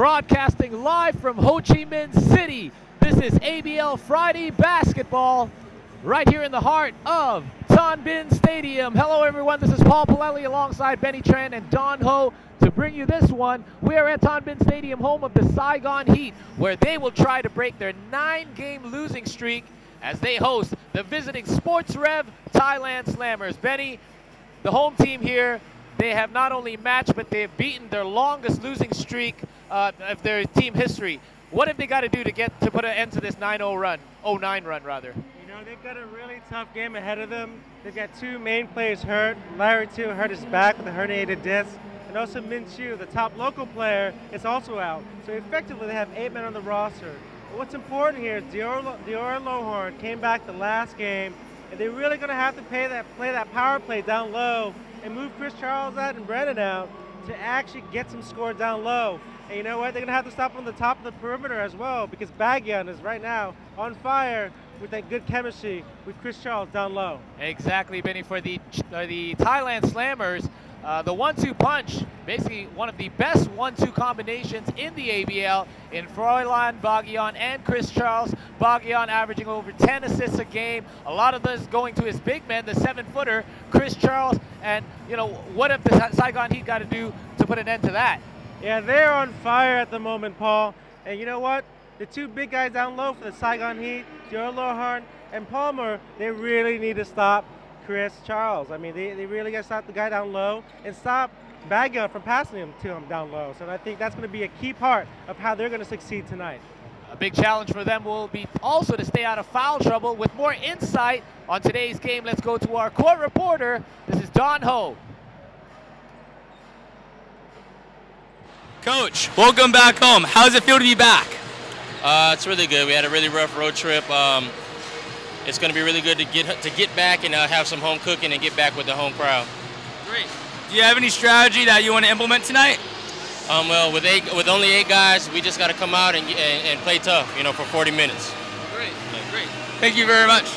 broadcasting live from Ho Chi Minh City. This is ABL Friday Basketball right here in the heart of Tan Binh Stadium. Hello everyone, this is Paul Palelli alongside Benny Tran and Don Ho to bring you this one. We are at Tan Binh Stadium, home of the Saigon Heat, where they will try to break their 9-game losing streak as they host the visiting Sports Rev Thailand Slammers. Benny, the home team here, they have not only matched, but they have beaten their longest losing streak of their team history. What have they got to do to put an end to this 9-0 run, 09 run rather? You know, they've got a really tough game ahead of them. They've got two main players hurt. Larry too hurt his back with a herniated disc. And also Min Chu, the top local player, is also out. So effectively they have 8 men on the roster. But what's important here is Dior Lohorn came back the last game, and they're really going to have to play that power play down low and move Chris Charles out and Brennan out to actually get some score down low. And you know what? They're going to have to stop on the top of the perimeter as well, because Bagyan is right now on fire with that good chemistry with Chris Charles down low. Exactly, Benny. For the Thailand Slammers, the 1-2 punch, basically one of the best 1-2 combinations in the ABL in Froylan, Bagyan, and Chris Charles. Bagyan averaging over 10 assists a game. A lot of this going to his big man, the 7-footer, Chris Charles. And, you know, what have the Saigon Heat got to do to put an end to that? Yeah, they're on fire at the moment, Paul. And you know what? The two big guys down low for the Saigon Heat, Dior Lohorn and Palmer, they really need to stop Chris Charles. I mean, they really got to stop the guy down low and stop Bagyan from passing him to him down low. So I think that's going to be a key part of how they're going to succeed tonight. A big challenge for them will be also to stay out of foul trouble. With more insight on today's game, let's go to our court reporter. This is Don Ho. Coach, welcome back home. How does it feel to be back? It's really good. We had a really rough road trip. It's going to be really good to get back and have some home cooking and get back with the home crowd. Great. Do you have any strategy that you want to implement tonight? Well, with only 8 guys, we just got to come out and play tough, you know, for 40 minutes. Great. Great. Thank you very much.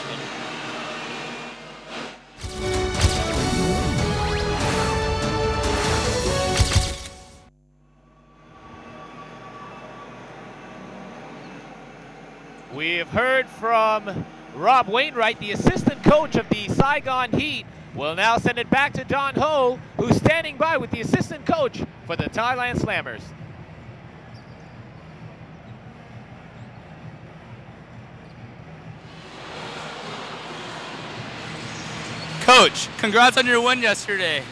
We have heard from Rob Wainwright, the assistant coach of the Saigon Heat. We'll now send it back to Don Ho, who's standing by with the assistant coach for the Thailand Slammers. Coach, congrats on your win yesterday.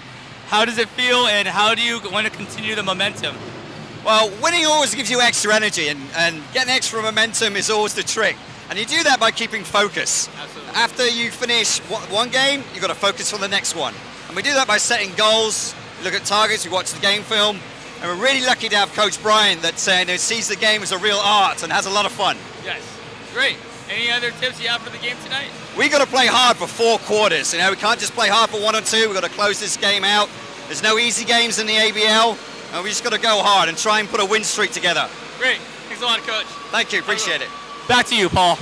How does it feel, and how do you want to continue the momentum? Well, winning always gives you extra energy, and getting extra momentum is always the trick. And you do that by keeping focus. Absolutely. After you finish one game, you've got to focus for the next one. And we do that by setting goals, look at targets, we watch the game film, and we're really lucky to have Coach Brian that sees the game as a real art and has a lot of fun. Yes, great. Any other tips you have for the game tonight? We got to play hard for 4 quarters. You know, we can't just play hard for 1 or 2. We've got to close this game out. There's no easy games in the ABL. We just got to go hard and try and put a win streak together. Great. Thanks a lot, Coach. Thank you. Appreciate it. Back to you, Paul.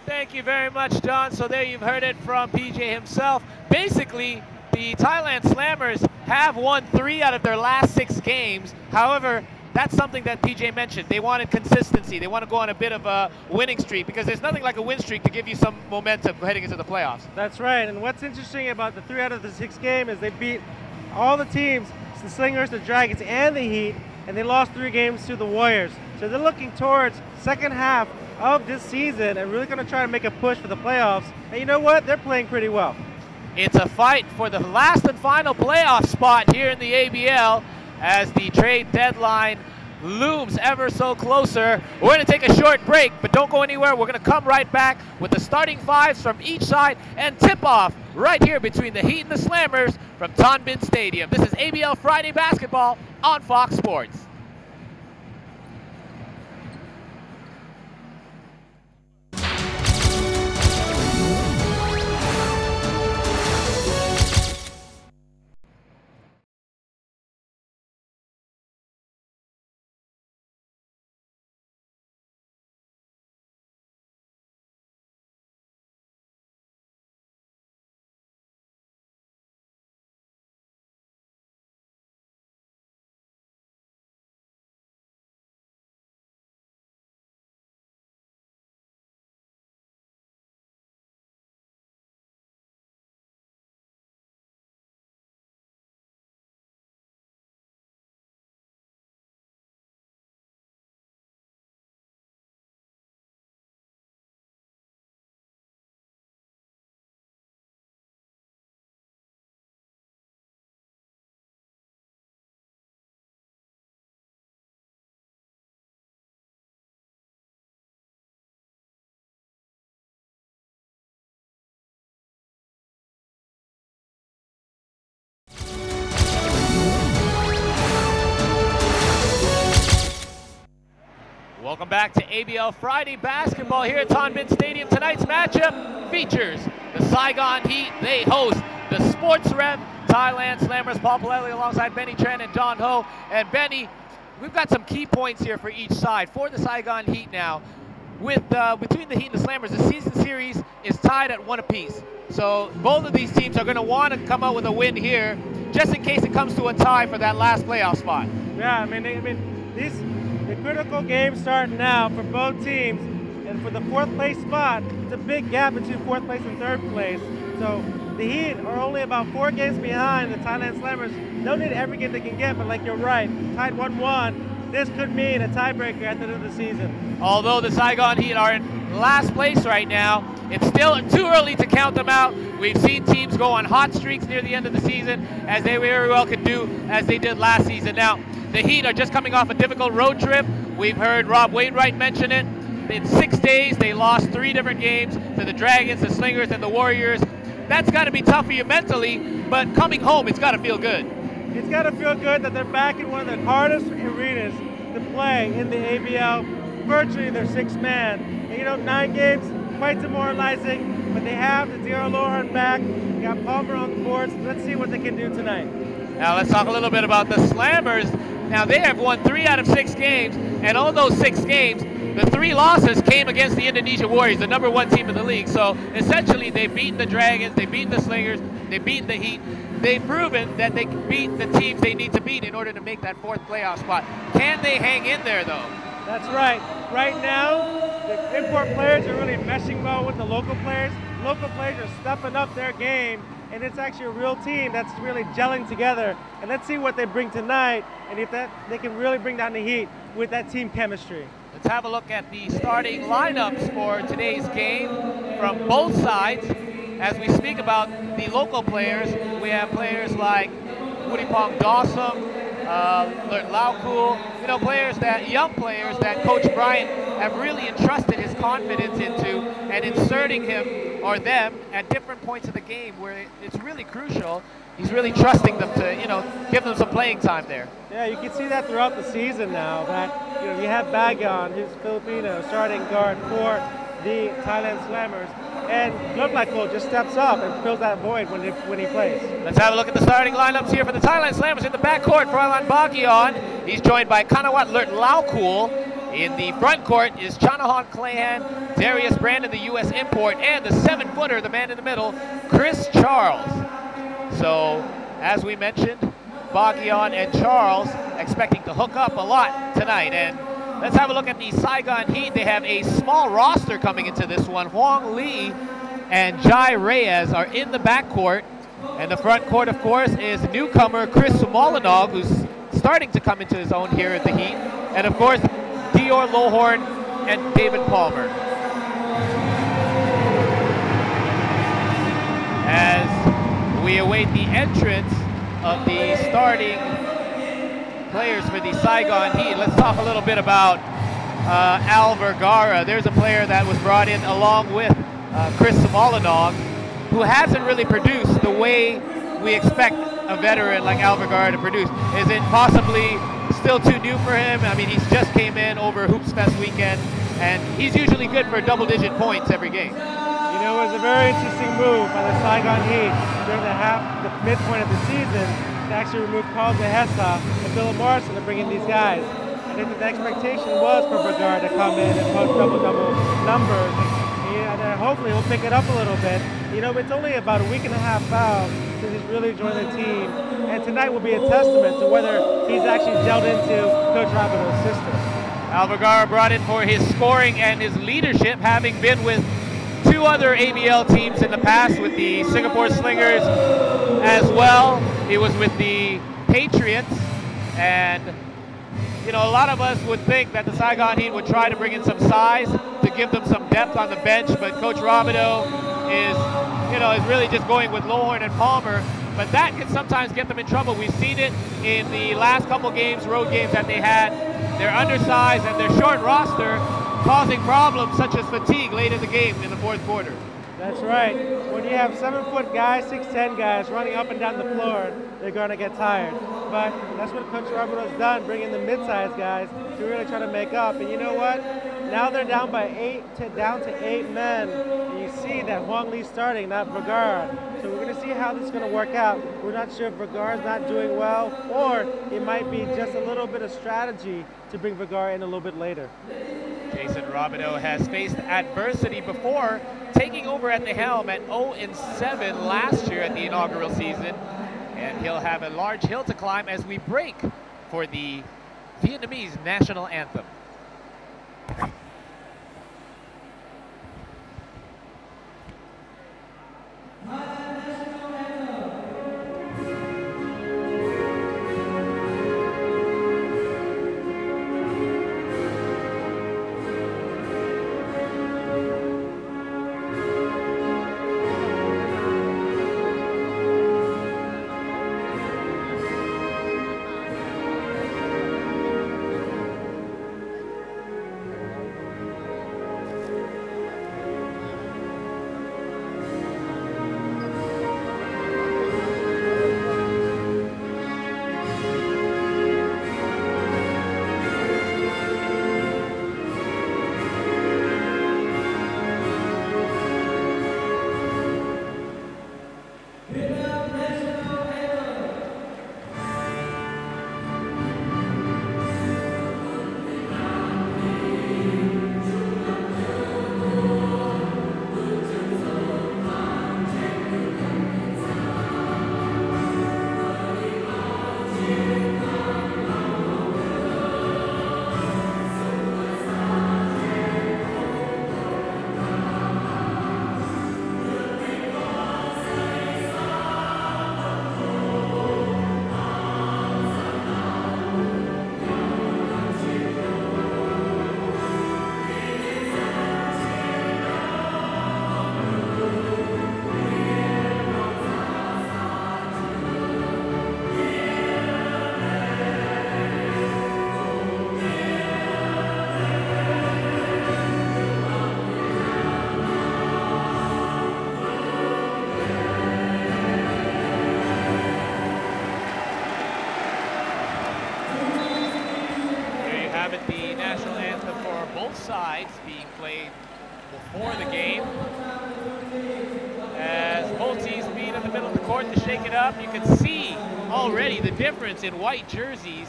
Thank you very much, Don. So there you've heard it from PJ himself. Basically, the Thailand Slammers have won 3 out of their last 6 games. However, that's something that PJ mentioned. They wanted consistency. They want to go on a bit of a winning streak, because there's nothing like a win streak to give you some momentum heading into the playoffs. That's right. And what's interesting about the 3 out of the 6 games is they beat all the teams, the Slingers, the Dragons, and the Heat, and they lost 3 games to the Warriors. So they're looking towards second half of this season and really going to try to make a push for the playoffs. And you know what? They're playing pretty well. It's a fight for the last and final playoff spot here in the ABL as the trade deadline looms ever so closer. We're going to take a short break, but don't go anywhere. We're going to come right back with the starting 5s from each side and tip off right here between the Heat and the Slammers from Tan Binh Stadium. This is ABL Friday Basketball on Fox Sports. Welcome back to ABL Friday Basketball here at Tan Binh Stadium. Tonight's matchup features the Saigon Heat. They host the Sports Rev Thailand Slammers. Paul Palelli alongside Benny Tran and Don Ho. And Benny, we've got some key points here for each side. For the Saigon Heat now, with between the Heat and the Slammers, the season series is tied at 1 apiece. So both of these teams are going to want to come out with a win here, just in case it comes to a tie for that last playoff spot. Yeah, the critical games start now for both teams, and for the 4th place spot, it's a big gap between 4th place and 3rd place. So the Heat are only about 4 games behind the Thailand Slammers. They'll need every game they can get, but like you're right, tied 1-1, this could mean a tiebreaker at the end of the season. Although the Saigon Heat are in last place right now, it's still too early to count them out. We've seen teams go on hot streaks near the end of the season, as they very well could do as they did last season. Now, the Heat are just coming off a difficult road trip. We've heard Rob Wainwright mention it. In 6 days, they lost 3 different games to the Dragons, the Slingers, and the Warriors. That's got to be tough for you mentally, but coming home, it's got to feel good. It's got to feel good that they're back in one of the hardest arenas to play in the ABL, virtually their 6th man. And, you know, 9 games, quite demoralizing, but they have the D.R. Lohan back. They got Palmer on the boards. Let's see what they can do tonight. Now let's talk a little bit about the Slammers. Now they have won 3 out of 6 games, and on those 6 games, the 3 losses came against the Indonesia Warriors, the #1 team in the league. So essentially, they've beaten the Dragons, they've beaten the Slingers, they've beaten the Heat. They've proven that they can beat the teams they need to beat in order to make that 4th playoff spot. Can they hang in there, though? That's right. Right now, the import players are really meshing well with the local players. Local players are stepping up their game, and it's actually a real team that's really gelling together. And let's see what they bring tonight, and if they can really bring down the Heat with that team chemistry. Let's have a look at the starting lineups for today's game from both sides. As we speak about the local players, we have players like Woodipong Dawson, Laukul, you know, young players that Coach Bryant have really entrusted his confidence into and inserting him or them at different points of the game where it's really crucial. He's really trusting them to, you know, give them some playing time there. Yeah, you can see that throughout the season now. That you have Bagon, who's Filipino, starting guard for the Thailand Slammers, and Laukul just steps up and fills that void when he plays. Let's have a look at the starting lineups here for the Thailand Slammers. In the backcourt, Froilan Bagion. He's joined by Kanawat Laukul. In the front court is Chanahan Clahan, Darius Brandon, the U.S. import, and the 7-footer, the man in the middle, Chris Charles. So, as we mentioned, Bagion and Charles expecting to hook up a lot tonight. And let's have a look at the Saigon Heat. They have a small roster coming into this one. Huang Lee and Jai Reyes are in the backcourt. And the front court, of course, is newcomer Chris Sumolinog, who's starting to come into his own here at the Heat. And, of course, Dior Lohorn and David Palmer. As we await the entrance of the starting players for the Saigon Heat, let's talk a little bit about Al Vergara. There's a player that was brought in along with Chris Sumolinog, who hasn't really produced the way we expect a veteran like Al Vergara to produce. Is it possibly still too new for him? I mean, he's just came in over Hoops Fest weekend, and he's usually good for double-digit points every game. You know, it was a very interesting move by the Saigon Heat during the midpoint of the season to actually remove Carl DeHessa and Philip Morrison to bring in these guys. I think the expectation was for Vergara to come in and post double-double numbers. And hopefully he'll pick it up a little bit. You know, it's only about a week and a half out since he's really joined the team. And tonight will be a testament to whether he's actually gelled into Coach Rabideau's system. Al Vergara brought in for his scoring and his leadership, having been with 2 other ABL teams in the past, with the Singapore Slingers as well. He was with the Patriots, and you know, a lot of us would think that the Saigon Heat would try to bring in some size to give them some depth on the bench, but Coach Rabideau is really just going with Lohorn and Palmer. But that can sometimes get them in trouble. We've seen it in the last couple games, road games that they had. They're undersized and their short roster causing problems such as fatigue late in the game in the 4th quarter. That's right. When you have 7-foot guys, 6'10" guys running up and down the floor, they're going to get tired. But that's what Coach Roberto's done, bringing the mid-sized guys to really try to make up. And you know what? Now they're down by 8 to 8 men. And you see that Huang Lee's starting, not Vergara. So we're going to see how this is going to work out. We're not sure if Vergara's not doing well, or it might be just a little bit of strategy to bring Vergara in a little bit later. Jason Robideau has faced adversity before, taking over at the helm at 0-7 last year at the inaugural season. And he'll have a large hill to climb as we break for the Vietnamese national anthem. The national anthem for both sides being played before the game. As both teams meet in the middle of the court to shake it up, you can see already the difference in white jerseys.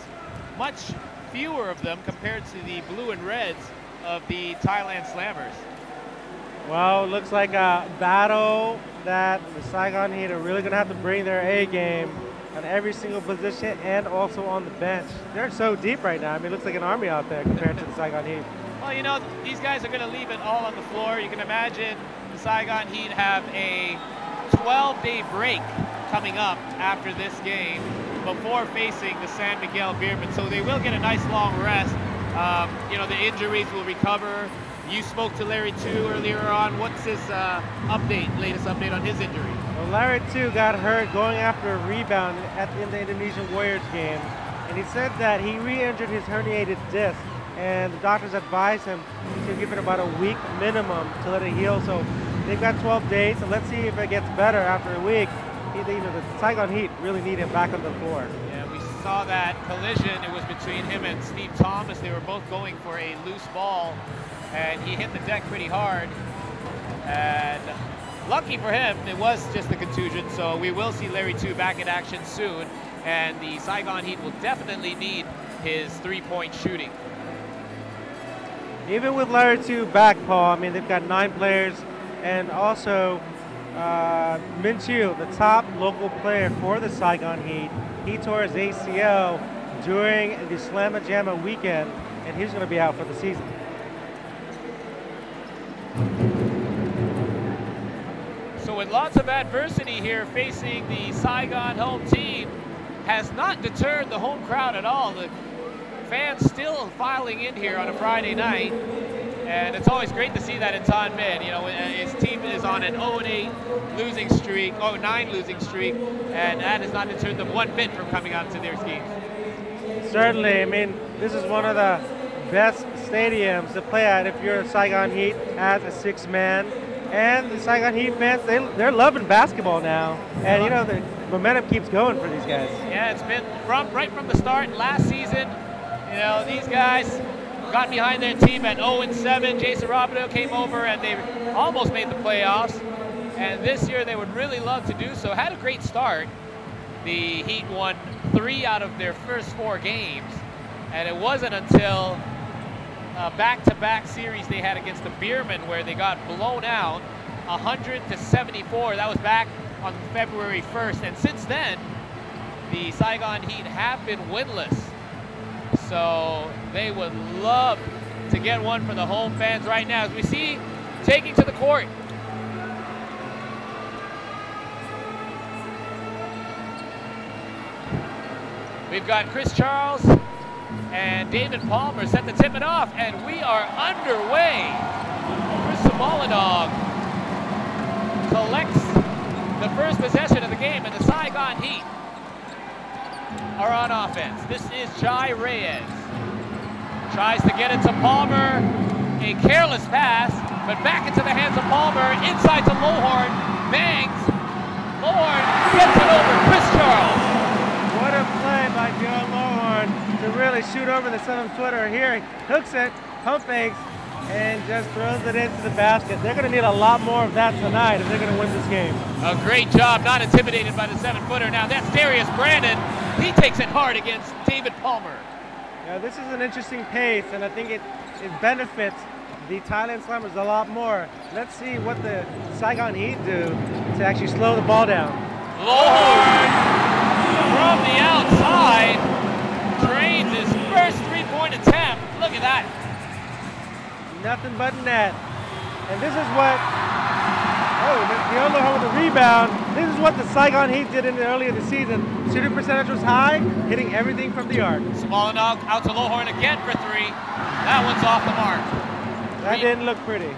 Much fewer of them compared to the blue and reds of the Thailand Slammers. Well, it looks like a battle that the Saigon Heat are really going to have to bring their A game on every single position and also on the bench. They're so deep right now. I mean, it looks like an army out there compared to the Saigon Heat. Well, you know, these guys are going to leave it all on the floor. You can imagine the Saigon Heat have a 12-day break coming up after this game before facing the San Miguel Beermen. So they will get a nice long rest. You know, the injuries will recover. You spoke to Larry Tu earlier on. What's his latest update on his injury? Well, Larry Tu got hurt going after a rebound in the Indonesian Warriors game. And he said that he re-injured his herniated disc. And the doctors advised him to give it about a week minimum to let it heal. So they've got 12 days. So let's see if it gets better after a week. The Saigon Heat really need him back on the floor. Yeah, we saw that collision. It was between him and Steve Thomas. They were both going for a loose ball. And he hit the deck pretty hard. And lucky for him, it was just a contusion. So we will see Larry Tu back in action soon. And the Saigon Heat will definitely need his three-point shooting. Even with Larry Tu back, Paul, I mean, they've got 9 players. And also, Min Chiu, the top local player for the Saigon Heat, he tore his ACL during the Slamma Jamma weekend. And he's going to be out for the season. So with lots of adversity here facing the Saigon home team, has not deterred the home crowd at all. The fans still filing in here on a Friday night, and it's always great to see that in Thanh Minh. You know, his team is on an 0-8 losing streak, 0-9 losing streak, and that has not deterred them one bit from coming out to their games. Certainly, I mean, this is one of the best stadiums to play at if you're a Saigon Heat as a 6-man. And the Saigon Heat fans, they're loving basketball now. And, you know, the momentum keeps going for these guys. Yeah, it's been right from the start last season. You know, these guys got behind their team at 0-7. Jason Robideau came over and they almost made the playoffs. And this year they would really love to do so. Had a great start. The Heat won 3 out of their first 4 games. And it wasn't until a back-to-back series they had against the Beermen where they got blown out 100-74. That was back on February 1st. And since then, the Saigon Heat have been winless. So they would love to get one for the home fans right now. As we see taking to the court, we've got Chris Charles and David Palmer set to tip it off, and we are underway. Chris Simolinov collects the first possession of the game, and the Saigon Heat are on offense. This is Jai Reyes. Tries to get it to Palmer. A careless pass, but back into the hands of Palmer. Inside to Lohorn. Bangs. Lohorn gets it over. Chris Charles. What a play by Joe Lohorn to really shoot over the 7-footer here. He hooks it, pump fakes, and just throws it into the basket. They're going to need a lot more of that tonight if they're going to win this game. A great job, not intimidated by the 7-footer. Now that's Darius Brandon. He takes it hard against David Palmer. Now this is an interesting pace, and I think it benefits the Thailand Slammers a lot more. Let's see what the Saigon Heat do to actually slow the ball down. Lohorn from the outside drains his first 3-point attempt. Look at that. Nothing but net. And this is what, Lohorn with the rebound. This is what the Saigon Heat did earlier this season. Shooting percentage was high, hitting everything from the arc. Simolinov out to Lohorn again for 3. That one's off the mark. That didn't look pretty.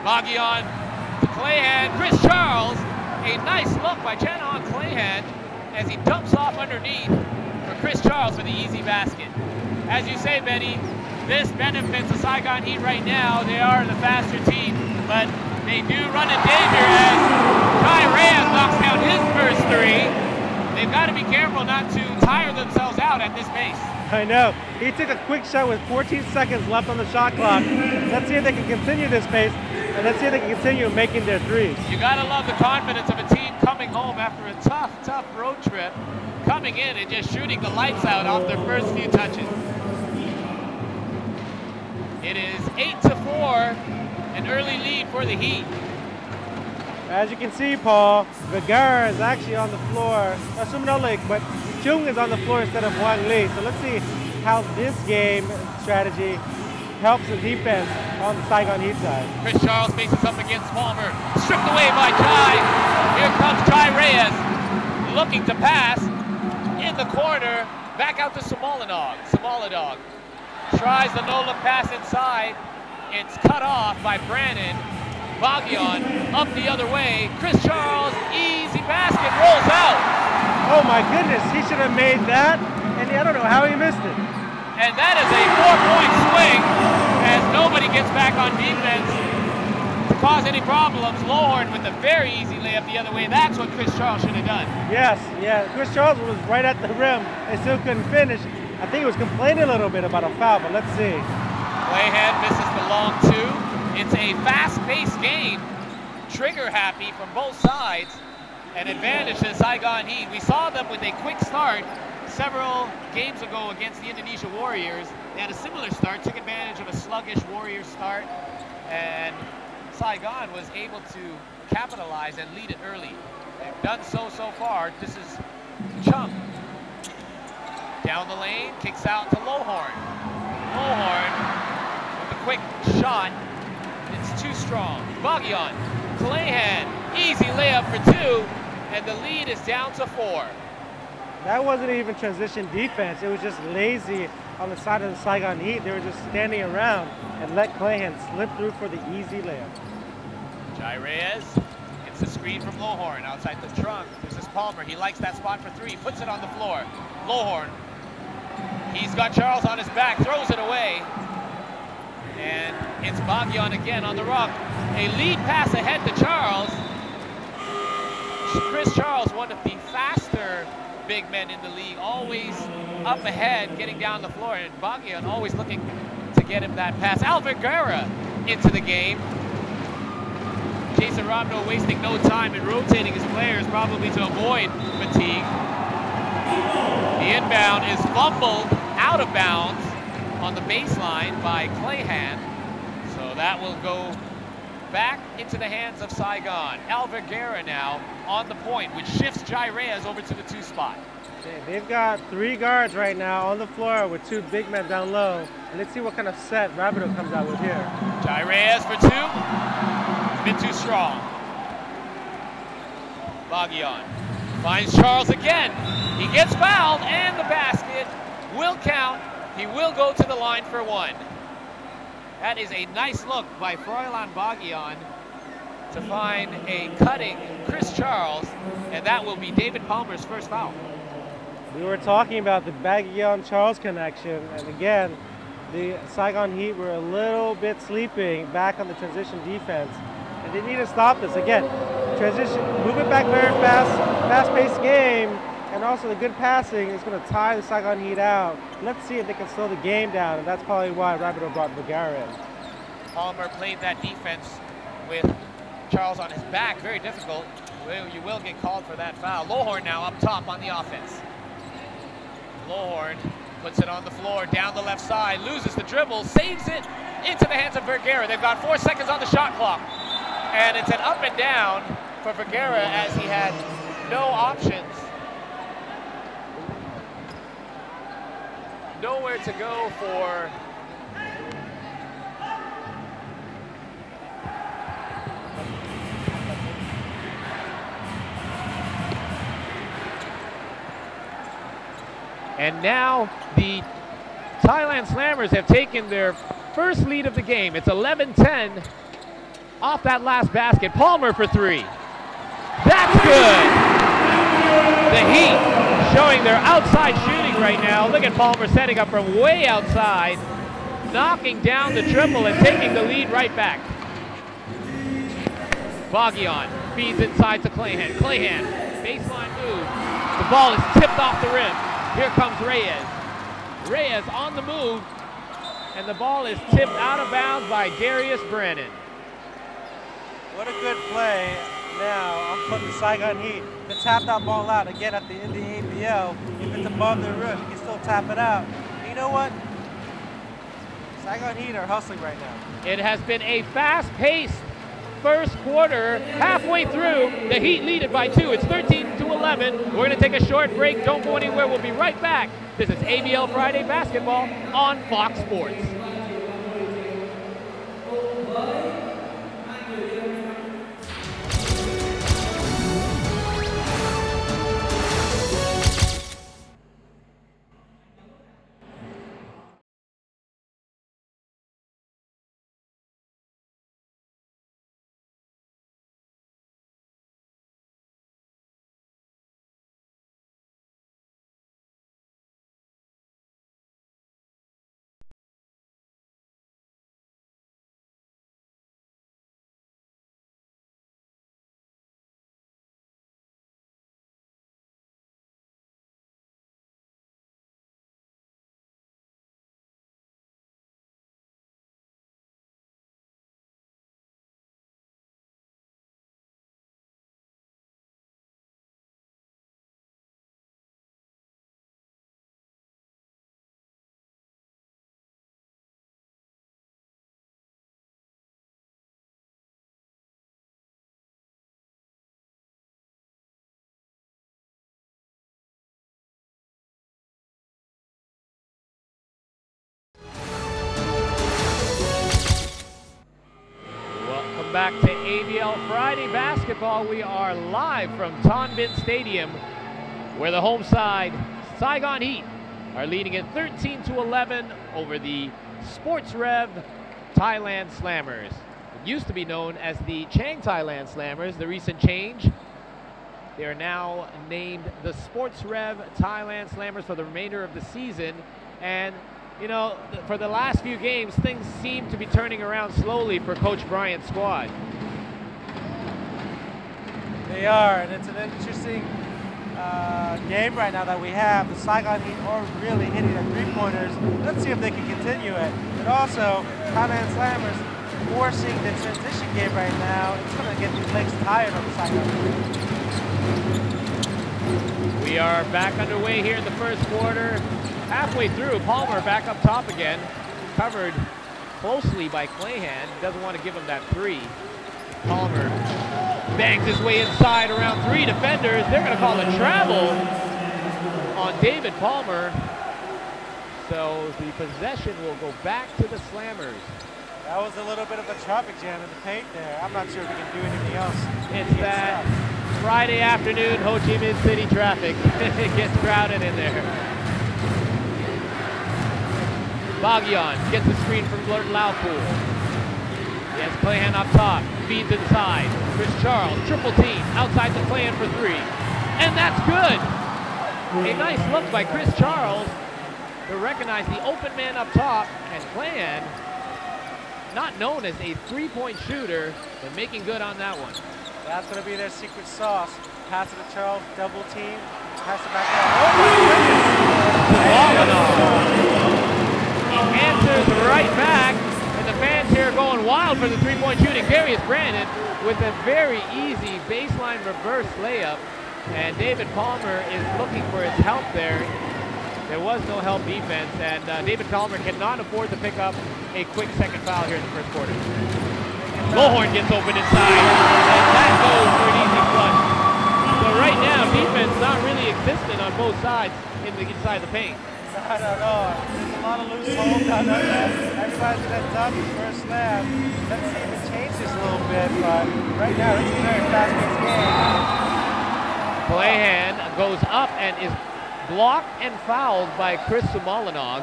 Magyar to Clayhan. Chris Charles. A nice look by Chanahan Clayhan as he dumps off underneath for Chris Charles for the easy basket. As you say, Benny, this benefits the Saigon Heat right now. They are the faster team, but they do run in danger as Jai Reyes knocks down his first 3. They've got to be careful not to tire themselves out at this pace. I know. He took a quick shot with 14 seconds left on the shot clock. Let's see if they can continue this pace, and let's see if they can continue making their 3s. You got to love the confidence of a team coming home after a tough road trip, coming in and just shooting the lights out off their first few touches. It is 8-4, an early lead for the Heat. As you can see, Paul, Vergara is actually on the floor. But Chung is on the floor instead of Wang Lee. So let's see how this game strategy helps the defense on the Saigon Heat side. Chris Charles faces up against Palmer. Stripped away by Jai. Here comes Jai Reyes, looking to pass in the corner. Back out to Simolinov. Simolinov tries the no-look pass inside. It's cut off by Brandon. Magyar up the other way. Chris Charles, easy basket, rolls out. Oh my goodness, he should have made that, and I don't know how he missed it. And that is a 4-point swing as nobody gets back on defense to cause any problems. Lohorn with a very easy layup the other way. That's what Chris Charles should have done. Yes, yeah. Chris Charles was right at the rim and still couldn't finish. I think he was complaining a little bit about a foul, but let's see. Clayhan misses the long 2. It's a fast-paced game. Trigger happy from both sides. An advantage to the Saigon Heat. We saw them with a quick start several games ago against the Indonesia Warriors. They had a similar start, took advantage of a sluggish Warriors start, and Saigon was able to capitalize and lead it early. They've done so far. This is Chung. Down the lane, kicks out to Lohorn. Lohorn with a quick shot. It's too strong. Magyar, Clayhan, easy layup for 2, and the lead is down to 4. That wasn't even transition defense. It was just lazy on the side of the Saigon Heat. They were just standing around and let Clayhan slip through for the easy layup. Jai Reyes gets the screen from Lohorn outside the trunk. This is Palmer. He likes that spot for 3. Puts it on the floor. Lohorn. He's got Charles on his back. Throws it away. And It's Bagyon again on the rock. A lead pass ahead to Charles. Chris Charles, one of the faster big men in the league, always up ahead, getting down the floor, and Bagyon always looking to get him that pass. Alvergara into the game. Jason Robno wasting no time in rotating his players, probably to avoid fatigue. The inbound is fumbled out of bounds on the baseline by Clayhan. So that will go back into the hands of Saigon. Alvergara now on the point, which shifts Jai Reyes over to the 2 spot. They've got 3 guards right now on the floor with 2 big men down low. And let's see what kind of set Rabideau comes out with here. Jai Reyes for 2. Bit too strong. Bagyon finds Charles again. He gets fouled, and the basket will count. He will go to the line for 1. That is a nice look by Froilan Bagyon to find a cutting Chris Charles, and that will be David Palmer's first foul. We were talking about the Bagyon-Charles connection, and again, the Saigon Heat were a little bit sleeping back on the transition defense, and they need to stop this. Again, transition, moving back very fast, fast-paced game, and also the good passing is going to tire the Saigon Heat out. Let's see if they can slow the game down, and that's probably why Rabideau brought Vergara in. Palmer played that defense with Charles on his back, very difficult. You will get called for that foul. Lohorn now up top on the offense. Lohorn puts it on the floor, down the left side, loses the dribble, saves it into the hands of Vergara. They've got 4 seconds on the shot clock. And it's an up and down for Vergara as he had no options. Nowhere to go for and now the Thailand Slammers have taken their first lead of the game. It's 11-10 off that last basket. Palmer for 3. That's good. The Heat showing their outside shooting right now. Look at Palmer setting up from way outside, knocking down the triple and taking the lead right back. Bagyon feeds inside to Clayhan. Clayhan, baseline move. The ball is tipped off the rim. Here comes Reyes. Reyes on the move, and the ball is tipped out of bounds by Darius Brennan. What a good play now on the Saigon Heat to tap that ball out again in the ABL. If it's above the rim, you can still tap it out. And you know what? Saigon Heat are hustling right now. It has been a fast-paced first quarter. Halfway through, the Heat lead it by 2. It's 13-11. We're going to take a short break. Don't go anywhere. We'll be right back. This is ABL Friday Basketball on Fox Sports. Back to ABL Friday Basketball. We are live from Tan Binh Stadium, where the home side Saigon Heat are leading it 13-11 over the Sports Rev Thailand Slammers. It used to be known as the Chang Thailand Slammers. The recent change, they are now named the Sports Rev Thailand Slammers for the remainder of the season, and You know, for the last few games, things seem to be turning around slowly for Coach Bryant's squad. They are, and it's an interesting game right now that we have. The Saigon Heat are really hitting the three-pointers. Let's see if they can continue it. But also, Thailand Slammers forcing the transition game right now. It's going to get these legs tired on the Saigon Heat. We are back underway here in the first quarter. Halfway through, Palmer back up top again. Covered closely by Clayhan. Doesn't want to give him that three. Palmer bangs his way inside around three defenders. They're going to call a travel on David Palmer. So the possession will go back to the Slammers. That was a little bit of a traffic jam in the paint there. I'm not sure if we can do anything else. It's that Friday afternoon Ho Chi Minh City traffic. It gets crowded in there. Bagyan gets the screen from Laupool. He has Clayhan up top, feeds inside. Chris Charles, triple team, outside the Clayhan for three. And that's good. A nice look by Chris Charles to recognize the open man up top, and Clayhan, not known as a three-point shooter, but making good on that one. That's going to be their secret sauce. Pass it to Charles, double team, pass it back out. He answers right back, and the fans here are going wild for the three-point shooting. Darius Brandon with a very easy baseline reverse layup, and David Palmer is looking for his help there. There was no help defense, and David Palmer cannot afford to pick up a quick second foul here in the first quarter. Lohorn gets open inside, and that goes for an easy flush. So right now, defense not really existent on both sides inside the paint. I don't know. There's a lot of loose holes down there. Everybody's been done first slam. Let's see if it changes a little bit, but right now it's a very fast-paced game. Clayhan goes up and is blocked and fouled by Chris Sumalinog.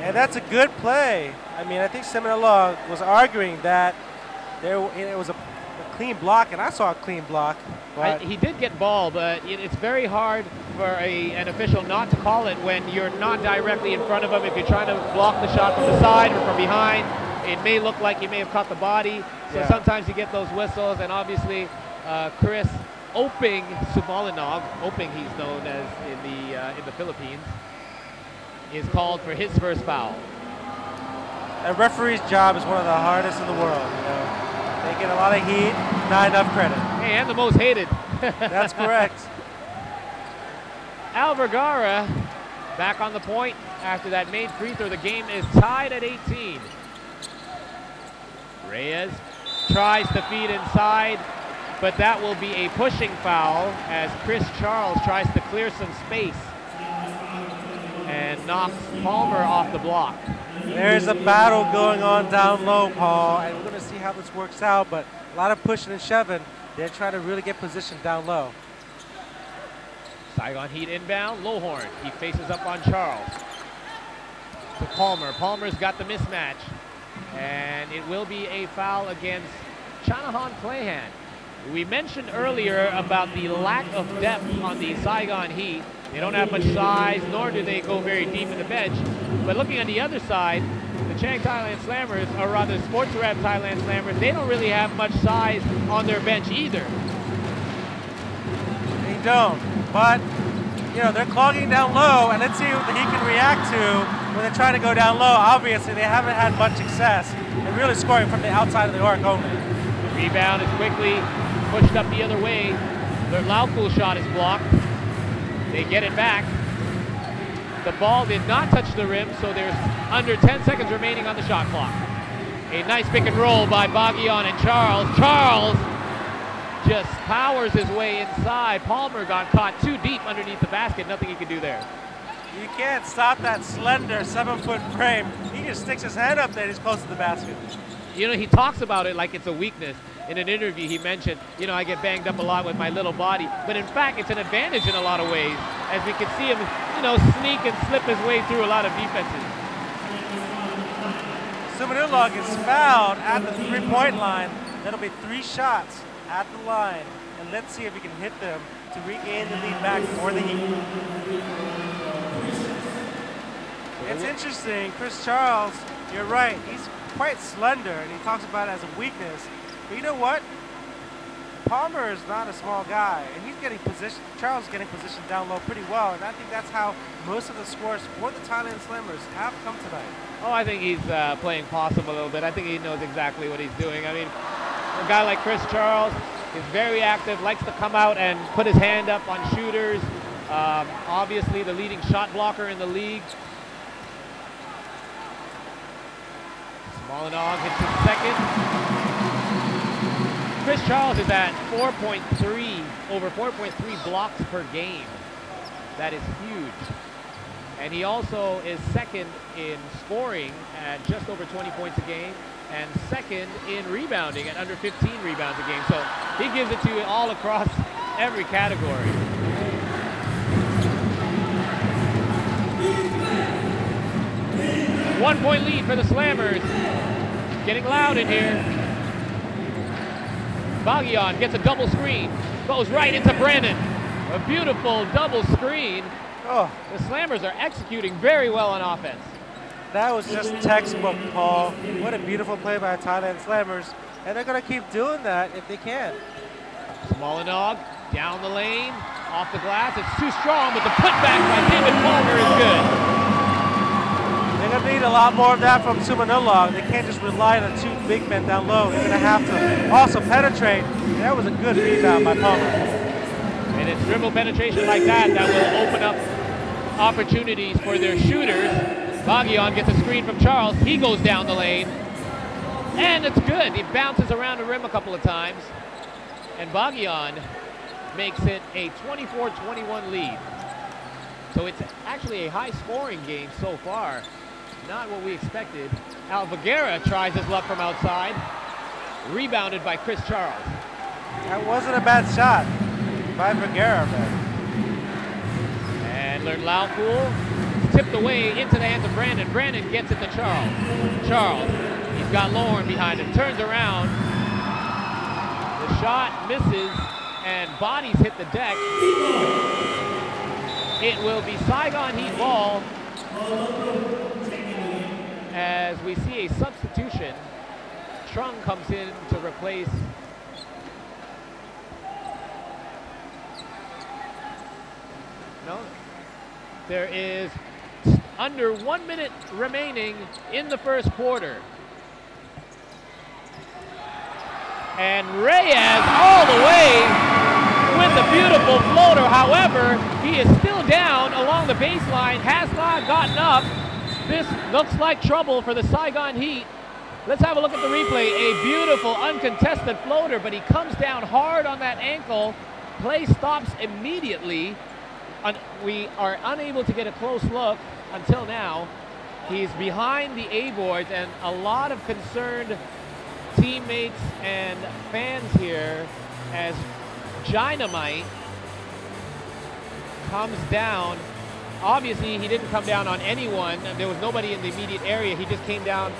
And that's a good play. I mean, I think Sumalinog was arguing that it was a clean block, and I saw a clean block. But he did get ball, but it's very hard for an official not to call it when you're not directly in front of him. If you're trying to block the shot from the side or from behind, it may look like you may have caught the body. So sometimes you get those whistles, and obviously Chris Oping Sumalinog, Oping he's known as in the Philippines, is called for his first foul. A referee's job is one of the hardest in the world, you know. They get a lot of heat, not enough credit. Hey, and the most hated. That's correct. Al Vergara back on the point after that made free throw. The game is tied at 18. Reyes tries to feed inside, but that will be a pushing foul as Chris Charles tries to clear some space and knocks Palmer off the block. There's a battle going on down low, Paul, and we're going to see how this works out, but a lot of pushing and shoving. They're trying to really get positioned down low. Saigon Heat inbound, Lohorn. He faces up on Charles. To Palmer. Palmer's got the mismatch, and it will be a foul against Chanahan Clayhan. We mentioned earlier about the lack of depth on the Saigon Heat. They don't have much size, nor do they go very deep in the bench. But looking on the other side, the Chang Thailand Slammers, or rather Sports Rep Thailand Slammers, they don't really have much size on their bench either. They don't, but you know, they're clogging down low, and let's see what he can react to when they're trying to go down low. Obviously, they haven't had much success in really scoring from the outside of the arc only. Rebound is quickly pushed up the other way. Their Laupool shot is blocked. They get it back. The ball did not touch the rim, so there's under 10 seconds remaining on the shot clock. A nice pick and roll by Bagyan and Charles. Charles just powers his way inside. Palmer got caught too deep underneath the basket. Nothing he could do there. You can't stop that slender 7-foot frame. He just sticks his head up there and he's close to the basket. You know, he talks about it like it's a weakness. In an interview, he mentioned, you know, I get banged up a lot with my little body, but in fact, it's an advantage in a lot of ways, as we can see him, you know, sneak and slip his way through a lot of defenses. Sumalinog is fouled at the three-point line. That'll be 3 shots at the line. and let's see if he can hit them to regain the lead back for the Heat. It's interesting, Chris Charles, you're right, he's quite slender, and he talks about it as a weakness. But you know what? Palmer is not a small guy, and he's getting position. Charles is getting positioned down low pretty well, and I think that's how most of the scores for the Thailand Slammers have come tonight. Oh, I think he's playing possum a little bit. I think he knows exactly what he's doing. I mean, a guy like Chris Charles is very active, likes to come out and put his hand up on shooters. Obviously, the leading shot blocker in the league. Smolinog hits his second. Chris Charles is at 4.3, over 4.3 blocks per game. That is huge. And he also is second in scoring at just over 20 points a game, and second in rebounding at under 15 rebounds a game. So he gives it to you all across every category. One-point lead for the Slammers. Getting loud in here. Bagian gets a double screen, goes right into Brandon. A beautiful double screen. Oh, the Slammers are executing very well on offense. That was just textbook, Paul. What a beautiful play by Thailand Slammers. And they're going to keep doing that if they can. Smolinog down the lane, off the glass. It's too strong, but the putback by David Palmer is good. They're going to need a lot more of that from Sumanulog. They can't just rely on the two big men down low. They're going to have to also penetrate. That was a good rebound by Palmer. And it's dribble penetration like that that will open up opportunities for their shooters. Bagian gets a screen from Charles. He goes down the lane. And it's good. He bounces around the rim a couple of times. And Bagian makes it a 24-21 lead. So it's actually a high-scoring game so far. Not what we expected. Alvaguera tries his luck from outside. Rebounded by Chris Charles. That wasn't a bad shot by Vergara, man. And Learn Laupool tipped away into the hands of Brandon. Brandon gets it to Charles. Charles, he's got Lauren behind him. Turns around. The shot misses and bodies hit the deck. It will be Saigon Heat ball as we see a substitution. Trung comes in to replace There is under 1 minute remaining in the first quarter. And Reyes all the way with the beautiful floater. However, he is still down along the baseline, has not gotten up. This looks like trouble for the Saigon Heat. Let's have a look at the replay. A beautiful uncontested floater, but he comes down hard on that ankle. Play stops immediately. We are unable to get a close look until now. He's behind the A boards, and a lot of concerned teammates and fans here as Dynamite comes down. Obviously, he didn't come down on anyone. There was nobody in the immediate area. He just came down.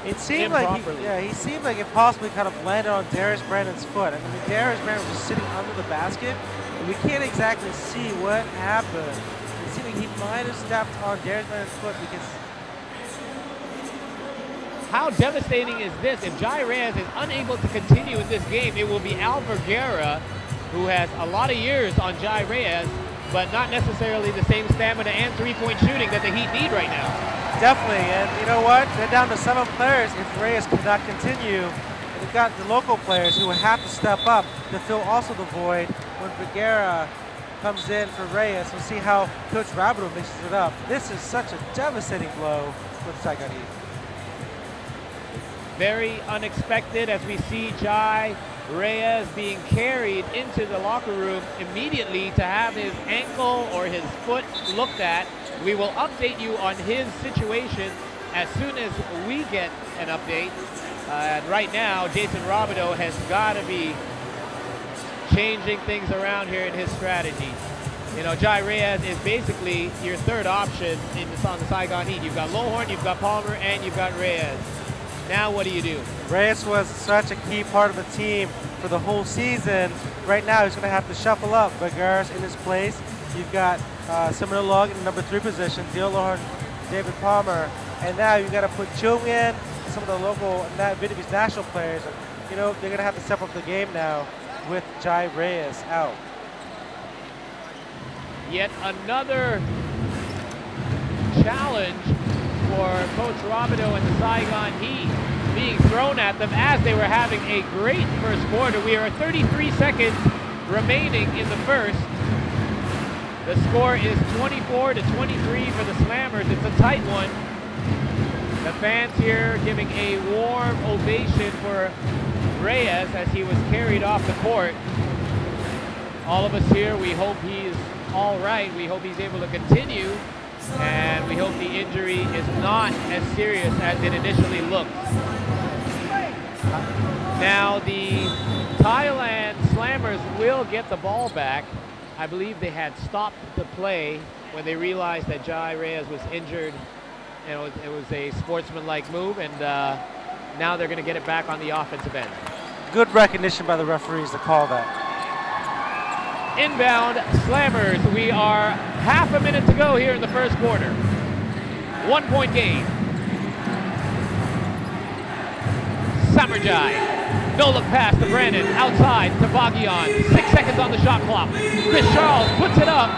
It seemed like he seemed like it possibly kind of landed on Darius Brandon's foot. I mean, Darius Brandon was just sitting under the basket. We can't exactly see what happened. It seemed like he might have stepped on Darius Brandon's foot because... How devastating is this? If Jai Reyes is unable to continue in this game, it will be Al Vergara, who has a lot of years on Jai Reyes, but not necessarily the same stamina and three-point shooting that the Heat need right now. Definitely, and you know what? They're down to 7 players if Reyes cannot continue. We've got the local players who will have to step up to fill also the void when Vergara comes in for Reyes. We'll see how Coach Rabideau mixes it up. This is such a devastating blow for the Saigon Heat. Very unexpected as we see Jai Reyes being carried into the locker room immediately to have his ankle or his foot looked at. We will update you on his situation as soon as we get an update. And right now, Jason Rabideau has got to be changing things around here in his strategy. You know, Jai Reyes is basically your third option on the Saigon Heat. You've got Lohorn, you've got Palmer, and you've got Reyes. Now what do you do? Reyes was such a key part of the team for the whole seaon. Right now, he's going to have to shuffle up Vergara's in his place. You've got Summer Log in the number 3 position, Dio Lohan, David Palmer, and now you've got to put Chung in and some of the local Vietnamese national players. And, you know, they're going to have to step up the game now with Jai Reyes out. Yet another challenge for Coach Robideau and the Saigon Heat being thrown at them as they were having a great first quarter. We are 33 seconds remaining in the first. The score is 24-23 for the Slammers. It's a tight one. The fans here giving a warm ovation for Reyes as he was carried off the court. All of us here, we hope he's all right. We hope he's able to continue, and we hope the injury is not as serious as it initially looked. Now the Thailand Slammers will get the ball back. I believe they had stopped the play when they realized that Jai Reyes was injured. And it was a sportsmanlike move, and now they're going to get it back on the offensive end. Good recognition by the referees to call that. Inbound Slammers. We are half a minute to go here in the first quarter. 1-point game. Samarjai. No look pass to Brandon. Outside to Baghian. 6 seconds on the shot clock. Chris Charles puts it up.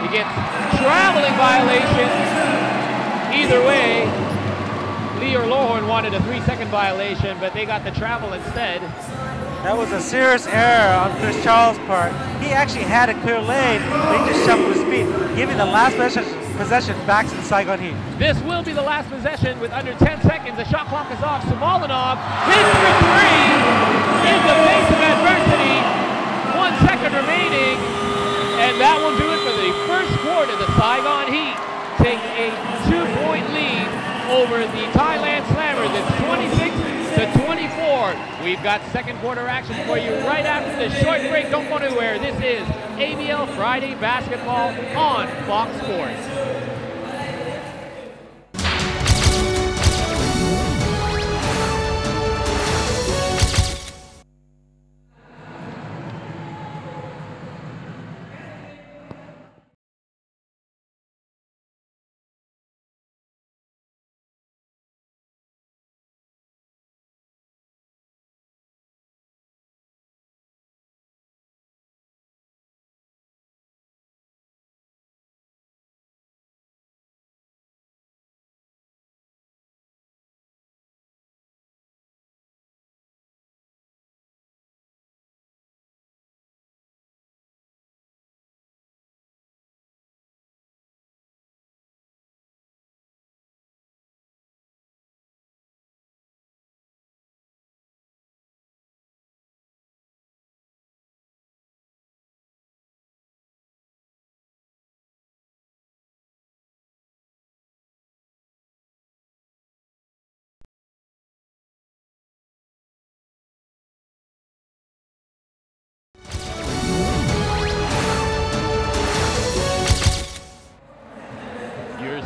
He gets traveling violation. Either way, Lee or Lohorn wanted a 3-second violation, but they got the travel instead. That was a serious error on Chris Charles' part. He actually had a clear lane, but he just shuffled his feet, giving the last possession back to the Saigon Heat. This will be the last possession with under 10 seconds. The shot clock is off. Simolinov hits for 3 in the face of adversity. 1 second remaining, and that will do it for the first quarter. The Saigon Heat take a 2-point lead over the Thailand Slammers. It's 26-24. We've got second quarter action for you right after this short break. Don't go anywhere. This is ABL Friday Basketball on Fox Sports.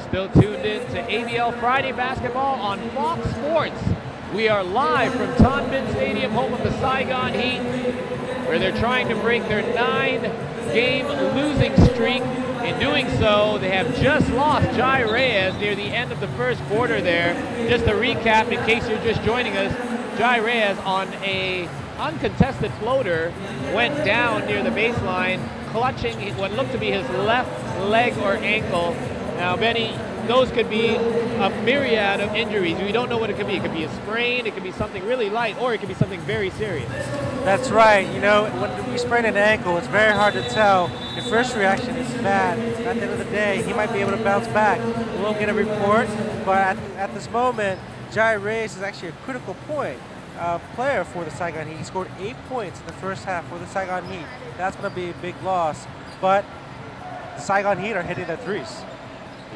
Still tuned in to ABL Friday Basketball on Fox Sports. We are live from Tan Binh Stadium, home of the Saigon Heat, where they're trying to break their 9-game losing streak. In doing so, they have just lost Jai Reyes near the end of the first quarter there. Just to recap, in case you're just joining us, Jai Reyes on a uncontested floater went down near the baseline, clutching what looked to be his left leg or ankle. Now, Benny, those could be a myriad of injuries. We don't know what it could be. It could be a sprain, it could be something really light, or it could be something very serious. That's right. You know, when we sprain an ankle, it's very hard to tell. Your first reaction is bad. At the end of the day, he might be able to bounce back. We'll get a report, but at this moment, Jai Reyes is actually a critical point player for the Saigon Heat. He scored 8 points in the first half for the Saigon Heat. That's going to be a big loss, but the Saigon Heat are hitting their threes.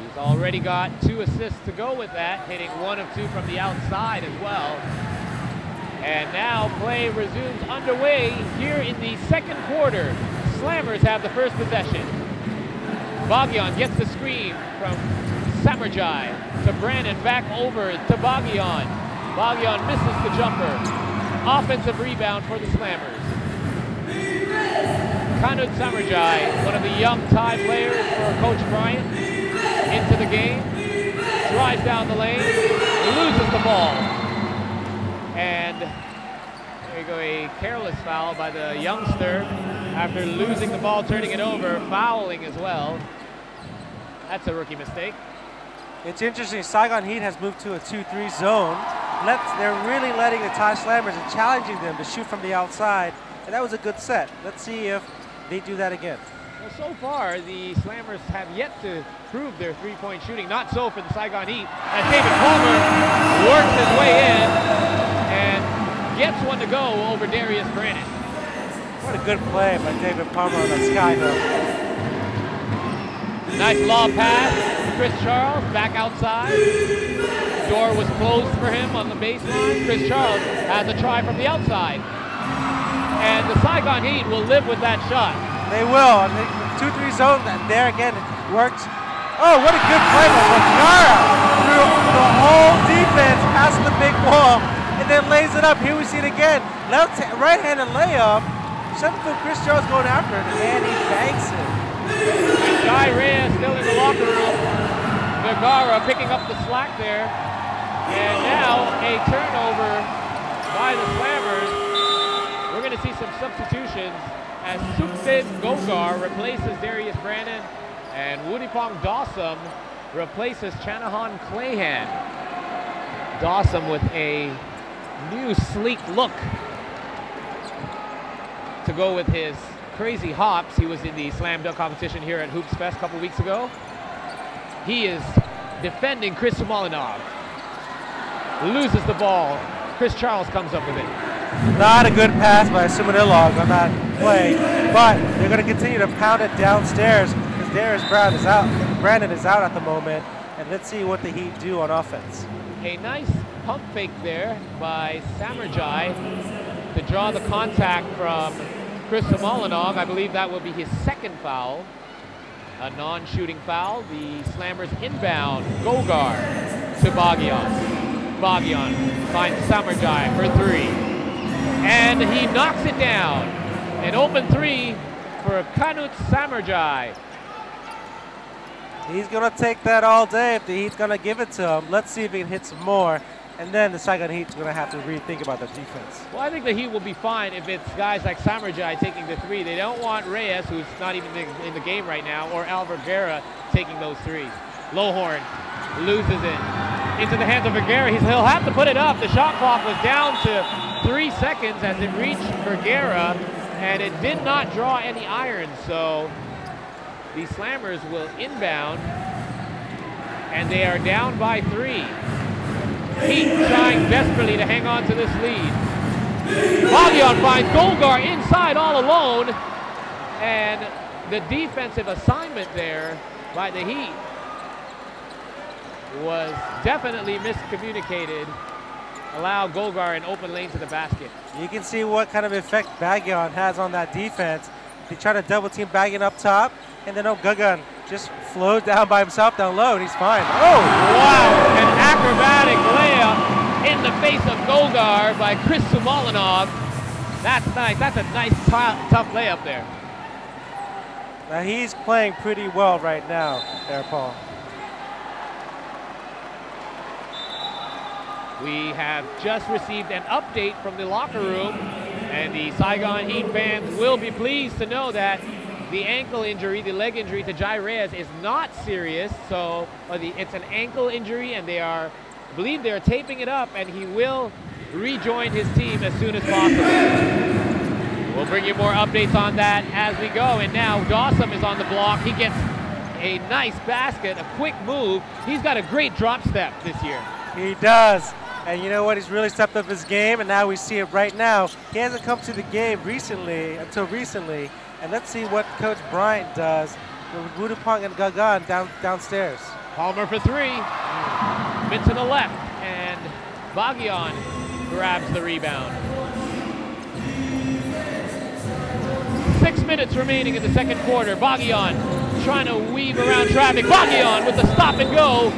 He's already got 2 assists to go with that, hitting 1 of 2 from the outside as well. And now play resumes underway here in the second quarter. Slammers have the first possession. Baghian gets the screen from Samarjai to Brandon, back over to Baghian. Baghian misses the jumper. Offensive rebound for the Slammers. Kanut Samarjai, one of the young Thai players for Coach Bryant, into the game, drives down the lane, loses the ball. And there you go, a careless foul by the youngster after losing the ball, turning it over, fouling as well. That's a rookie mistake. It's interesting, Saigon Heat has moved to a 2-3 zone. They're really letting the Thai Slammers and challenging them to shoot from the outside, and that was a good set. Let's see if they do that again. Well, so far, the Slammers have yet to prove their three-point shooting. Not so for the Saigon Heat, as David Palmer works his way in and gets one to go over Darius Brannon. What a good play by David Palmer on that sky hill. Nice lob pass, Chris Charles back outside. Door was closed for him on the baseline. Chris Charles has a try from the outside. And the Saigon Heat will live with that shot. They will. And the 2-3 zone, there again, it worked. Oh, what a good play by Lakara through the whole defense, past the big wall, and then lays it up. Here we see it again. Right-handed layup. 7-foot Chris Charles going after it, and he banks it. Jai Reyes still in the locker room. Vergara picking up the slack there. And now a turnover by the Slammers. We're going to see some substitutions as Sukden Gogar replaces Darius Brannon and Wudipong Dawson replaces Chanahan Clayhan. Dawson with a new sleek look to go with his crazy hops. He was in the slam dunk competition here at Hoops Fest a couple weeks ago. He is defending Chris Sumalinov. Loses the ball. Chris Charles comes up with it. Not a good pass by Sumanilov on that play, but they're going to continue to pound it downstairs because Darius Brandon is out at the moment, and let's see what the Heat do on offense. A nice pump fake there by Samarjai to draw the contact from Chris Sumalinov. I believe that will be his second foul. A non-shooting foul. The Slammers inbound. Gogar to Baghian. Baghian finds Samarjai for three. And he knocks it down. An open three for Kanut Samarjai. He's going to take that all day if the Heat's going to give it to him. Let's see if he can hit some more. And then the Saigon Heat's going to have to rethink about their defense. Well, I think the Heat will be fine if it's guys like Samarjai taking the three. They don't want Reyes, who's not even in the game right now, or Vergara taking those threes. Lowhorn loses it into the hands of Vergara. He'll have to put it up. The shot clock was down to 3 seconds as it reached Vergara, and it did not draw any irons. So the Slammers will inbound, and they are down by 3. Heat trying desperately to hang on to this lead. Baghian finds Gogar inside all alone, and the defensive assignment there by the Heat was definitely miscommunicated. Allow Gogar an open lane to the basket. You can see what kind of effect Baghian has on that defense. They try to double team Baghian up top, and then Gogar just flowed down by himself down low, and he's fine. Oh, wow, an acrobatic layup in the face of Gogar by Chris Sumalinov. That's nice. That's a nice, tough layup there. Now he's playing pretty well right now there, Paul. We have just received an update from the locker room, and the Saigon Heat fans will be pleased to know that the ankle injury, the leg injury to Jai Reyes is not serious. So it's an ankle injury, and I believe they're taping it up, and he will rejoin his team as soon as possible. We'll bring you more updates on that as we go. And now Dawson is on the block. He gets a nice basket, a quick move. He's got a great drop step this year. He does. And you know what? He's really stepped up his game, and now we see it right now. He hasn't come to the game until recently. And let's see what Coach Bryant does with Wudipong and Gagan downstairs. Palmer for three. Mid to the left, and Baghian grabs the rebound. 6 minutes remaining in the second quarter. Baghian trying to weave around traffic. Baghian with the stop and go.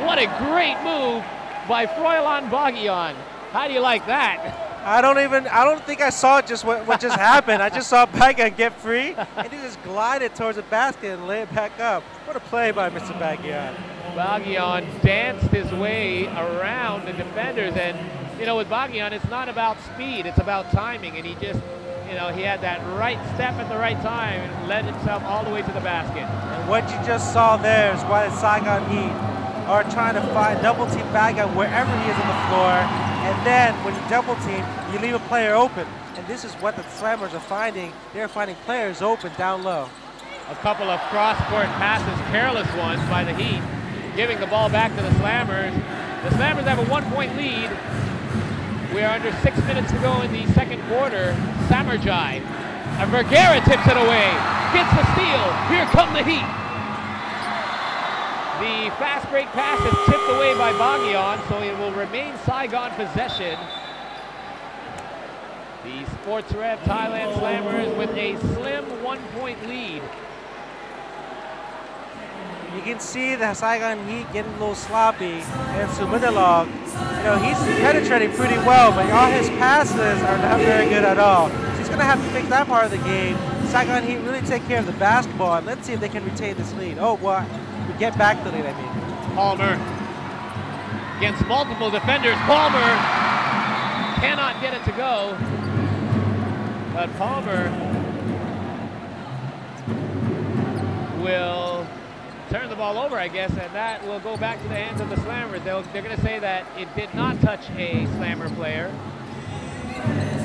What a great move by Froilan Baghian. How do you like that? I don't think I saw just what just happened. I just saw Bagian get free, and he just glided towards the basket and lay it back up. What a play by Mr. Bagian. Bagian danced his way around the defenders, and you know, with Bagian, it's not about speed, it's about timing, and he just, you know, he had that right step at the right time and led himself all the way to the basket. And what you just saw there is why the Saigon Heat are trying to find double team Bagian wherever he is on the floor, and then when you double team, you leave a player open. And this is what the Slammers are finding. They're finding players open down low. A couple of cross-court passes, careless ones by the Heat, giving the ball back to the Slammers. The Slammers have a 1-point lead. We are under 6 minutes to go in the second quarter. Samarjai. And Vergara tips it away. Gets the steal. Here come the Heat. The fast break pass is tipped away by Bagian, so it will remain Saigon possession. The Sports Rev Thailand Slammers with a slim 1-point lead. You can see the Saigon Heat getting a little sloppy, and Sumidalog, you know, he's penetrating pretty well, but all his passes are not very good at all. So he's going to have to fix that part of the game. Saigon Heat really take care of the basketball, and let's see if they can retain this lead. Oh, well, we get back the lead, I mean. Palmer against multiple defenders. Palmer cannot get it to go, but Palmer will turn the ball over, I guess, and that will go back to the hands of the Slammers. They're going to say that it did not touch a Slammer player.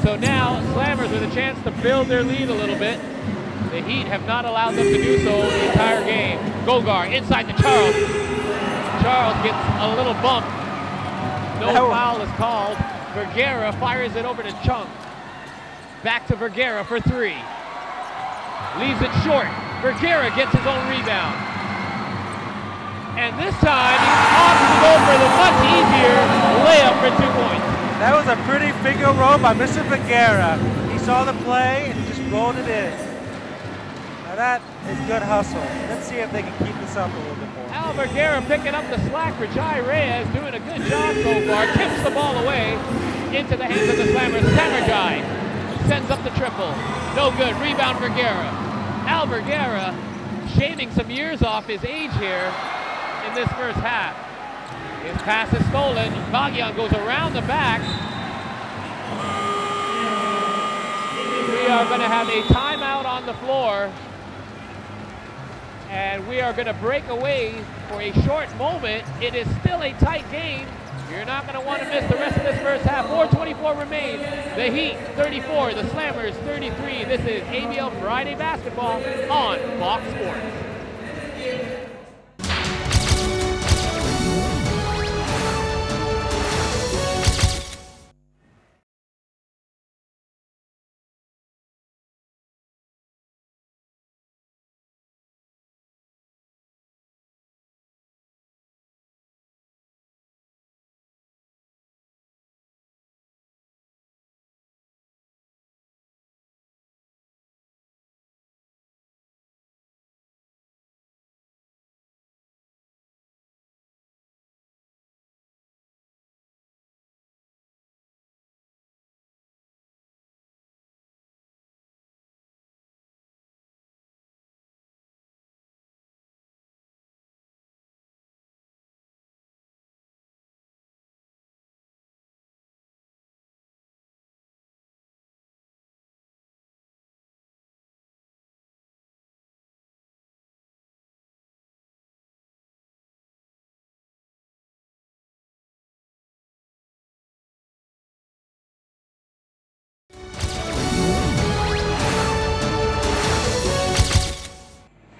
So now Slammers with a chance to build their lead a little bit. The Heat have not allowed them to do so the entire game. Gogar inside to Charles. Charles gets a little bump. No foul is called. Vergara fires it over to Chung. Back to Vergara for three. Leaves it short. Vergara gets his own rebound. And this time, he's off to go for the much easier layup for 2 points. That was a pretty finger roll by Mr. Vergara. He saw the play and he just rolled it in. Now that is good hustle. Let's see if they can keep this up a little bit more. Al Vergara picking up the slack for Jai Reyes, doing a good job so far. Tips the ball away into the hands of the Slammers. Samarjai sends up the triple. No good. Rebound Vergara. Al Vergara shaving some years off his age here in this first half. His pass is stolen. Bagian goes around the back. We are going to have a timeout on the floor. And we are going to break away for a short moment. It is still a tight game. You're not going to want to miss the rest of this first half. 4:24 remain. The Heat 34, the Slammers 33. This is ABL Friday Basketball on Fox Sports.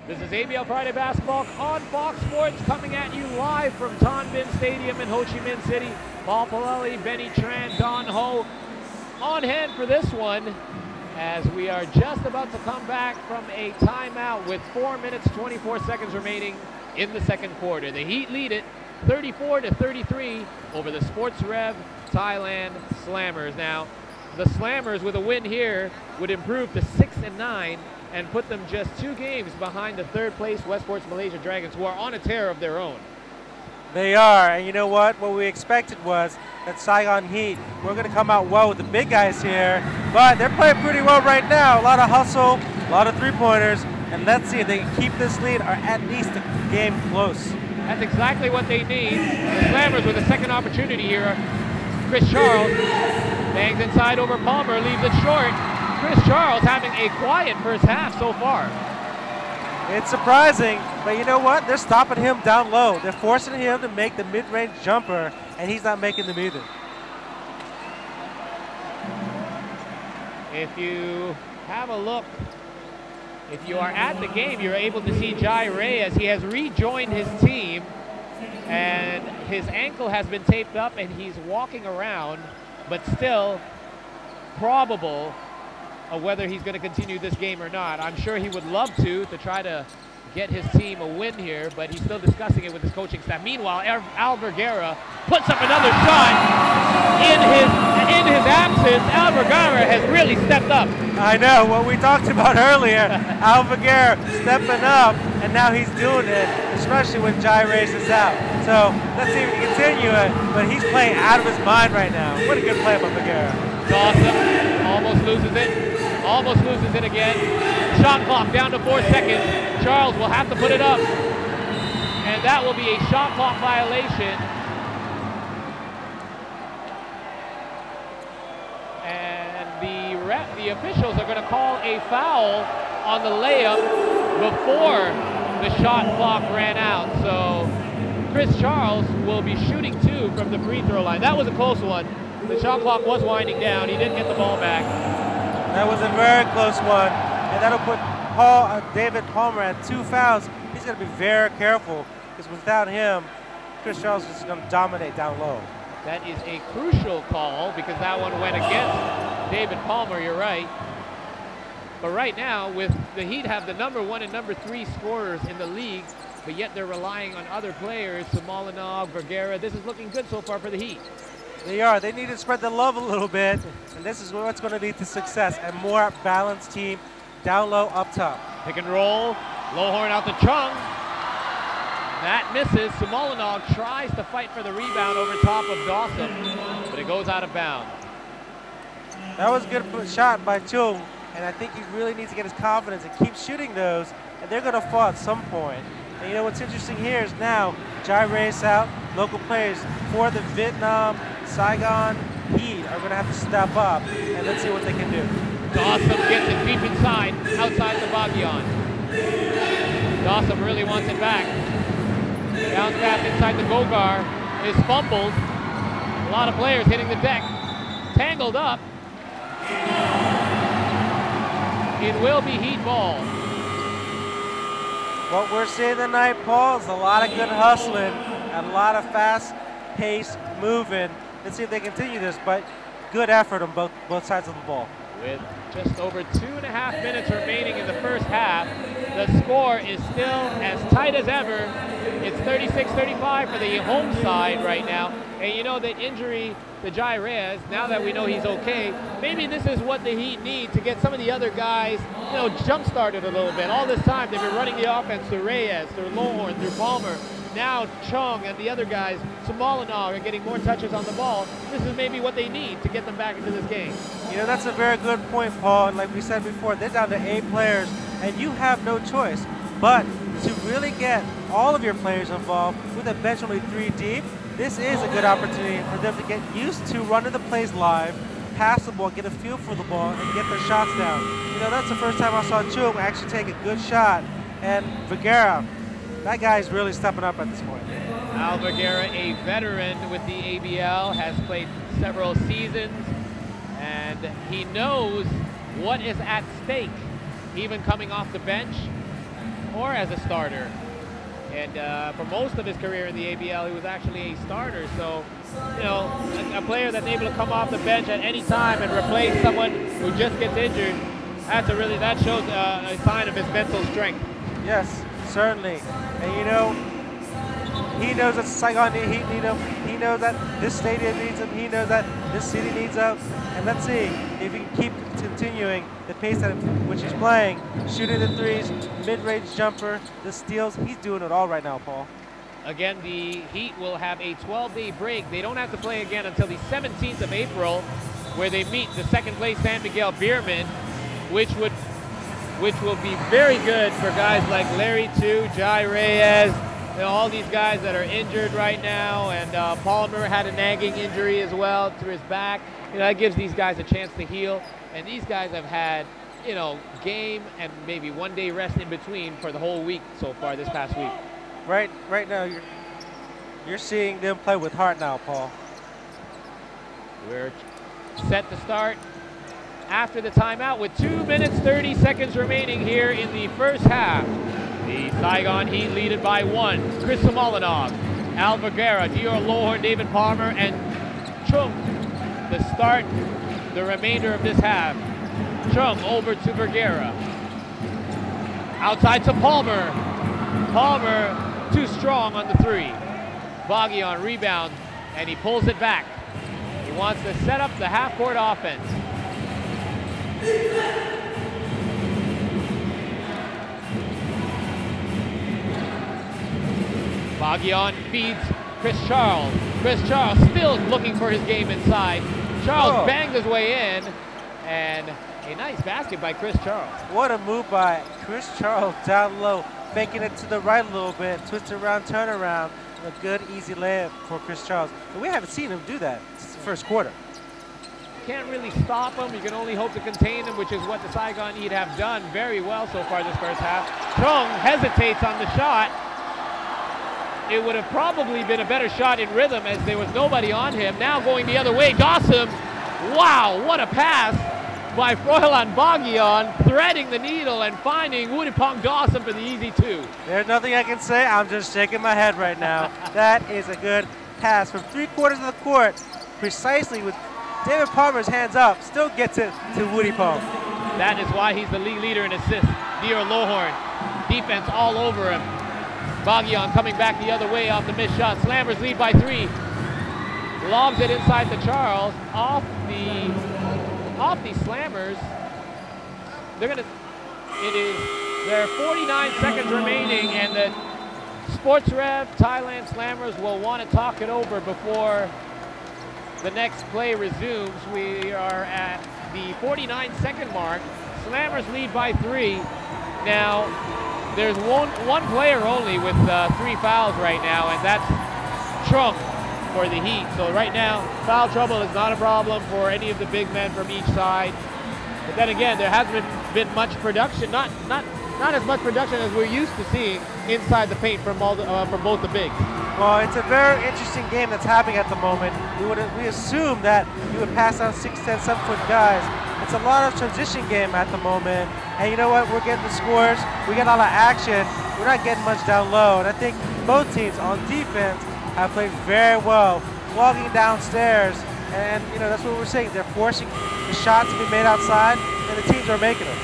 This is ABL Friday Basketball on Fox Sports, coming at you live from Tan Binh Stadium in Ho Chi Minh City. Paul Palelli, Benny Tran, Don Ho on hand for this one, as we are just about to come back from a timeout with 4 minutes, 24 seconds remaining in the second quarter. The Heat lead it 34-33 over the Sports Rev Thailand Slammers. Now, the Slammers with a win here would improve to 6-9 and put them just 2 games behind the third place Westport's Malaysia Dragons, who are on a tear of their own. They are, and you know what? What we expected was that Saigon Heat were going to come out well with the big guys here, but they're playing pretty well right now. A lot of hustle, a lot of three-pointers, and let's see if they can keep this lead or at least the game close. That's exactly what they need. The Slammers with a second opportunity here. Chris Charles bangs inside over Palmer, leaves it short. Chris Charles having a quiet first half so far. It's surprising, but you know what? They're stopping him down low. They're forcing him to make the mid-range jumper, and he's not making them either. If you have a look, if you are at the game, you're able to see Jai Reyes. He has rejoined his team, and his ankle has been taped up, and he's walking around, but still probable of whether he's going to continue this game or not. I'm sure he would love to try to get his team a win here, but he's still discussing it with his coaching staff. Meanwhile, Al Vergara puts up another shot. In his absence, Al Vergara has really stepped up. I know, what we talked about earlier, Al Vergara stepping up, and now he's doing it, especially when Jai Reyes is out. So let's see if we can continue it, but he's playing out of his mind right now. What a good play by Vergara. Dawson almost loses it. Almost loses it again. Shot clock down to 4 seconds. Charles will have to put it up. And that will be a shot clock violation. And the officials are going to call a foul on the layup before the shot clock ran out. So Chris Charles will be shooting 2 from the free throw line. That was a close one. The shot clock was winding down. He didn't get the ball back. That was a very close one, and that'll put David Palmer at 2 fouls. He's going to be very careful, because without him, Chris Charles is going to dominate down low. That is a crucial call, because that one went against David Palmer, you're right. But right now, with the Heat have the #1 and #3 scorers in the league, but yet they're relying on other players, Simolinov, Vergara. This is looking good so far for the Heat. They are. They need to spread the love a little bit, and this is what's going to lead to success. A more balanced team, down low, up top. Pick and roll, Lohorn out to Chung. That misses. Simolinov tries to fight for the rebound over top of Dawson, but it goes out of bounds. That was a good shot by Chung, and I think he really needs to get his confidence and keep shooting those, and they're going to fall at some point. And you know what's interesting here is now Jai Reyes out, local players for the Vietnam Saigon Heat are going to have to step up, and let's see what they can do. Dawson gets it deep inside, outside the Bagyan. Dawson really wants it back. Bounce pass inside the Gogar is fumbled. A lot of players hitting the deck. Tangled up. It will be Heat ball. What we're seeing tonight, Paul, is a lot of good hustling and a lot of fast-paced moving. Let's see if they continue this, but good effort on both sides of the ball. With just over 2.5 minutes remaining in the first half, the score is still as tight as ever. It's 36-35 for the home side right now. And you know, the injury to Jai Reyes, now that we know he's okay, maybe this is what the Heat need to get some of the other guys, you know, jump-started a little bit. All this time, they've been running the offense through Reyes, through Lohorn, through Palmer. Now Chung and the other guys, Simolinov, are getting more touches on the ball. This is maybe what they need to get them back into this game. You know, that's a very good point, Paul. And like we said before, they're down to 8 players, and you have no choice. But to really get all of your players involved with a bench only 3 deep, this is a good opportunity for them to get used to running the plays live, pass the ball, get a feel for the ball, and get their shots down. You know, that's the first time I saw Chung actually take a good shot. And Vergara, that guy's really stepping up at this point. Al Vergara, a veteran with the ABL, has played several seasons, and he knows what is at stake, even coming off the bench or as a starter. And for most of his career in the ABL, he was actually a starter. So, you know, a player that's able to come off the bench at any time and replace someone who just gets injured, that shows a sign of his mental strength. Yes, certainly. And you know, he knows that Saigon Heat need him. He knows that this stadium needs him. He knows that this city needs him. And let's see if he can keep continuing the pace at which he's playing, shooting the threes, mid-range jumper, the steals. He's doing it all right now, Paul. Again, the Heat will have a 12-day break. They don't have to play again until the 17th of April, where they meet the second-place San Miguel Beermen, which will be very good for guys like Larry Tu, Jai Reyes, all these guys that are injured right now, and Palmer had a nagging injury as well to his back. That gives these guys a chance to heal, and these guys have had, game and maybe 1 day rest in between for the whole week so far this past week. Right now, you're seeing them play with heart now, Paul. We're set to start after the timeout with 2 minutes 30 seconds remaining here in the first half. The Saigon Heat leaded by 1. Chris Simolinov, Al Vergara, Dior Lohorn, David Palmer, and Chung to start the remainder of this half. Chung over to Vergara. Outside to Palmer. Palmer too strong on the 3. Boggy on rebound, and he pulls it back. He wants to set up the half-court offense. Boggy feeds Chris Charles. Chris Charles still looking for his game inside. Charles banged his way in, and a nice basket by Chris Charles. What a move by Chris Charles down low, faking it to the right a little bit, twist around, turn around. A good, easy layup for Chris Charles. And we haven't seen him do that since the first quarter. Can't really stop him. You can only hope to contain him, which is what the Saigon Heat have done very well so far this first half. Chung hesitates on the shot. It would have probably been a better shot in rhythm as there was nobody on him. Now going the other way, Gossam. Wow, what a pass by Froilan Bogyan, threading the needle and finding Wudipong Gossam for the easy 2. There's nothing I can say. I'm just shaking my head right now. That is a good pass from 3/4 of the court, precisely with David Palmer's hands up, still gets it to Wudipong. That is why he's the league leader in assists. Dior Lohorn, defense all over him. Bogyan coming back the other way off the missed shot. Slammers lead by 3. Lobs it inside to Charles. Off the Slammers. There are 49 seconds remaining, and the Sports Rev Thailand Slammers will want to talk it over before the next play resumes. We are at the 49-second mark. Slammers lead by 3. Now, there's one player only with 3 fouls right now, and that's Trump for the Heat. So right now, foul trouble is not a problem for any of the big men from each side. But then again, there hasn't been much production, not as much production as we're used to seeing inside the paint from both the bigs. Well, it's a very interesting game that's happening at the moment. We assume that you would pass out 6'10", 7-foot guys. It's a lot of transition game at the moment. And you know what? We're getting the scores. We get a lot of action. We're not getting much down low. And I think both teams on defense have played very well, walking downstairs. And, that's what we're saying. They're forcing the shots to be made outside, and the teams are making them.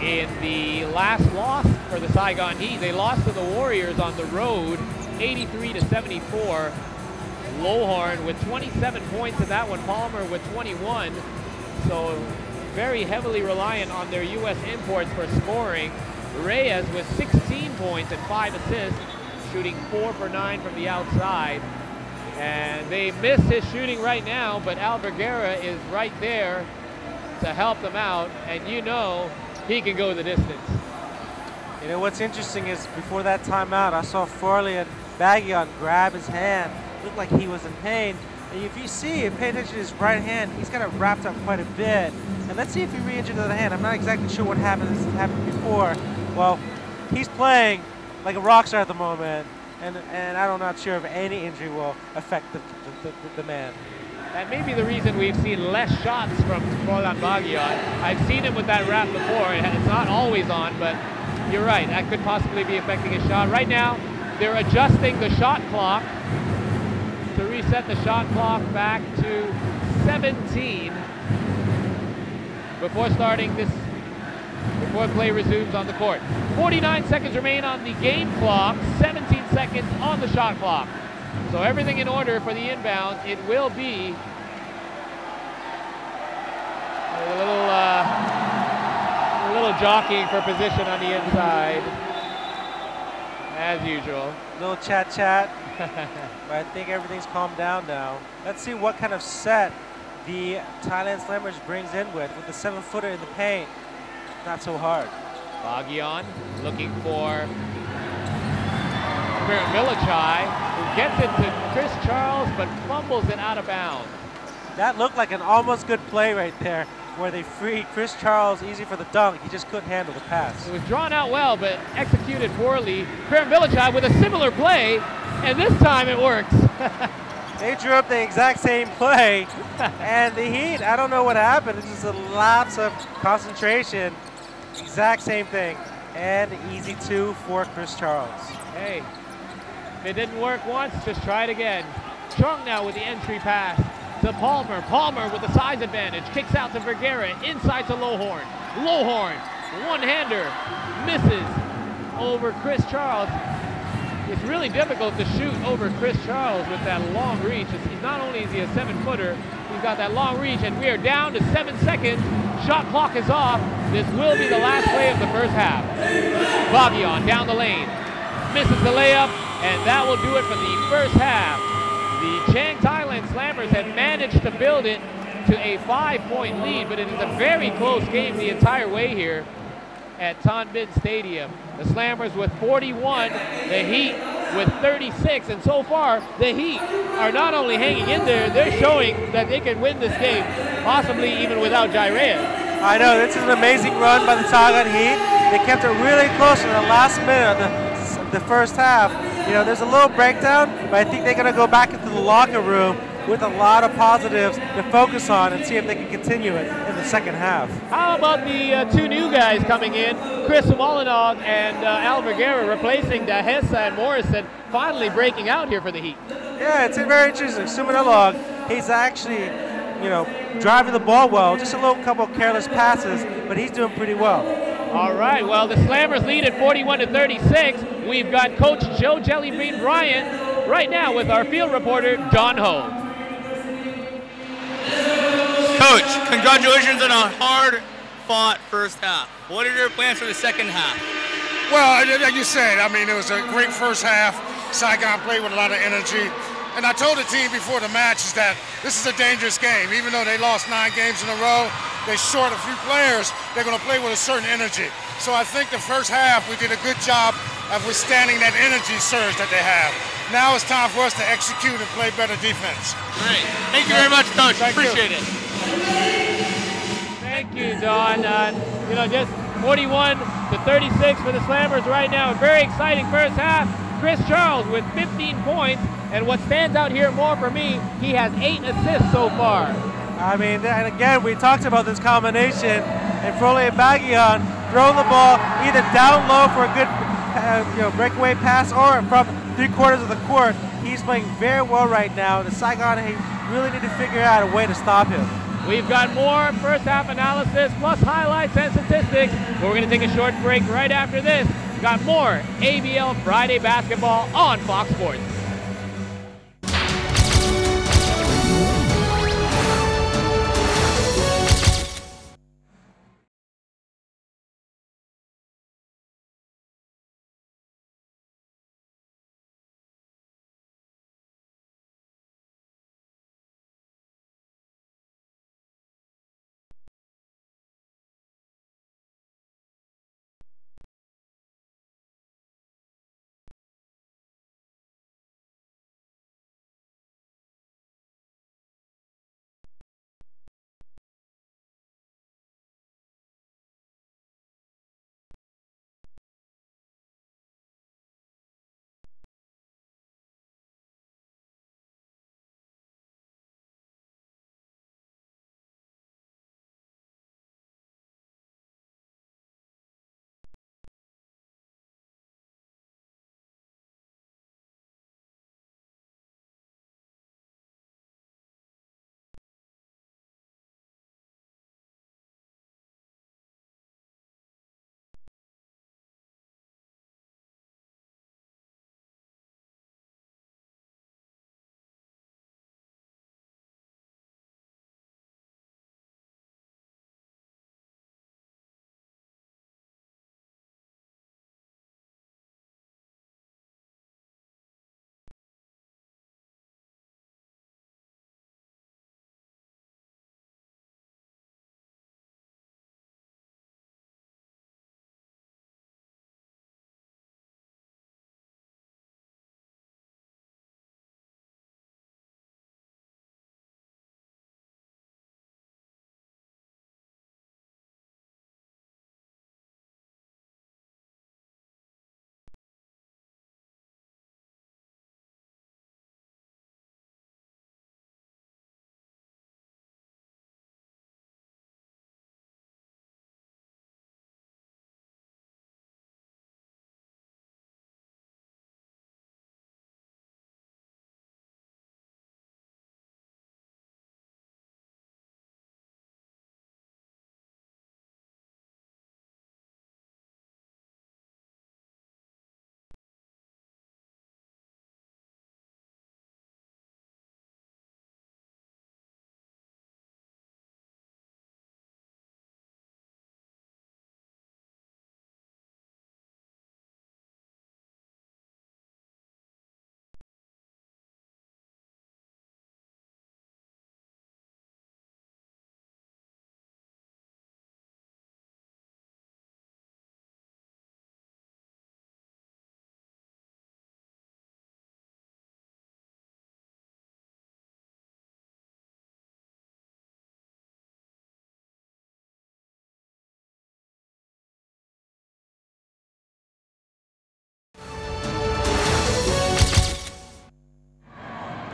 In the last loss for the Saigon Heat, they lost to the Warriors on the road, 83-74. Lohorn with 27 points in that one, Palmer with 21. So very heavily reliant on their U.S. imports for scoring. Reyes with 16 points and 5 assists, shooting 4 for 9 from the outside. And they miss his shooting right now, but Al Vergara is right there to help them out, and he can go the distance. What's interesting is before that timeout, I saw Farley and Bogyan grab his hand. Looked like he was in pain. And if you see, pay attention to his right hand, he's got it wrapped up quite a bit. And let's see if he re-injured the hand. I'm not exactly sure what happened before. Well, he's playing like a rock star at the moment, and I'm not sure if any injury will affect the man. That may be the reason we've seen less shots from Froilan Bogyan. I've seen him with that wrap before. It's not always on, but you're right. That could possibly be affecting his shot. Right now, they're adjusting the shot clock to reset the shot clock back to 17 before play resumes on the court. 49 seconds remain on the game clock, 17 seconds on the shot clock. So everything in order for the inbound. It will be a little jockeying for position on the inside. As usual. Little chat. But I think everything's calmed down now. Let's see what kind of set the Thailand Slammers brings in with the 7-footer in the paint. Not so hard. Bagian looking for Milichai, who gets it to Chris Charles, but fumbles it out of bounds. That looked like an almost good play right there, where they freed Chris Charles easy for the dunk. He just couldn't handle the pass. It was drawn out well, but executed poorly. Milichai with a similar play, and this time it works. They drew up the exact same play, and the Heat, I don't know what happened. It's just a lapse of concentration. Exact same thing. And easy 2 for Chris Charles. Hey, if it didn't work once, just try it again. Chung now with the entry pass to Palmer. Palmer with the size advantage. Kicks out to Vergara. Inside to Lowhorn. Lowhorn, one-hander, misses over Chris Charles. It's really difficult to shoot over Chris Charles with that long reach. He's not only is he a 7-footer, he's got that long reach, and we are down to 7 seconds. Shot clock is off. This will be the last play of the first half. Bagian down the lane. Misses the layup, and that will do it for the first half. The Chang Thailand Slammers have managed to build it to a 5-point lead, but it is a very close game the entire way here at Tan Binh Stadium. The Slammers with 41, the Heat with 36, and so far the Heat are not only hanging in there, they're showing that they can win this game, possibly even without Jairez. I know, this is an amazing run by the Saigon Heat. They kept it really close in the last minute of the first half. You know, there's a little breakdown, but I think they're going to go back into the locker room with a lot of positives to focus on and see if they can continue it in the second half. How about the two new guys coming in, Chris Molinog and Al Vergara, replacing Dahesa and Morrison, finally breaking out here for the Heat? Yeah, it's very interesting. Sumanolog, he's actually, you know, driving the ball well, just a little couple of careless passes, but he's doing pretty well. All right, well, the Slammers lead at 41-36. We've got Coach Joe Jellybean Bryant right now with our field reporter, Don Ho. Coach, congratulations on a hard-fought first half. What are your plans for the second half? Well, like you said, I mean, it was a great first half. Saigon played with a lot of energy. And I told the team before the match is that this is a dangerous game. Even though they lost 9 games in a row, they short a few players, they're going to play with a certain energy. So I think the first half, we did a good job of withstanding that energy surge that they have. Now it's time for us to execute and play better defense. Great. Thank you very much, Coach. Appreciate it. Thank you, Don. You know, just 41-36 for the Slammers right now. A very exciting first half. Chris Charles with 15 points. And what stands out here more for me, he has 8 assists so far. I mean, and again, we talked about this combination, and Frole and Bagian throw the ball either down low for a good breakaway pass or from 3/4 of the court. He's playing very well right now. The Saigon really need to figure out a way to stop him. We've got more first half analysis plus highlights and statistics, but we're going to take a short break right after this. We've got more ABL Friday basketball on Fox Sports.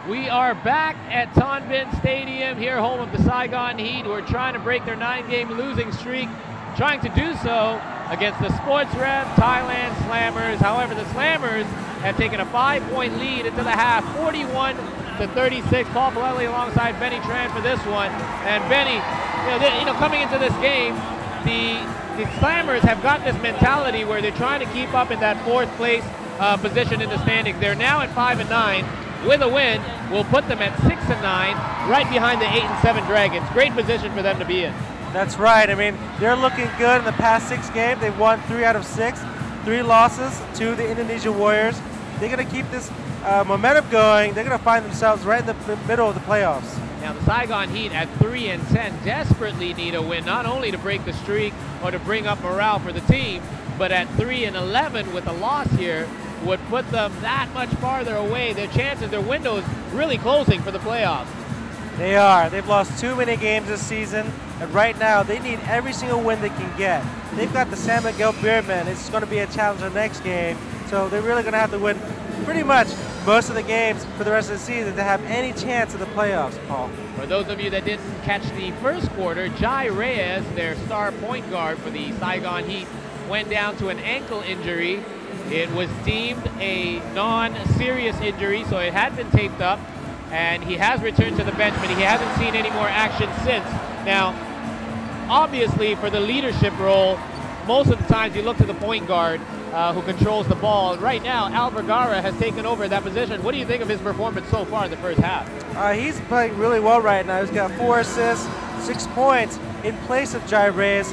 We are back at Ton Bin Stadium, here home of the Saigon Heat, who are trying to break their 9-game losing streak, trying to do so against the Sports Rev Thailand Slammers. However, the Slammers have taken a 5-point lead into the half, 41-36. Paul Palelli alongside Benny Tran for this one. And Benny, coming into this game, the Slammers have got this mentality where they're trying to keep up in that 4th place position in the standings. They're now at 5-9. With a win, will put them at 6-9, right behind the 8-7 Dragons. Great position for them to be in. That's right. I mean, they're looking good in the past 6 games. They've won 3 out of 6, 3 losses to the Indonesia Warriors. They're going to keep this momentum going. They're going to find themselves right in the middle of the playoffs. Now, the Saigon Heat at 3-10 desperately need a win, not only to break the streak or to bring up morale for the team, but at 3-11 with a loss here would put them that much farther away. Their chances, their window is really closing for the playoffs. They are. They've lost too many games this season, and right now they need every single win they can get. They've got the San Miguel Beermen. It's going to be a challenge the next game, so they're really going to have to win pretty much most of the games for the rest of the season to have any chance of the playoffs, Paul. For those of you that didn't catch the first quarter, Jai Reyes, their star point guard for the Saigon Heat, went down to an ankle injury. It was deemed a non-serious injury, so it had been taped up, and he has returned to the bench, but he hasn't seen any more action since. Now, obviously, for the leadership role, most of the times you look to the point guard who controls the ball. Right now, Al Vergara has taken over that position. What do you think of his performance so far in the first half? He's playing really well right now. He's got 4 assists, 6 points in place of Jai Reyes.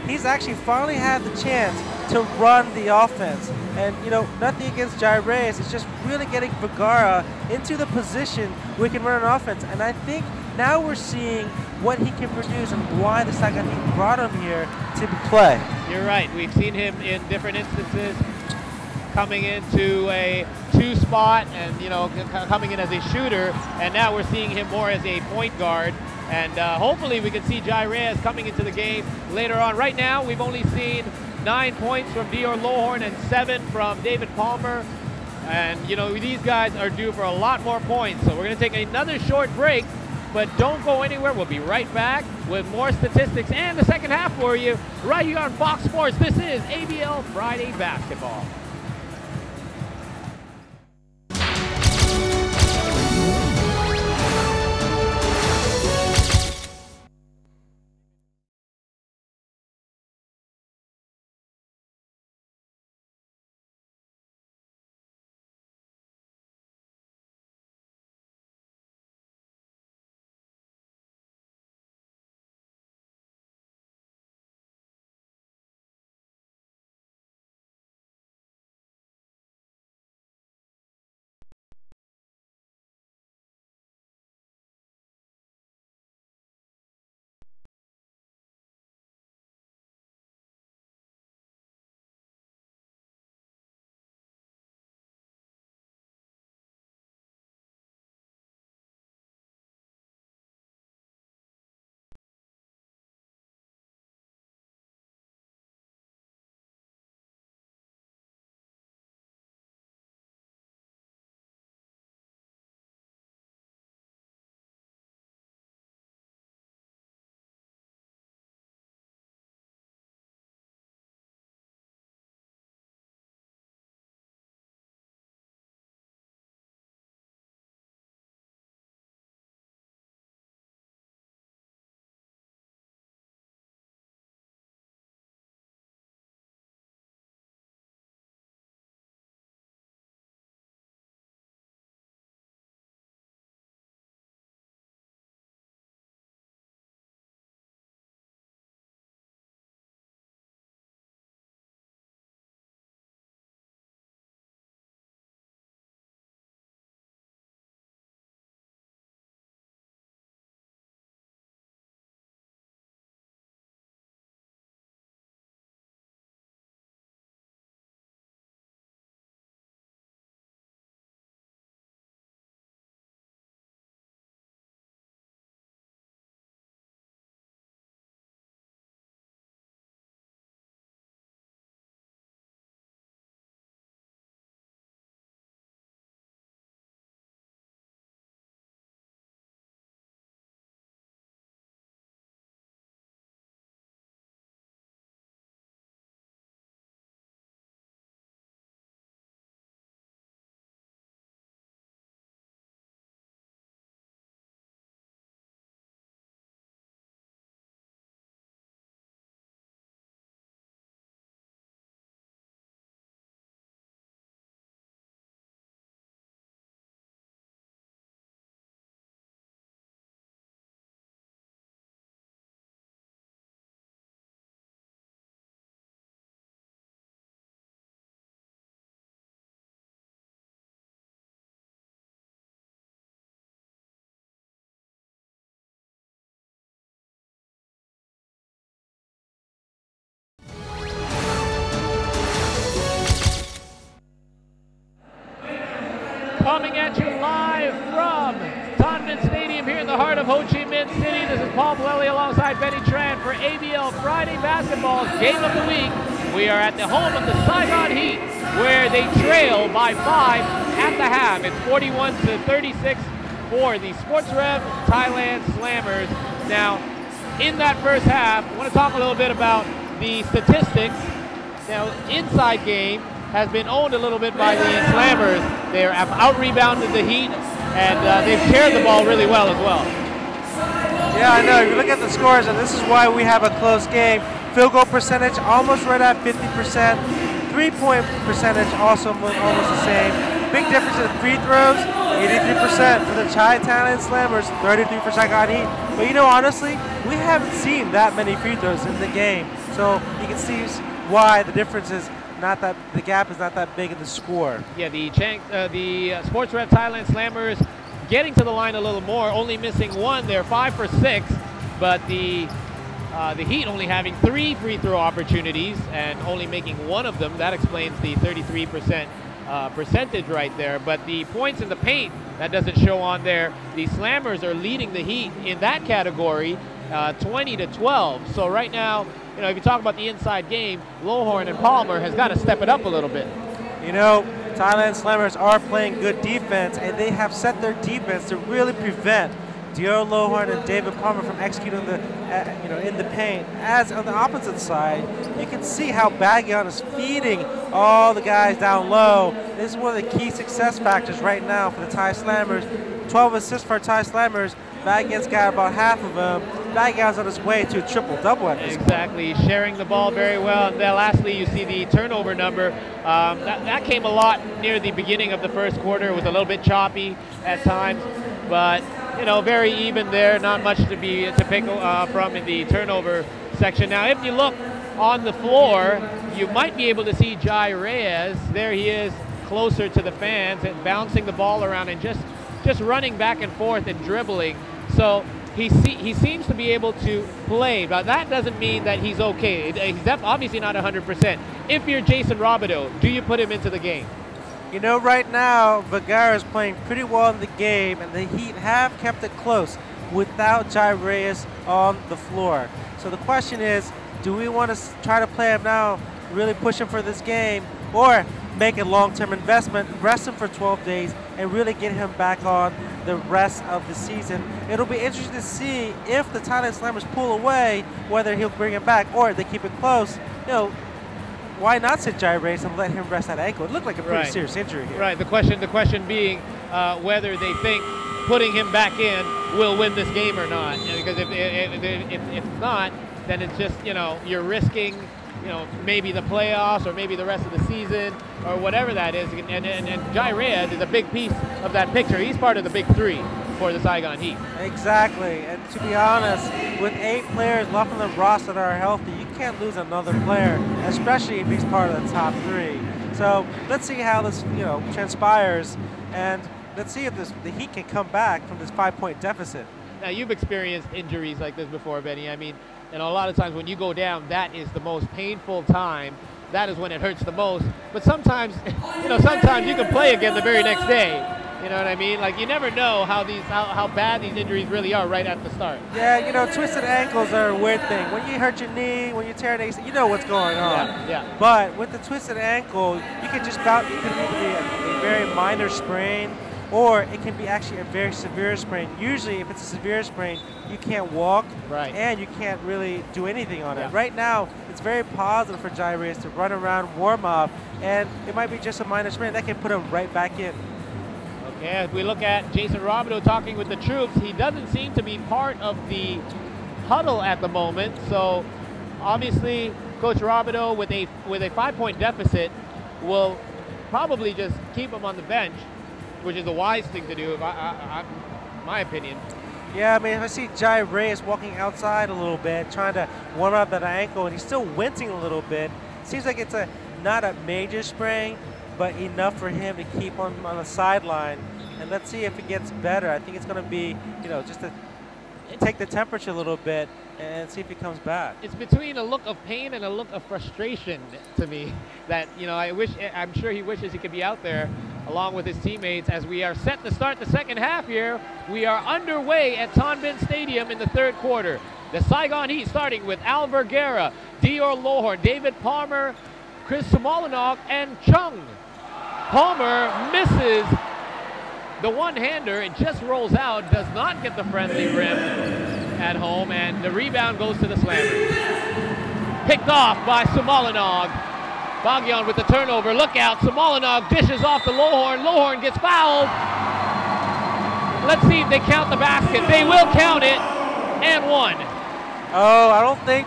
He's actually finally had the chance to run the offense. And, nothing against Jai Reyes. It's just really getting Vergara into the position where he can run an offense. And I think now we're seeing what he can produce and why the Saigon Heat brought him here to play. You're right. We've seen him in different instances coming into a 2 spot and, coming in as a shooter. And now we're seeing him more as a point guard. And hopefully we can see Jai Reyes coming into the game later on. Right now, we've only seen 9 points from Dior Lohorn and 7 from David Palmer. And, these guys are due for a lot more points. So we're going to take another short break, but don't go anywhere. We'll be right back with more statistics and the second half for you right here on Fox Sports. This is ABL Friday Basketball. coming at you live from Tan Binh Stadium here in the heart of Ho Chi Minh City. This is Paul Pelelli alongside Benny Tran for ABL Friday Basketball's Game of the Week. We are at the home of the Saigon Heat, where they trail by 5 at the half. It's 41-36 for the Sports Rev Thailand Slammers. Now, in that first half, I want to talk a little bit about the statistics. Now, inside game has been owned a little bit by the Slammers. They have out-rebounded the Heat, and they've shared the ball really well as well. Yeah, I know. If you look at the scores, and this is why we have a close game. Field goal percentage almost right at 50%. Three-point percentage also almost the same. Big difference in free throws, 83% for the Chang Thailand Slammers, 33% for Saigon Heat. But you know, honestly, we haven't seen that many free throws in the game. So you can see why the difference is not that, the gap is not that big in the score. Yeah, the Sports Rev Thailand Slammers getting to the line a little more, only missing one. They're 5 for 6, but the Heat only having 3 free throw opportunities and only making one of them. That explains the 33% percentage right there. But the points in the paint, that doesn't show on there. The Slammers are leading the Heat in that category, 20-12. So right now, you know, if you talk about the inside game, Lohorn and Palmer has got to step it up a little bit. You know, Thailand Slammers are playing good defense, and they have set their defense to really prevent Dior Lohorn and David Palmer from executing the, in the paint. As on the opposite side, you can see how Bagyon is feeding all the guys down low. This is one of the key success factors right now for the Thai Slammers. 12 assists for Thai Slammers. Bagyon's got about half of them. Bagyon's on his way to a triple-double at this point. Exactly, sharing the ball very well. And then lastly, you see the turnover number. That came a lot near the beginning of the first quarter. It was a little bit choppy at times, but you know, very even there. Not much to pick from in the turnover section. Now, if you look on the floor, you might be able to see Jai Reyes. There he is, closer to the fans and bouncing the ball around and just running back and forth and dribbling. So he seems to be able to play, but that doesn't mean that he's okay. He's obviously not 100%. If you're Jason Robideau, do you put him into the game? You know, right now, Vergara is playing pretty well in the game, and the Heat have kept it close without Jai Reyes on the floor. So the question is, do we want to try to play him now, really push him for this game, or make a long-term investment, rest him for 12 days, and really get him back on the rest of the season? It'll be interesting to see if the Thailand Slammers pull away, whether he'll bring him back or they keep it close. You know, why not sit Jai Reyes and let him rest that ankle? It looked like a pretty serious injury here. Right. The question being whether they think putting him back in will win this game or not. Because if not, then it's just, you know, you're risking, you know, maybe the playoffs or maybe the rest of the season or whatever that is. And Jai Reyes is a big piece of that picture. He's part of the big 3 for the Saigon Heat. Exactly. And to be honest, with 8 players left on the roster that are healthy, you can't lose another player, especially if he's part of the top 3. So let's see how this, you know, transpires, and let's see if the Heat can come back from this 5-point deficit. Now, you've experienced injuries like this before, Benny. I mean, and a lot of times when you go down, that is the most painful time. That is when it hurts the most. But sometimes, you know, sometimes you can play again the very next day. You know what I mean? Like, you never know how bad these injuries really are right at the start. Yeah, you know, twisted ankles are a weird thing. When you hurt your knee, when you tear an ACL, you know what's going on. Yeah. But with the twisted ankle, you can just bounce. It could be a very minor sprain, or it can be actually a very severe sprain. Usually, if it's a severe sprain, you can't walk, and you can't really do anything on it. Right now, it's very positive for Jai Reyes to run around, warm up, and it might be just a minor sprain. That can put him right back in. Yeah, if we look at Jason Robideau talking with the troops, he doesn't seem to be part of the huddle at the moment. So obviously, Coach Robideau with a 5-point deficit will probably just keep him on the bench, which is the wise thing to do, in my opinion. Yeah, I mean, if I see Jai Reyes walking outside a little bit, trying to warm up that ankle, and he's still wincing a little bit. Seems like it's not a major sprain, but enough for him to keep on the sideline. And let's see if it gets better. I think it's going to be, you know, just to take the temperature a little bit and see if he comes back. It's between a look of pain and a look of frustration to me that, you know, I'm sure he wishes he could be out there along with his teammates, as we are set to start the second half here. We are underway at Tan Binh Stadium in the third quarter. The Saigon Heat starting with Al Vergara, Dior Lohorn, David Palmer, Chris Smolenok, and Chung. Palmer misses the one-hander. It just rolls out, does not get the friendly rim at home, and the rebound goes to the Slammers. Picked off by Smolenok. Bagyan with the turnover. Look out. Smolenok dishes off to Lohorn. Lohorn gets fouled. Let's see if they count the basket. They will count it, and one. Oh, I don't think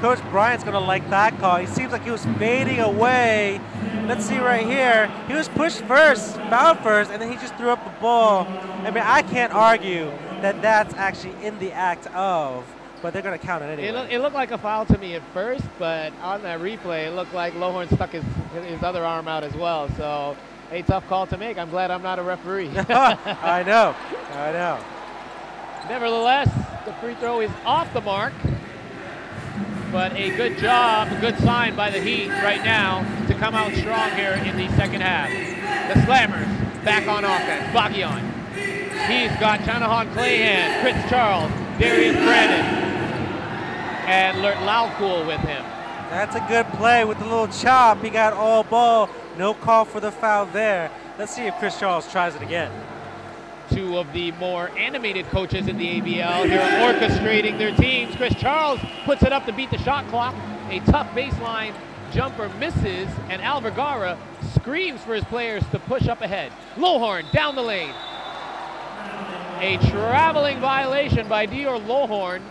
Coach Bryant's going to like that call. He seems like he was fading away. Let's see right here. He was pushed first, fouled first, and then he just threw up the ball. I mean, I can't argue that that's actually in the act of, but they're going to count it anyway. It looked like a foul to me at first, but on that replay, it looked like Lohorn stuck his other arm out as well. So, a tough call to make. I'm glad I'm not a referee. I know. Nevertheless, the free throw is off the mark, but a good job, a good sign by the Heat right now to come out strong here in the second half. The Slammers back on offense. Bagyan. He's got Chanahan Clayhan, Chris Charles, Darius Brandon, and Lurt Laukul with him. That's a good play with the little chop. He got all ball. No call for the foul there. Let's see if Chris Charles tries it again. Two of the more animated coaches in the ABL here orchestrating their teams. Chris Charles puts it up to beat the shot clock. A tough baseline jumper misses, and Al Vergara screams for his players to push up ahead. Lohorn down the lane. A traveling violation by Dior Lohorn.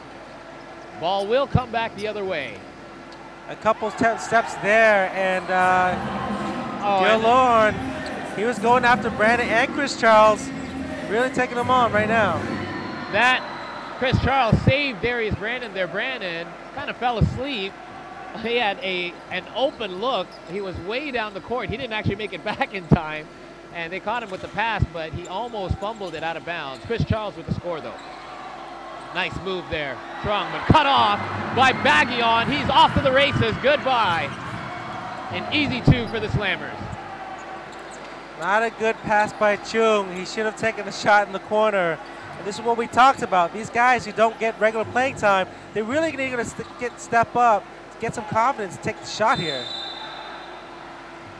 Ball will come back the other way. A couple steps there, and Dior Lohorn, he was going after Brandon and Chris Charles. Really taking them on right now. That Chris Charles saved Darius Brandon there. Brandon kind of fell asleep. He had an open look. He was way down the court. He didn't actually make it back in time, and they caught him with the pass, but he almost fumbled it out of bounds. Chris Charles with the score, though. Nice move there. Strongman cut off by Bagyan. He's off to the races. Goodbye. An easy two for the Slammers. Not a good pass by Chung. He should have taken the shot in the corner. And this is what we talked about. These guys who don't get regular playing time, they're really going to step up, get some confidence, take the shot here.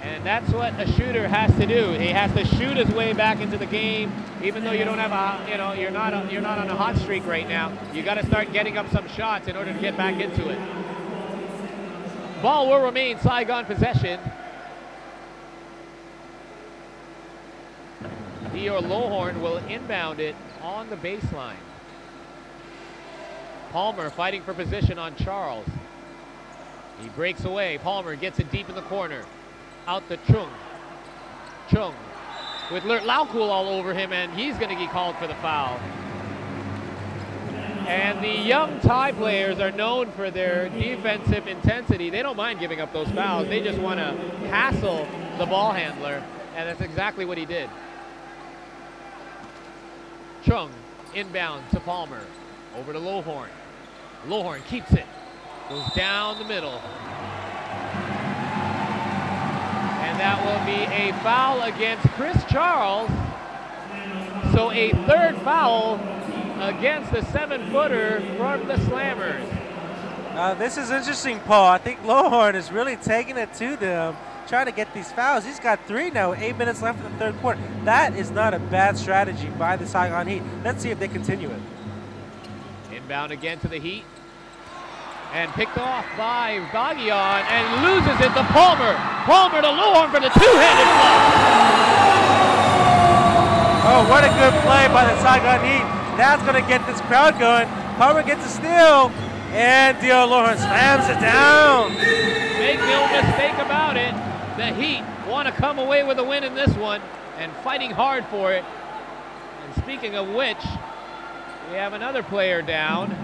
And that's what a shooter has to do. He has to shoot his way back into the game, even though you don't have you're not on a hot streak right now. You got to start getting up some shots in order to get back into it. Ball will remain Saigon possession. Dior Lohorn will inbound it on the baseline. Palmer fighting for position on Charles. He breaks away. Palmer gets it deep in the corner. Out to Chung. Chung with Lurt Laukul all over him, and he's going to get called for the foul. And the young Thai players are known for their defensive intensity. They don't mind giving up those fouls. They just want to hassle the ball handler, and that's exactly what he did. Chung inbound to Palmer. Over to Lohorn. Lohorn keeps it. Goes down the middle. And that will be a foul against Chris Charles. So a third foul against the 7-footer from the Slammers. This is interesting, Paul. I think Lohorn is really taking it to them, trying to get these fouls. He's got 3 now, 8 minutes left in the third quarter. That is not a bad strategy by the Saigon Heat. Let's see if they continue it. Inbound again to the Heat. And picked off by Bagyan and loses it to Palmer. Palmer to Lohorn for the two-handed block. Oh, what a good play by the Saigon Heat. That's going to get this crowd going. Palmer gets a steal, and Dior Lohorn slams it down. Make no mistake about it. The Heat want to come away with a win in this one and fighting hard for it. And speaking of which, we have another player down.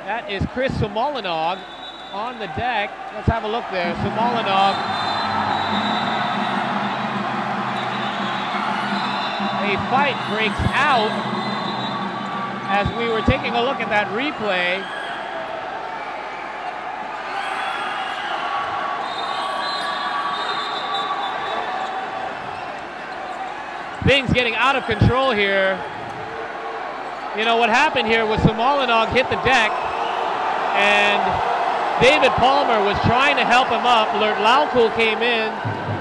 That is Chris Smolenok on the deck. Let's have a look there. Smolenok. A fight breaks out as we were taking a look at that replay. things getting out of control here. You know, what happened here was Sumalinog hit the deck, and David Palmer was trying to help him up. Laukul came in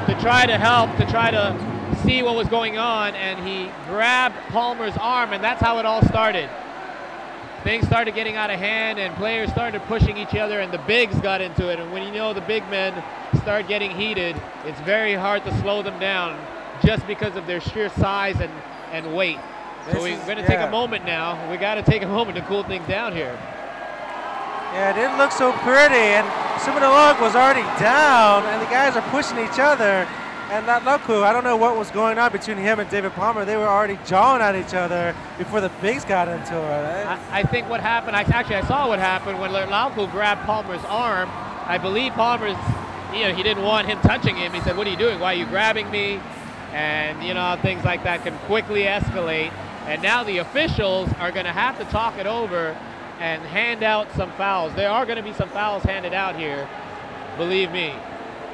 to try to help, to try to see what was going on, and he grabbed Palmer's arm, and that's how it all started. Things started getting out of hand, and players started pushing each other, and the bigs got into it. And when you know the big men start getting heated, it's very hard to slow them down just because of their sheer size and weight. So we're going to take a moment now. We got to take a moment to cool things down here. Yeah, it didn't look so pretty, and Sumalinog was already down, and the guys are pushing each other. And that Laukul, I don't know what was going on between him and David Palmer. They were already jawing at each other before the bigs got into it. I think what happened, I saw what happened when Laukul grabbed Palmer's arm. I believe Palmer's, he didn't want him touching him. He said, "What are you doing? Why are you grabbing me?" And, things like that can quickly escalate. And now the officials are going to have to talk it over and hand out some fouls. There are going to be some fouls handed out here, believe me.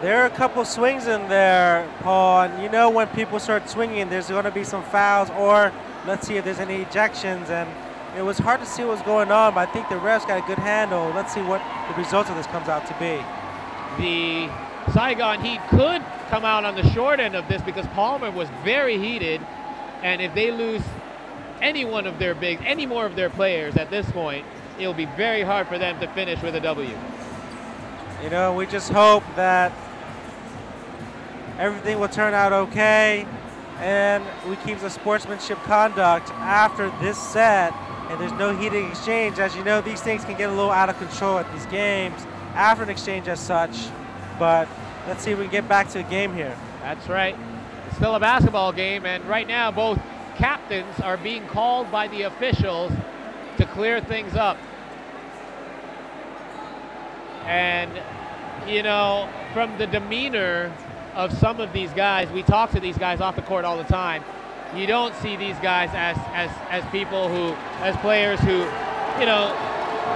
There are a couple swings in there, Paul, and when people start swinging, there's going to be some fouls, or let's see if there's any ejections. And it was hard to see what was going on, but I think the refs got a good handle. Let's see what the results of this comes out to be. The Saigon Heat could come out on the short end of this because Palmer was very heated, and if they lose any one of their bigs, any more of their players at this point, it'll be very hard for them to finish with a W. We just hope that everything will turn out okay, and we keep the sportsmanship conduct after this set, and there's no heated exchange. As you know, these things can get a little out of control at these games after an exchange as such, but let's see if we can get back to a game here. That's right. It's still a basketball game, and right now both captains are being called by the officials to clear things up. And, from the demeanor of some of these guys, we talk to these guys off the court all the time. You don't see these guys as people as players who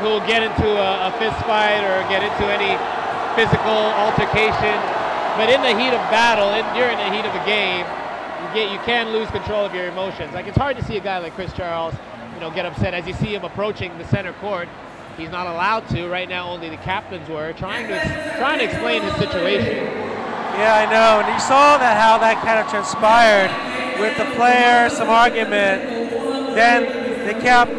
will get into a fist fight or get into any physical altercation. But in the heat of battle, during the heat of a game, you can lose control of your emotions. Like, it's hard to see a guy like Chris Charles, get upset as you see him approaching the center court. He's not allowed to. Right now, only the captains were trying to explain his situation. Yeah, I know. And you saw how that kind of transpired with the player, some argument. Then they kept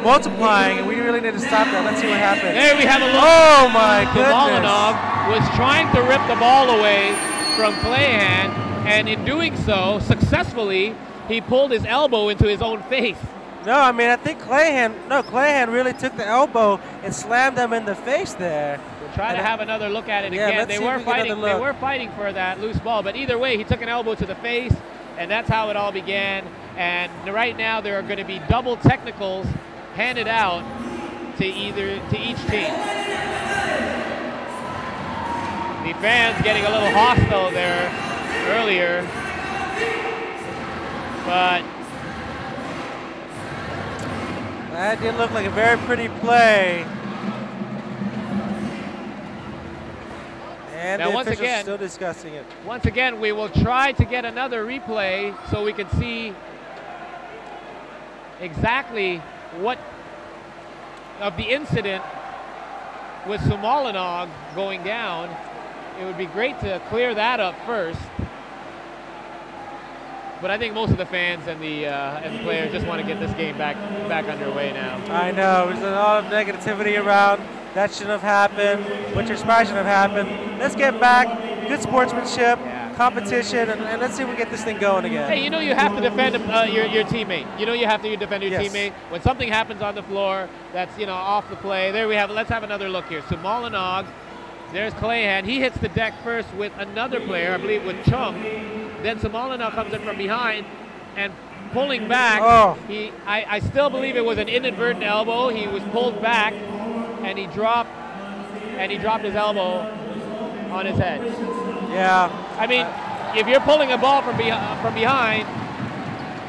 multiplying, and we really need to stop that. Let's see what happens. There we have a look. Oh, my goodness. Sumalinog was trying to rip the ball away from Clayhan, and in doing so, successfully, he pulled his elbow into his own face. No, I mean, I think Clayhan really took the elbow and slammed them in the face there. We'll try to have another look at it again. They were fighting for that loose ball, but either way, he took an elbow to the face, and that's how it all began. And right now, there are going to be double technicals handed out to each team. The fans getting a little hostile there earlier, but that didn't look like a very pretty play. And now the once officials again, still discussing it. Once again, we will try to get another replay so we can see exactly what of the incident with Sumalinog going down. It would be great to clear that up first. But I think most of the fans and the players just want to get this game back underway now. I know. There's a lot of negativity around. That shouldn't have happened. What shouldn't have happened. Let's get back. Good sportsmanship, competition, and let's see if we get this thing going again. Hey, you have to defend your teammate. You have to defend your teammate. When something happens on the floor that's off the play, there we have it. Let's have another look here. Sumalinog, there's Clayhan. He hits the deck first with another player, I believe with Chung. Then Sumalinog comes in from behind and pulling back. Oh. I still believe it was an inadvertent elbow. He was pulled back and he dropped his elbow on his head. Yeah. I mean, if you're pulling a ball from behind,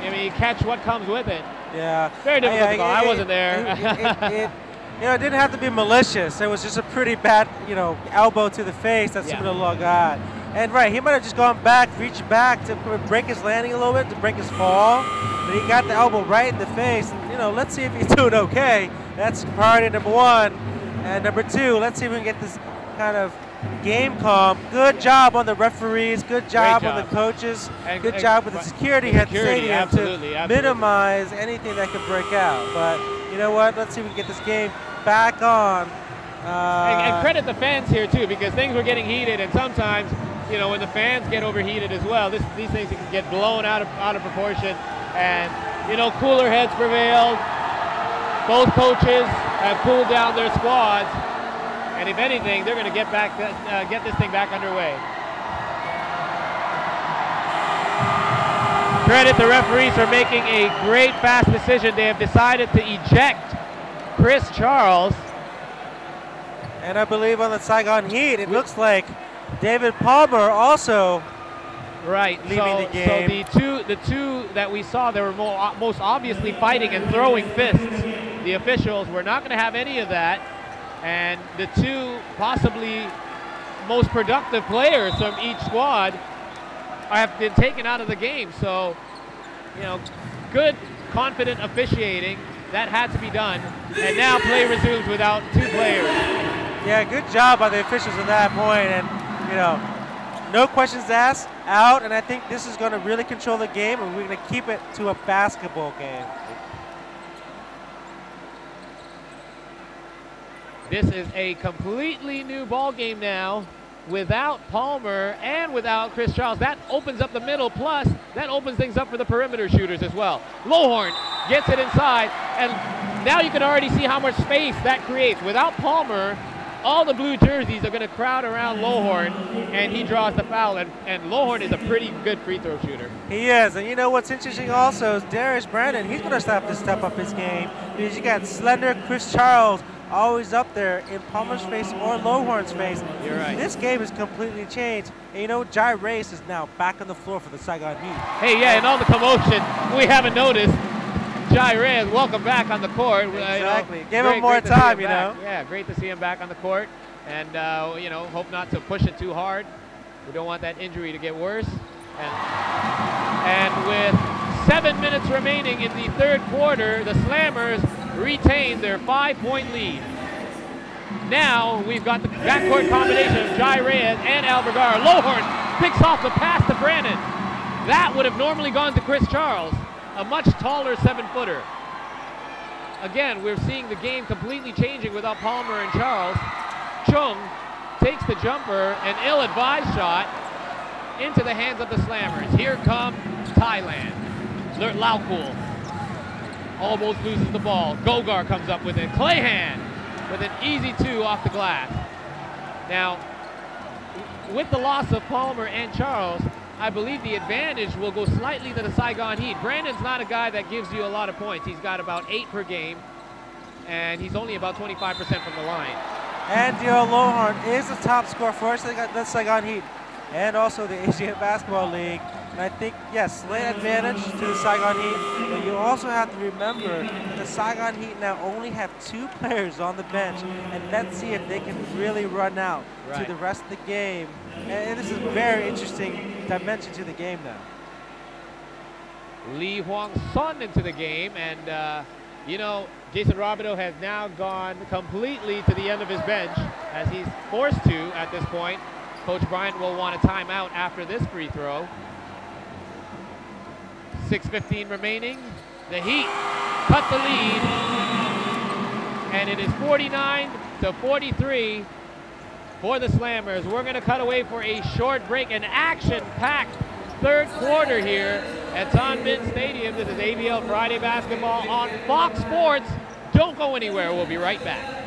you catch what comes with it. Yeah. Very difficult to call. I wasn't there. It didn't have to be malicious. It was just a pretty bad, elbow to the face that Sumalinog got. And right, he might have just gone back, reached back to break his landing a little bit, to break his fall. But he got the elbow right in the face. You know, let's see if he's doing okay. That's priority number one. And number two, let's see if we can get this kind of game calm. Good job on the referees. Good job on the coaches. Good job with the security at the stadium to minimize anything that could break out. But you know what? Let's see if we can get this game back on. And credit the fans here too, because things were getting heated, and sometimes, you know, when the fans get overheated as well, these things can get blown out of proportion. And you know, cooler heads prevailed. Both coaches have cooled down their squads, and if anything, they're going to get this thing back underway. Credit the referees for making a great fast decision. They have decided to eject Chris Charles. And I believe on the Saigon Heat, it looks like David Palmer also leaving the game. So the two that we saw, they were most obviously fighting and throwing fists. The officials were not going to have any of that, and the two possibly most productive players from each squad have been taken out of the game. So, you know, good, confident officiating. That had to be done, and now play resumes without two players. Yeah, good job by the officials at that point, and you know, no questions asked, out, and I think this is going to really control the game, and we're going to keep it to a basketball game. This is a completely new ball game now, without Palmer and without Chris Charles. That opens up the middle, plus that opens things up for the perimeter shooters as well. Lowhorn gets it inside, and now you can already see how much space that creates. Without Palmer, all the blue jerseys are going to crowd around Lowhorn, and he draws the foul, and Lowhorn is a pretty good free throw shooter. He is, and you know what's interesting also is Darius Brandon. He's going to have to step up his game, because you got slender Chris Charles always up there in Palmer's face or Lowhorn's face. You're right. This game is completely changed. And you know, Jai Reyes is now back on the floor for the Saigon Heat. Hey, yeah, and all the commotion, we haven't noticed. Jai Reyes, welcome back on the court. Exactly. You know, Give him more time, you know. Yeah, great to see him back on the court. And, you know, hope not to push it too hard. We don't want that injury to get worse. And with 7 minutes remaining in the third quarter, the Slammers retain their 5-point lead. Now we've got the backcourt combination of Jai Reyes and Albergar. Lowhorn picks off the pass to Brandon. That would have normally gone to Chris Charles, a much taller 7-footer. Again, we're seeing the game completely changing without Palmer and Charles. Chung takes the jumper, an ill-advised shot into the hands of the Slammers. Here come Thailand. Laukul almost loses the ball. Gogar comes up with it. Clayhan with an easy 2 off the glass. Now, with the loss of Palmer and Charles, I believe the advantage will go slightly to the Saigon Heat. Brandon's not a guy that gives you a lot of points. He's got about 8 per game, and he's only about 25% from the line. And Daryl Lowhorn is the top scorer for the Saigon Heat and also the Asian Basketball League. And I think, yes, slight advantage to the Saigon Heat, but you also have to remember that the Saigon Heat now only have 2 players on the bench, and let's see if they can really run out to the rest of the game. And this is a very interesting dimension to the game now. Lee Hwang Sun into the game, and you know, Jason Robideau has now gone completely to the end of his bench, as he's forced to at this point. Coach Bryant will want a timeout after this free throw. 6:15 remaining. The Heat cut the lead, and it is 49-43 for the Slammers. We're going to cut away for a short break, an action-packed third quarter here at Tan Binh Stadium. This is ABL Friday Basketball on Fox Sports. Don't go anywhere. We'll be right back.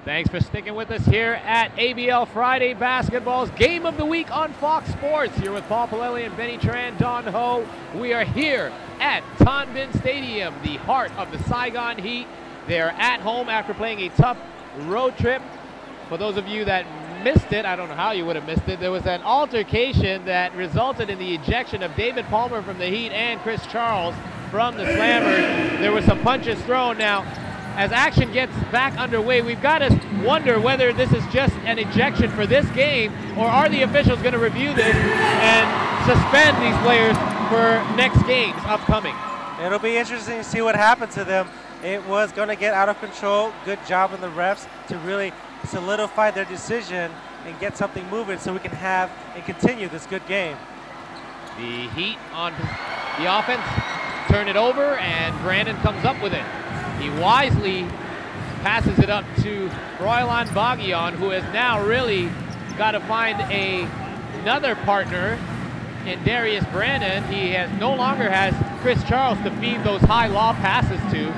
Thanks for sticking with us here at ABL Friday Basketball's Game of the Week on Fox Sports. Here with Paul Palelli and Benny Tran, Don Ho. We are here at Tan Binh Stadium, the heart of the Saigon Heat. They're at home after playing a tough road trip. For those of you that missed it, I don't know how you would have missed it, there was an altercation that resulted in the ejection of David Palmer from the Heat and Chris Charles from the Slammers. There were some punches thrown. Now, as action gets back underway, we've got to wonder whether this is just an ejection for this game, or are the officials going to review this and suspend these players for next games upcoming? It'll be interesting to see what happens to them. It was going to get out of control. Good job on the refs to really solidify their decision and get something moving so we can have and continue this good game. The Heat on the offense turn it over, and Brandon comes up with it. He wisely passes it up to Froilan Baguion, who has now really got to find another partner in Darius Brandon. He no longer has Chris Charles to feed those high lob passes to.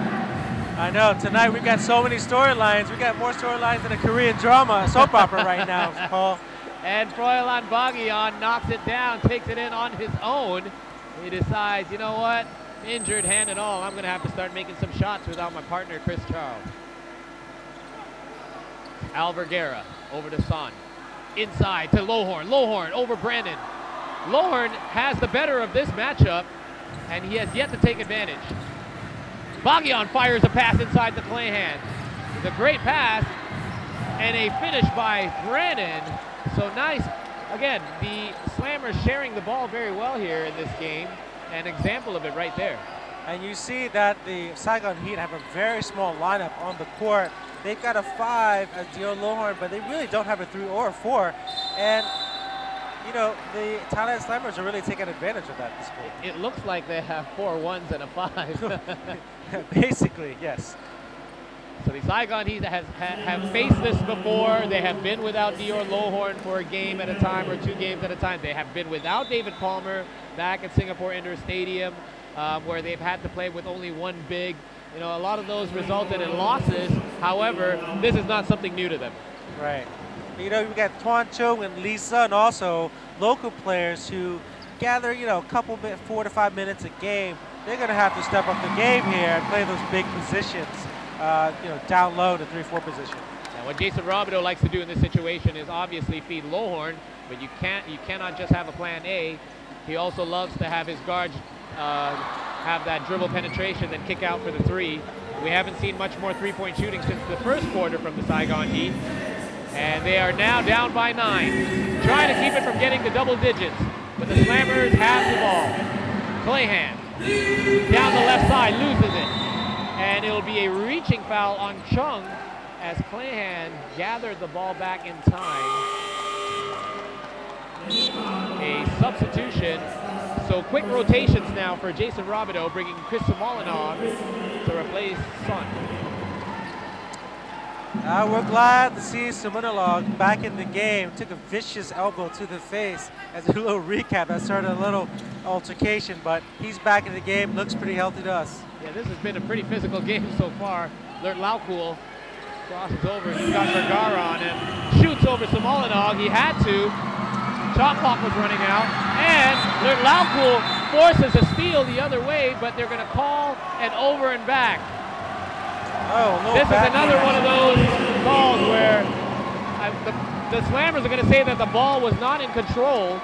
I know, tonight we've got so many storylines. We got more storylines than a Korean drama, soap opera right now, Paul. And Froilan Baguion knocks it down, takes it in on his own. He decides, you know what? Injured hand and all, I'm going to have to start making some shots without my partner, Chris Charles. Al Vergara over to Son. Inside to Lohorn. Lohorn over Brandon. Lohorn has the better of this matchup, and he has yet to take advantage. Baguion fires a pass inside the Clay hand. It's a great pass, and a finish by Brandon. So nice. Again, the Slammers sharing the ball very well here in this game. An example of it right there. And you see that the Saigon Heat have a very small lineup on the court. They've got a 5 as Dior Lohorn, but they really don't have a 3 or a 4. And, you know, the Thailand Slammers are really taking advantage of that at this point. It looks like they have 4 1s and a 5. Basically, yes. So the Saigon Heat have faced this before. They have been without Dior Lohorn for a game at a time or 2 games at a time. They have been without David Palmer back at Singapore Indoor Stadium, where they've had to play with only 1 big. You know, a lot of those resulted in losses. However, this is not something new to them. Right. You know, we got Tuan Chung and Lisa, and also local players who gather, you know, a couple 4 to 5 minutes a game. They're going to have to step up the game here and play those big positions. You know, down low to 3-4 position. Now, what Jason Robideau likes to do in this situation is obviously feed Lohorn, but you cannot just have a plan A. He also loves to have his guards have that dribble penetration and kick out for the 3. We haven't seen much more 3-point shooting since the first quarter from the Saigon Heat, and they are now down by 9, trying to keep it from getting to double digits. But the Slammers have the ball. Clayhan down the left side, loses it. And it'll be a reaching foul on Chung as Clayhan gathered the ball back in time. A substitution. So quick rotations now for Jason Robideau, bringing Chris Simolinov to replace Son. We're glad to see Simolinov back in the game. Took a vicious elbow to the face. As a little recap, that started a little altercation, but he's back in the game. Looks pretty healthy to us. Yeah, this has been a pretty physical game so far. Lert Laucool crosses over. He's got Vergara on him. Shoots over Simolinov. He had to. Shot clock was running out. And Lert Laucool forces a steal the other way, but they're going to call an over and back. Oh, this is another one of those calls where the Slammers are going to say that the ball was not in control.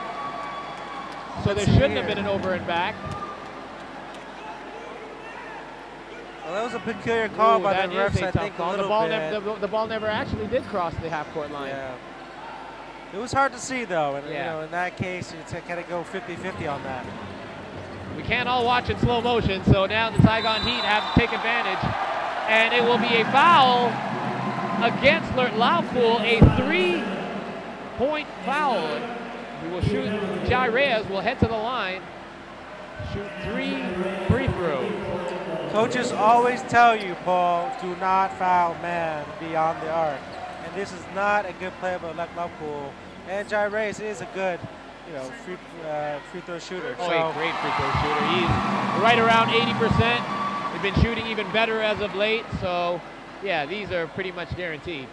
So there shouldn't have been an over and back. Well, that was a peculiar call by the refs, I think, a little bit. The ball never actually did cross the half-court line. Yeah. It was hard to see, though, and you know, in that case, you kind of go 50-50 on that. We can't all watch in slow motion, so now the Saigon Heat have to take advantage, and it will be a foul against Lert Laucool, a 3-point foul. He will shoot. Jai Reyes will head to the line, shoot 3 free throws. Coaches always tell you, Paul, do not foul man beyond the arc. And this is not a good play by Lert Laucool. And Jai Reyes is a good, you know, free throw shooter. Oh, a great free throw shooter. He's right around 80%. He's been shooting even better as of late. So, yeah, these are pretty much guaranteed.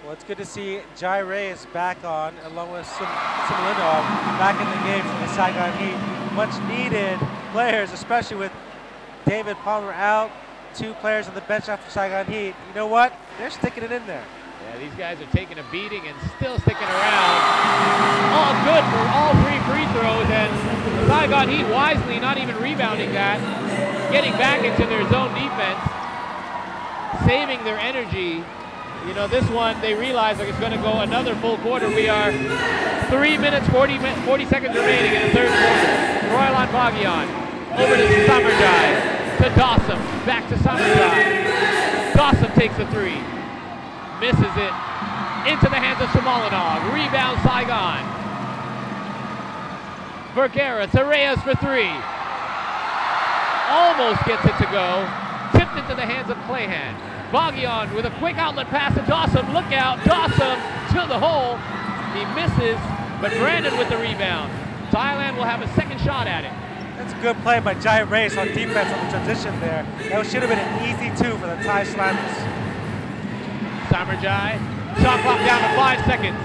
Well, it's good to see Jai Reyes back on, along with Simolinov back in the game for the Saigon Heat. Much needed players, especially with David Palmer out, 2 players on the bench after Saigon Heat. You know what? They're sticking it in there. Yeah, these guys are taking a beating and still sticking around. All good for all 3 free throws, and the Saigon Heat wisely not even rebounding that, getting back into their zone defense, saving their energy. You know, this one, they realize like it's going to go another full quarter. We are 3 minutes, 40 seconds remaining in the third quarter. Froylan Bogyan over to Samardzai, to Dawson, back to Samardzai. Dawson takes the 3, misses it, into the hands of Simolinov. Rebound Saigon. Vergara to Reyes for 3. Almost gets it to go, tipped into the hands of Clayhan. Bogyan with a quick outlet pass to Dawson. Look out, Dawson to the hole. He misses, but Brandon with the rebound. Thailand will have a second shot at it. That's a good play by Jai Reyes on defense on the transition there. That should have been an easy 2 for the Thai Slammers. Samardzai, shot clock down to 5 seconds.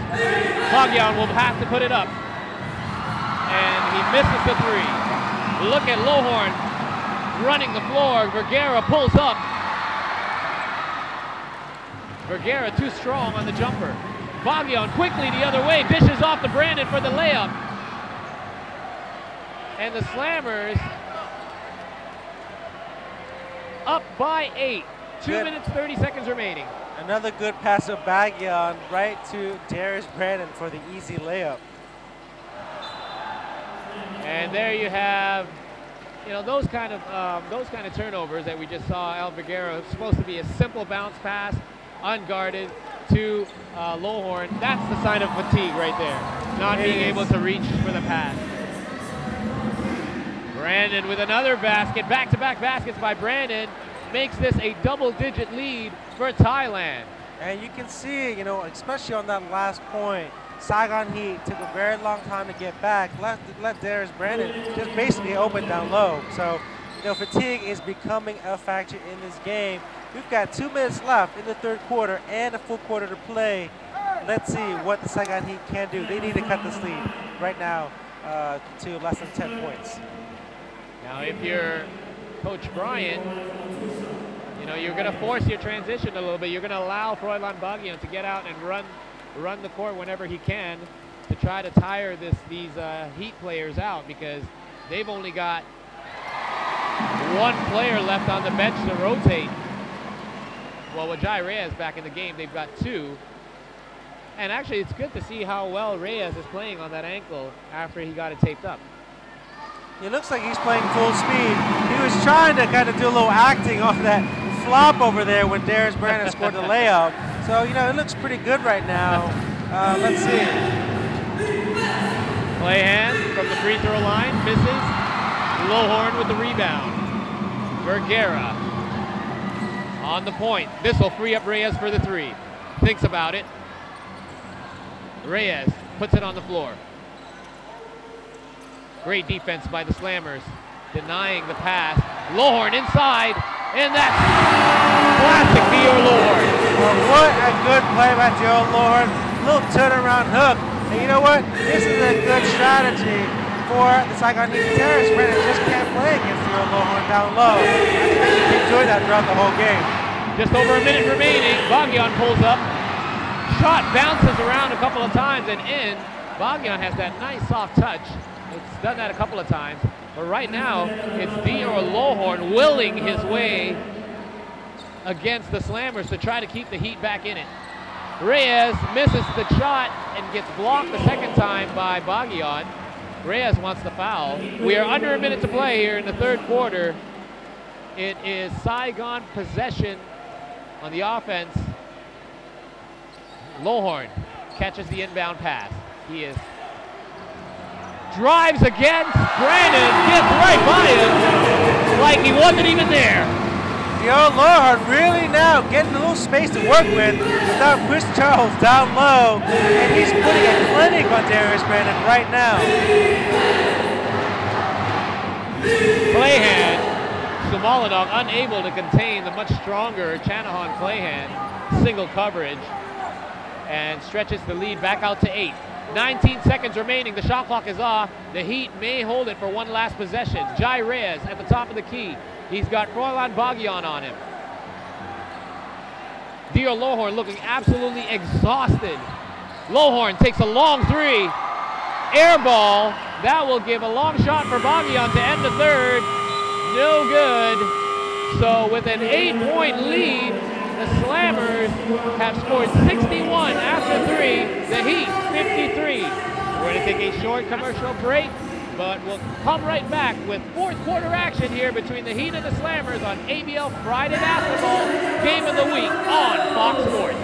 Bogyan will have to put it up. And he misses the 3. Look at Lohorn running the floor. Vergara pulls up. Vergara too strong on the jumper. Bogyan quickly the other way, dishes off to Brandon for the layup. And the Slammers up by 8. 2 minutes, 30 seconds remaining. Another good pass of Bogyan right to Darius Brandon for the easy layup. And there you have, you know, those kind of turnovers that we just saw. Al Vergara. It's supposed to be a simple bounce pass, unguarded to Lohorn. That's the sign of fatigue right there. Not being able to reach for the pass. Brandon with another basket. Back-to-back baskets by Brandon makes this a double-digit lead for Thailand. And you can see, you know, especially on that last point, Saigon Heat took a very long time to get back. Let Darius Brandon just basically open down low. So, you know, fatigue is becoming a factor in this game. We've got 2 minutes left in the third quarter and a full quarter to play. Let's see what the Saigon Heat can do. They need to cut this lead right now to less than 10 points. Now, if you're Coach Bryant, you know, you're going to force your transition a little bit. You're going to allow Froylan Bogyan to get out and run the court whenever he can to try to tire these Heat players out, because they've only got 1 player left on the bench to rotate. Well, with Jai Reyes back in the game, they've got 2. And actually, it's good to see how well Reyes is playing on that ankle after he got it taped up. It looks like he's playing full speed. He was trying to kind of do a little acting on that flop over there when Darius Brandon scored the layup. So, you know, it looks pretty good right now. Let's see. Clayhan from the free throw line, misses. Lohorn with the rebound. Vergara on the point. This will free up Reyes for the 3. Thinks about it. Reyes puts it on the floor. Great defense by the Slammers, denying the pass. Lohorn inside, and that's classic Dior Lohorn. Well, what a good play by Dior Lohorn. Little turnaround hook. And you know what? This is a good strategy for the Saigon Heat. Darius Brandon just can't play against Dior Lohorn down low. I think he keep doing that throughout the whole game. Just over a minute remaining. Bogyan pulls up. Shot bounces around a couple of times and in. Bogyan has that nice soft touch. It's done that a couple of times, but right now it's Dior Lohorn willing his way against the Slammers to try to keep the Heat back in it. Reyes misses the shot and gets blocked the second time by Bogyan. Reyes wants the foul. We are under a minute to play here in the third quarter. It is Saigon possession on the offense. Lohorn catches the inbound pass. He drives against Brandon, gets right by him like he wasn't even there. Dior Lohorn really now getting a little space to work with without Chris Charles down low, and he's putting a clinic on Darius Brandon right now. Clayhan, Simolinov unable to contain the much stronger Chanahan Clayhan. Single coverage. and stretches the lead back out to 8. 19 seconds remaining. The shot clock is off. The Heat may hold it for one last possession. Jai Reyes at the top of the key. He's got Froilan Baguian on him. Dio Lohorn looking absolutely exhausted. Lohorn takes a long three. Air ball. That will give a long shot for Baguian to end the third. No good. So with an 8-point lead, the Slammers have scored 61 after 3. The Heat 53. We're going to take a short commercial break, but we'll come right back with fourth quarter action here between the Heat and the Slammers on ABL Friday Basketball Game of the Week on Fox Sports.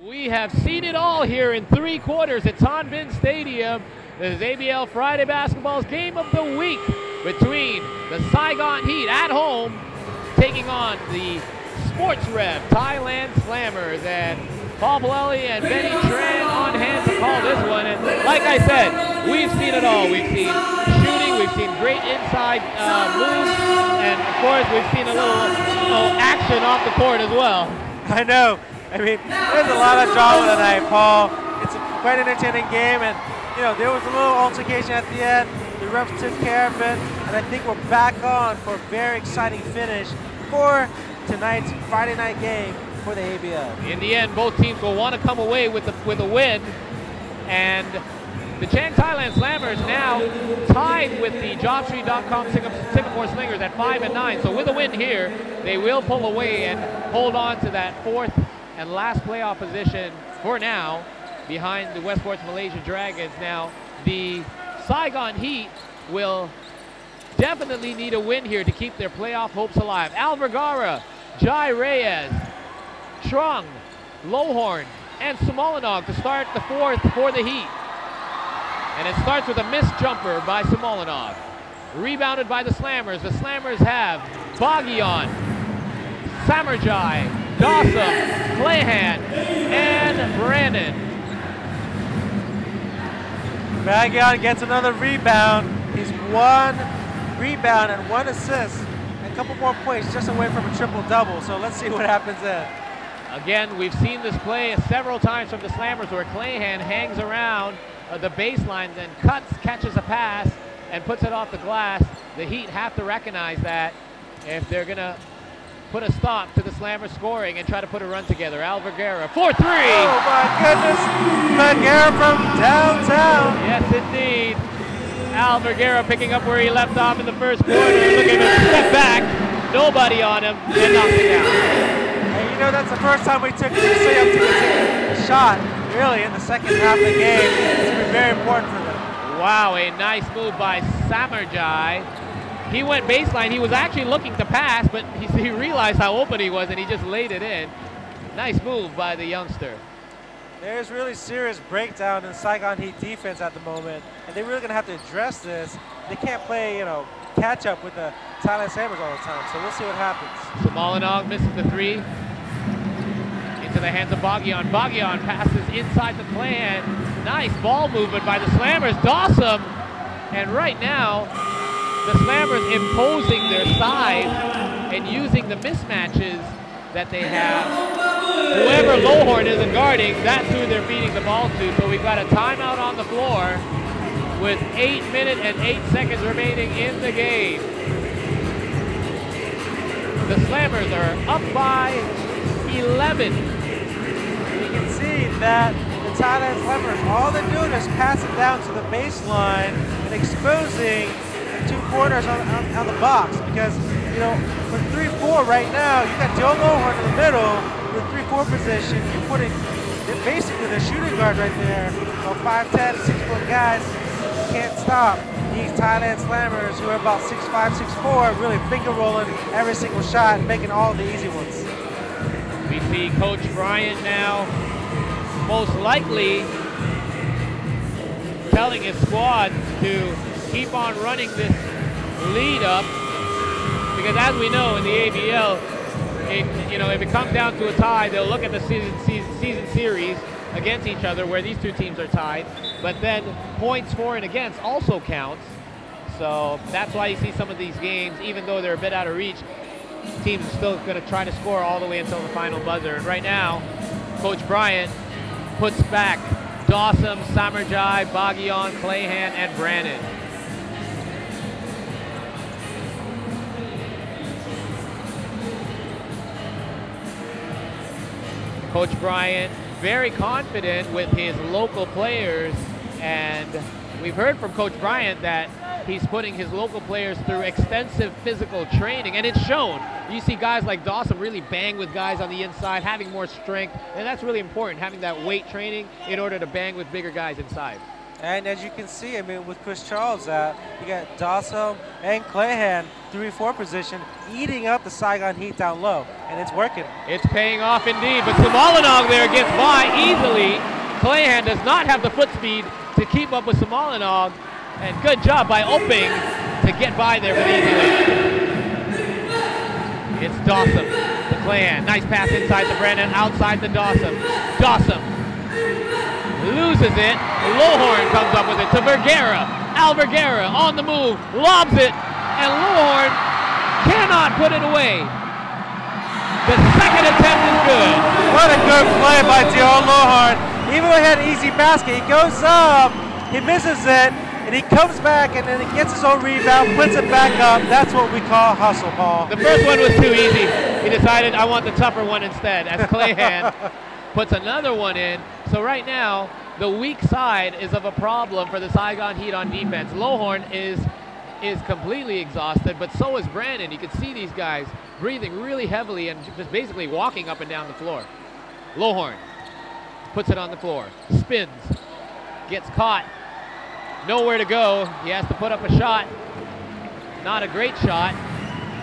We have seen it all here in 3 quarters at Tan Binh Stadium. This is ABL Friday Basketball's Game of the Week between the Saigon Heat at home taking on the Sports Rev Thailand Slammers. And Paul Palelli and Benny Tran on hand to call this one. And like I said, we've seen it all. We've seen shooting, we've seen great inside moves, and of course we've seen a little action off the court as well. I know. I mean, there's a lot of drama tonight, Paul. It's a quite entertaining game, and you know, there was a little altercation at the end. The refs took care of it, and I think we're back on for a very exciting finish for tonight's Friday night game for the ABL. In the end, both teams will want to come away with a win, and the Chang Thailand Slammers now tied with the JobStreet.com Singapore Slingers at 5-9. So with a win here, they will pull away and hold on to that 4th and last playoff position for now behind the Westport's Malaysia Dragons. Now, the Saigon Heat will definitely need a win here to keep their playoff hopes alive. Al Vergara, Jai Reyes, Trung, Lohorn, and Simolinov to start the 4th for the Heat. And it starts with a missed jumper by Simolinov. Rebounded by the Slammers. The Slammers have Baguian, Samarjai, Dawson, Clayhan, and Brandon. Baguian gets another rebound. He's 1 rebound and 1 assist. And a couple more points just away from a triple-double. So let's see what happens then. Again, we've seen this play several times from the Slammers where Clayhan hangs around the baseline, then cuts, catches a pass, and puts it off the glass. The Heat have to recognize that if they're going to put a stop to the Slammers scoring and try to put a run together. Al Vergara, 4-3! Oh my goodness! Vergara from downtown! Yes, indeed. Al Vergara picking up where he left off in the first quarter. Look at him step back. Nobody on him, and knocks it down. And you know, that's the first time we took a shot, really, in the second half of the game. It's going to be very important for them. Wow, a nice move by Samarjai. He went baseline. He was actually looking to pass, but he realized how open he was, and he just laid it in. Nice move by the youngster. There's really serious breakdown in Saigon Heat defense at the moment, and they're really going to have to address this. They can't play, you know, catch up with the Thailand Sabres all the time, so we'll see what happens. Simolinov misses the 3. Into the hands of Baguian. Baguian passes inside the plan. Nice ball movement by the Slammers. Dawson, and right now, the Slammers imposing their size and using the mismatches that they have. Whoever Lowhorn isn't guarding, that's who they're feeding the ball to. So we've got a timeout on the floor with 8 minutes and 8 seconds remaining in the game. The Slammers are up by 11. You can see that the Thailand Slammers, all they're doing is passing down to the baseline and exposing the 2 corners on the box. Because, you know, for 3-4 right now, you got Joe Lowhorn in the middle, the 3-4 position. You're putting basically the shooting guard right there. 5'10", 6-foot guys can't stop these Thailand Slammers who are about 6'5", 6'4", really finger rolling every single shot and making all the easy ones. We see Coach Bryant now most likely telling his squad to keep on running this lead up, because as we know in the ABL, if it comes down to a tie, they'll look at the season series against each other where these two teams are tied, but then points for and against also counts. So that's why you see some of these games, even though they're a bit out of reach, teams are still going to try to score all the way until the final buzzer. And right now, Coach Bryant puts back Dawson, Samarjai, Baghian, Clayhan, and Brannon. Coach Bryant very confident with his local players, and we've heard from Coach Bryant that he's putting his local players through extensive physical training, and it's shown. You see guys like Dawson really bang with guys on the inside, having more strength, and that's really important, having that weight training in order to bang with bigger guys inside. And as you can see, I mean, with Chris Charles, you got Dawson and Clayhan, 3-4 position, eating up the Saigon Heat down low, and it's working. It's paying off indeed, but Samalanov there gets by easily. Clayhan does not have the foot speed to keep up with Samalanov, and good job by Oping to get by there with easily. It's Dawson to Clayhan. Nice pass inside to Brandon, outside to Dawson. Dawson loses it. Lowhorn comes up with it to Vergara. Al Vergara on the move, lobs it, and Lowhorn cannot put it away. The second attempt is good. What a good play by Dion Lowhorn. Even though he had an easy basket, he goes up, he misses it, and he comes back and then he gets his own rebound, puts it back up. That's what we call hustle, Paul. The first one was too easy. He decided, I want the tougher one instead, as Clayhan puts another one in. So right now, the weak side is of a problem for the Saigon Heat on defense. Lowhorn is completely exhausted, but so is Brandon. You can see these guys breathing really heavily and just basically walking up and down the floor. Lowhorn puts it on the floor, spins, gets caught, nowhere to go. He has to put up a shot. Not a great shot.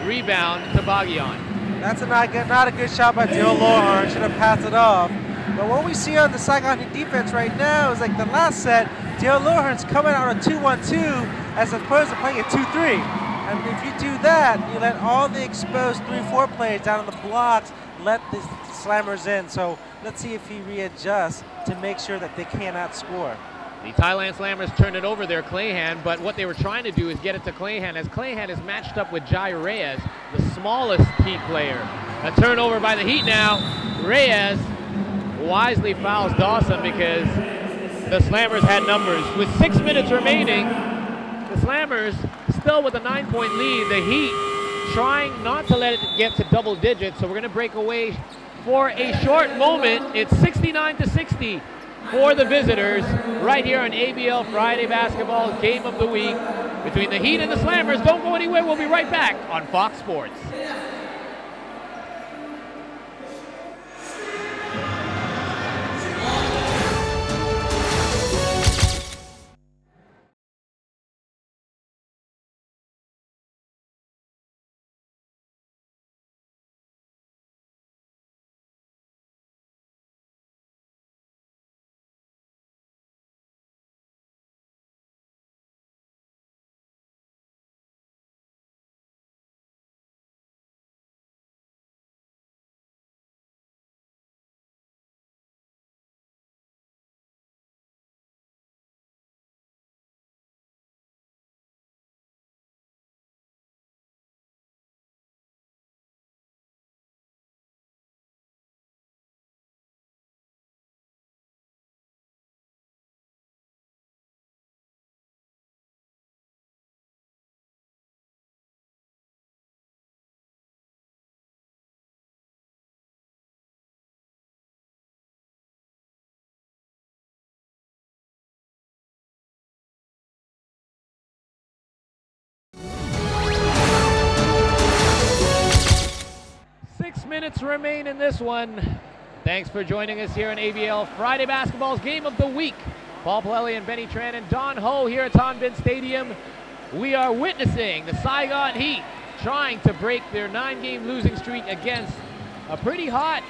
Rebound to Baghian. That's not a good shot by Dion Lowhorn. Should have passed it off. But what we see on the Saigon Heat defense right now is like the last set, Dion Lowhorn's coming out on 2-1-2 as opposed to playing a 2-3. And if you do that, you let all the exposed 3-4 players down on the blocks, let the Slammers in. So let's see if he readjusts to make sure that they cannot score. The Thailand Slammers turned it over there, Clayhan, but what they were trying to do is get it to Clayhan, as Clayhan is matched up with Jai Reyes, the smallest Heat player. A turnover by the Heat now. Reyes wisely fouls Dawson because the Slammers had numbers. With 6 minutes remaining, the Slammers still with a 9-point lead. The Heat trying not to let it get to double digits, so we're going to break away for a short moment. It's 69-60 for the visitors right here on ABL Friday Basketball Game of the Week between the Heat and the Slammers. Don't go anywhere. We'll be right back on Fox Sports. minutes remain in this one. Thanks for joining us here on ABL Friday Basketball's Game of the Week. Paul Palelli and Benny Tran and Don Ho here at Tan Binh Stadium. We are witnessing the Saigon Heat trying to break their 9-game losing streak against a pretty hot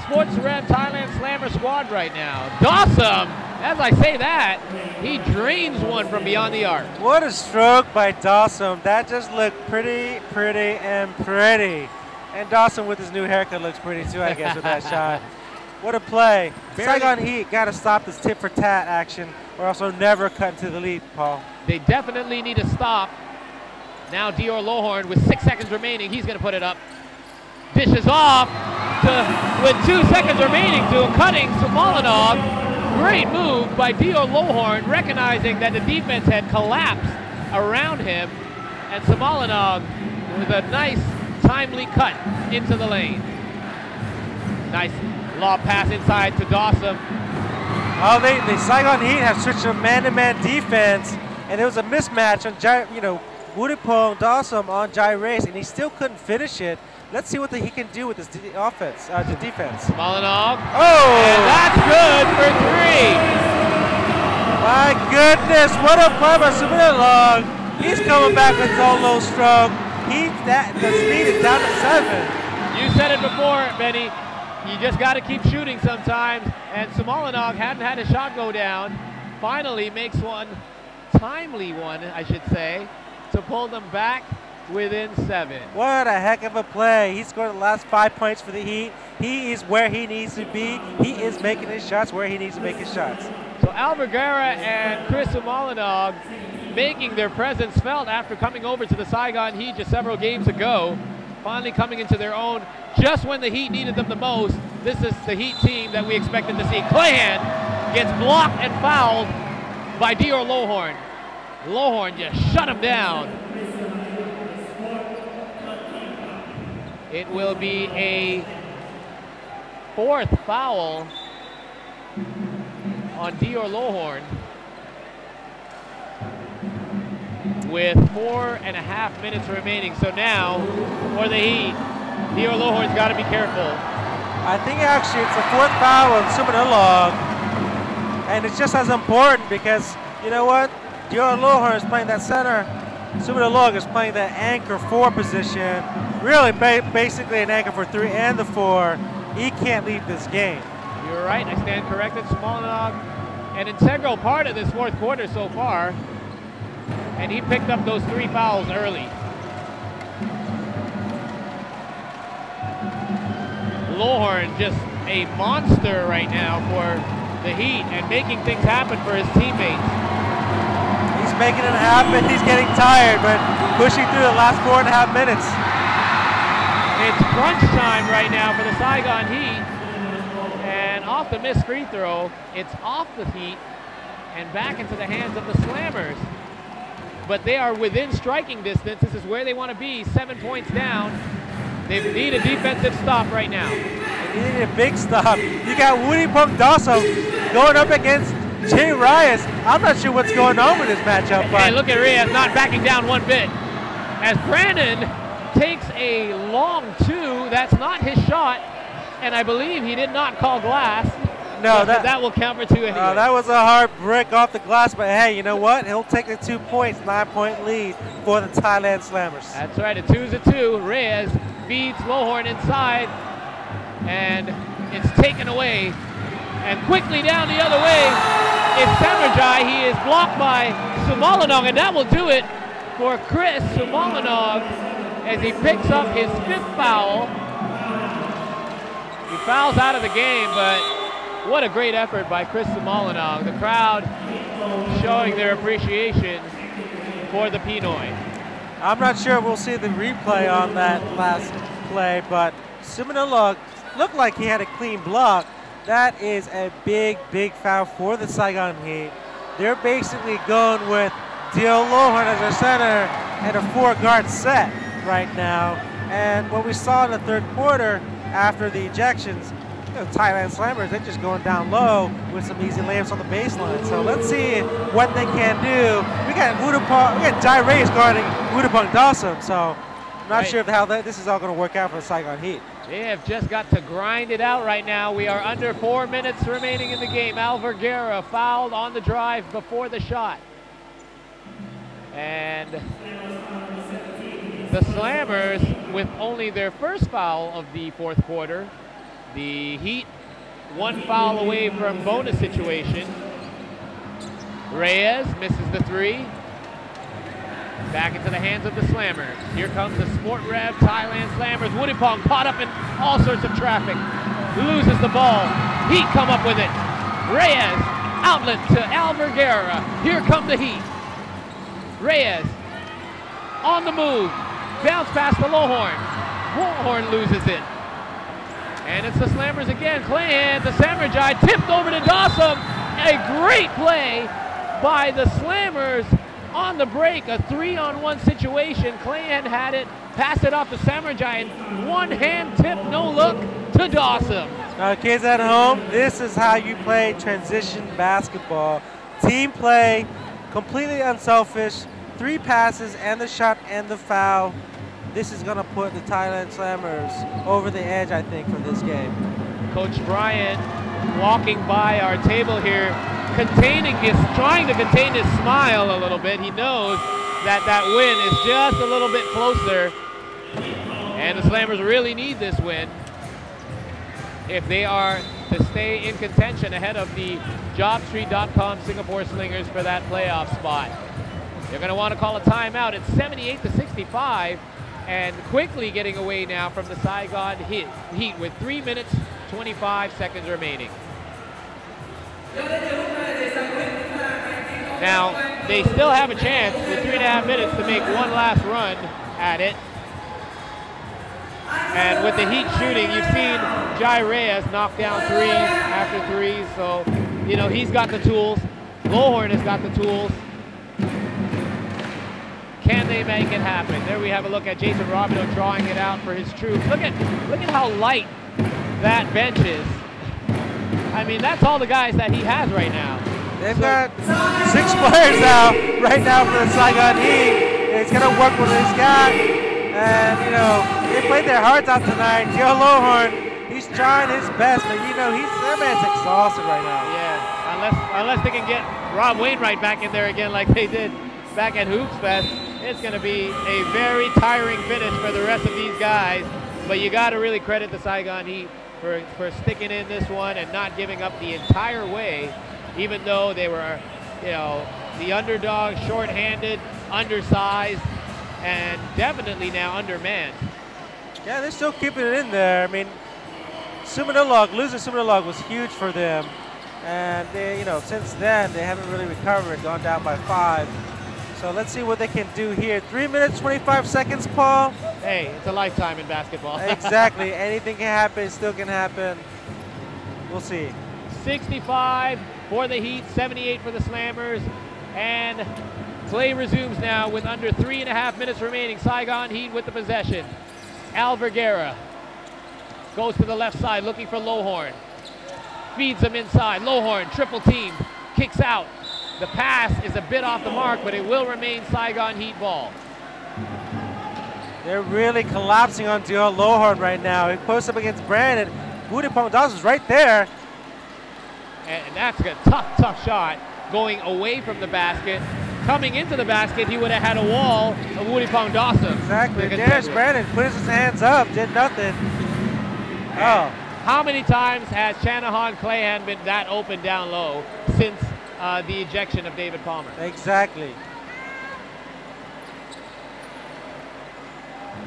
Sports Rem Thailand Slammer squad right now. Dawson, as I say that, he drains one from beyond the arc. What a stroke by Dawson. That just looked pretty. And Dawson with his new haircut looks pretty too, I guess, with that shot. What a play. Saigon Heat got to stop this tit for tat action or else they'll never cut into the lead, Paul. They definitely need to stop. Now Dior Lohorn with 6 seconds remaining. He's going to put it up. Dishes off with 2 seconds remaining to a cutting Sumalinog. Great move by Dior Lohorn, recognizing that the defense had collapsed around him. And Sumalinog with a nice, timely cut into the lane. Nice lob pass inside to Dawson. Oh, the Saigon Heat have switched to man-to-man defense, and there was a mismatch on, Woodipong Dawson on Jai Race, and he still couldn't finish it. Let's see what he can do with this defense. Sumalinog. Oh! And that's good for 3. My goodness, what a play by Sumalinog. He's coming back with his own low stroke. The speed is down to 7. You said it before, Benny. You just got to keep shooting sometimes. And Sumalinog hadn't had a shot go down. Finally makes one, timely one, I should say, to pull them back within 7. What a heck of a play. He scored the last 5 points for the Heat. He is where he needs to be. He is making his shots where he needs to make his shots. So Al Vergara and Chris Sumalinog making their presence felt after coming over to the Saigon Heat just several games ago. Finally coming into their own just when the Heat needed them the most. This is the Heat team that we expected to see. Clayhan gets blocked and fouled by Dior Lohorn. Lohorn just shut him down. It will be a 4th foul on Dior Lohorn with 4.5 minutes remaining. So now, for the Heat, Dior Lohorn's got to be careful. I think actually it's the 4th foul on Sumalinog, and it's just as important because, you know what? Dior Lohorn is playing that center. Sumalinog is playing that anchor 4 position. Really basically an anchor for 3 and the 4. He can't leave this game. You're right, I stand corrected. Sumalinog, an integral part of this 4th quarter so far. And he picked up those 3 fouls early. Lohorn just a monster right now for the Heat and making things happen for his teammates. He's making it happen. He's getting tired, but pushing through the last 4.5 minutes. It's crunch time right now for the Saigon Heat. And off the missed free throw, it's off the Heat and back into the hands of the Slammers. But they are within striking distance. This is where they want to be, 7 points down. They need a defensive stop right now. They need a big stop. You got Woodipong Dawson going up against Jay Reyes. I'm not sure what's going on with this matchup. But hey, look at Reyes not backing down one bit. As Brandon takes a long 2, that's not his shot. And I believe he did not call glass. No, that will count for 2 anyway. That was a hard brick off the glass, but hey, you know what? He'll take the 2 points, 9-point lead for the Thailand Slammers. That's right, a 2's a 2. Reyes feeds Lohorn inside, and it's taken away. And quickly down the other way is Samarjai. He is blocked by Sumalinog, and that will do it for Chris Sumalinog as he picks up his 5th foul. He fouls out of the game, but what a great effort by Chris Sumalinog. The crowd showing their appreciation for the Pinoy. I'm not sure we'll see the replay on that last play, but Sumalinog looked like he had a clean block. That is a big, big foul for the Saigon Heat. They're basically going with Dior Lohorn as their center and a 4-guard set right now. And what we saw in the 3rd quarter after the ejections, Thailand Slammers, they're just going down low with some easy layups on the baseline. So let's see what they can do. We got Jai Reyes guarding Woodipong Dawson, so I'm not sure how this is all going to work out for the Saigon Heat. They have just got to grind it out right now. We are under 4 minutes remaining in the game. Alverguera fouled on the drive before the shot. And the Slammers, with only their first foul of the fourth quarter, the Heat 1 foul away from bonus situation. Reyes misses the 3. Back into the hands of the Slammers. Here comes the Sport Rev Thailand Slammers. Woodipong caught up in all sorts of traffic. Loses the ball. Heat come up with it. Reyes, outlet to Alverguera. Here come the Heat. Reyes on the move. Bounce past the Lowhorn. Lowhorn loses it. And it's the Slammers again. Clahan, the Samurai, tipped over to Dawson. A great play by the Slammers on the break. A 3-on-1 situation. Clahan had it, passed it off to Samurai, and one-hand tip, no look, to Dawson. Now, kids at home, this is how you play transition basketball. Team play, completely unselfish, 3 passes and the shot and the foul. This is going to put the Thailand Slammers over the edge, I think, for this game. Coach Bryant walking by our table here, trying to contain his smile a little bit. He knows that that win is just a little bit closer, and the Slammers really need this win if they are to stay in contention ahead of the JobStreet.com Singapore Slingers for that playoff spot. They're going to want to call a timeout. It's 78-65, and quickly getting away now from the Saigon Heat with 3 minutes, 25 seconds remaining. Now, they still have a chance with 3.5 minutes to make one last run at it. And with the Heat shooting, you've seen Jai Reyes knock down 3s after 3s, so, you know, he's got the tools. Lowhorn has got the tools. Can they make it happen? There we have a look at Jason Robideau drawing it out for his troops. Look at how light that bench is. I mean, that's all the guys that he has right now. They've got 6 players now, right now for the Saigon Heat. It's going to work with what he's got. And, you know, they played their hearts out tonight. Joe Lowhorn, he's trying his best, but, you know, that man's exhausted right now. Yeah, unless they can get Rob Wainwright back in there again like they did back at Hoops Fest, it's going to be a very tiring finish for the rest of these guys. But you got to really credit the Saigon Heat for sticking in this one and not giving up the entire way, even though they were, you know, the underdog, short-handed, undersized, and definitely now undermanned. Yeah, they're still keeping it in there. I mean, Sumanulog, losing Sumanulog was huge for them. And they, you know, since then, they haven't really recovered, gone down by 5. So let's see what they can do here. 3 minutes, 25 seconds, Paul. Hey, it's a lifetime in basketball. Exactly. Anything can happen, still can happen. We'll see. 65 for the Heat, 78 for the Slammers. And play resumes now with under 3.5 minutes remaining. Saigon Heat with the possession. Alverguera goes to the left side looking for Lowhorn. Feeds him inside. Lowhorn, triple team, kicks out. The pass is a bit off the mark, but it will remain Saigon Heat ball. They're really collapsing on Dion Lowhorn right now. He posts up against Brandon. Woodipong Dawson's right there. And that's a tough shot going away from the basket. Coming into the basket, he would have had a wall of Woodipong Dawson. Exactly. Darius Brandon put his hands up, did nothing. Oh. How many times has Shanahan Clahan been that open down low since the ejection of David Palmer? Exactly.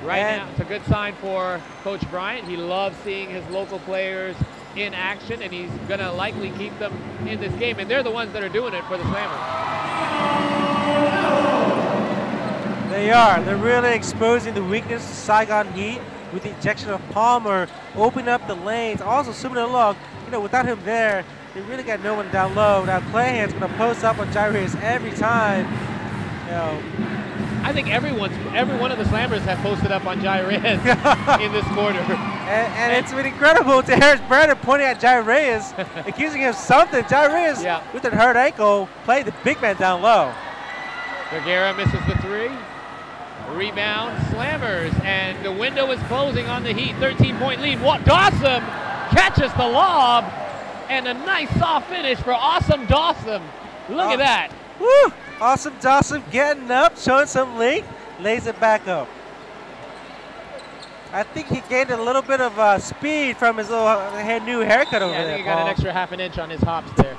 Right now, it's a good sign for Coach Bryant. He loves seeing his local players in action, and he's going to likely keep them in this game. And they're the ones that are doing it for the Slammers. They are. They're really exposing the weakness of Saigon Heat with the ejection of Palmer, opening up the lanes. Also, Sumanulog, you know, without him there, they really got no one down low. Now, Clahan's going to post up on Jai Reyes every time. You know, I think every one of the Slammers have posted up on Jai Reyes in this quarter. And it's been incredible to Harris Brandon pointing at Jai Reyes, accusing him of something. Jai Reyes, with a hurt ankle, played the big man down low. Vergara misses the 3. Rebound, Slammers, and the window is closing on the Heat. 13-point lead. Dawson catches the lob, and a nice soft finish for Awesome Dawson. Look at that. Woo! Awesome Dawson getting up, showing some length, lays it back up. I think he gained a little bit of speed from his little new haircut over there. I think he got an extra half an inch on his hops there.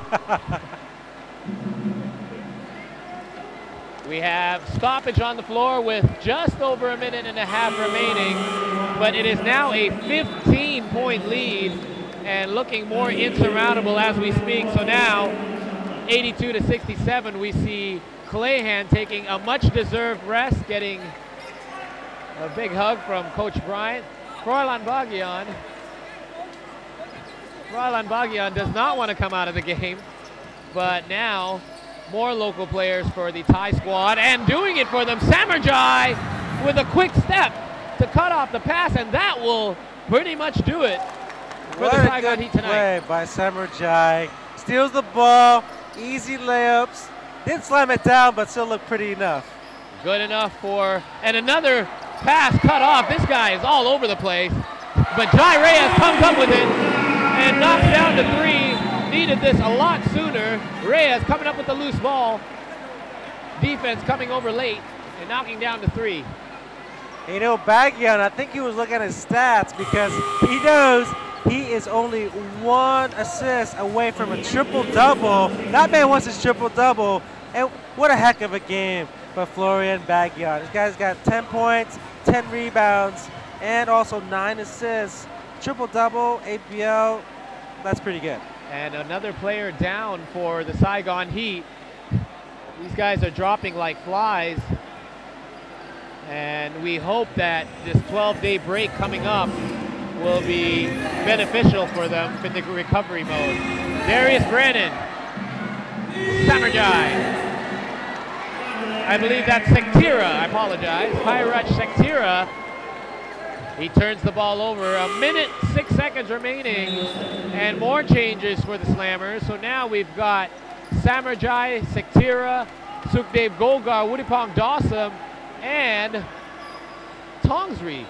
We have stoppage on the floor with just over a minute and a half remaining, but it is now a 15-point lead and looking more insurmountable as we speak. So now, 82-67, we see Clayhan taking a much-deserved rest, getting a big hug from Coach Bryant. Froilan Bagyan does not want to come out of the game, but now more local players for the Thai squad, and doing it for them, Samarjai with a quick step to cut off the pass, and that will pretty much do it for the Saigon Heat tonight. Play by Samarjai. Steals the ball, easy layups. Didn't slam it down, but still looked pretty enough. Good enough for, and another pass cut off. This guy is all over the place, but Jai Reyes comes up with it and knocks down to three. Needed this a lot sooner. Reyes coming up with the loose ball. Defense coming over late and knocking down to three. You know, Bagyan, I think he was looking at his stats because he knows he is only one assist away from a triple-double. That man wants his triple-double, and what a heck of a game by Florian Bagyan. This guy's got 10 points, 10 rebounds, and also 9 assists. Triple-double, ABL, that's pretty good. And another player down for the Saigon Heat. These guys are dropping like flies. And we hope that this 12-day break coming up will be beneficial for them in the recovery mode. Darius Brennan. Samarjai. I believe that's Sektira, I apologize. Kairaj Sektira. He turns the ball over. A minute, 6 seconds remaining, and more changes for the Slammers. So now we've got Samarjai, Sektira, Sukhdev Golgar, Wudipong Dawson, and Tongsri.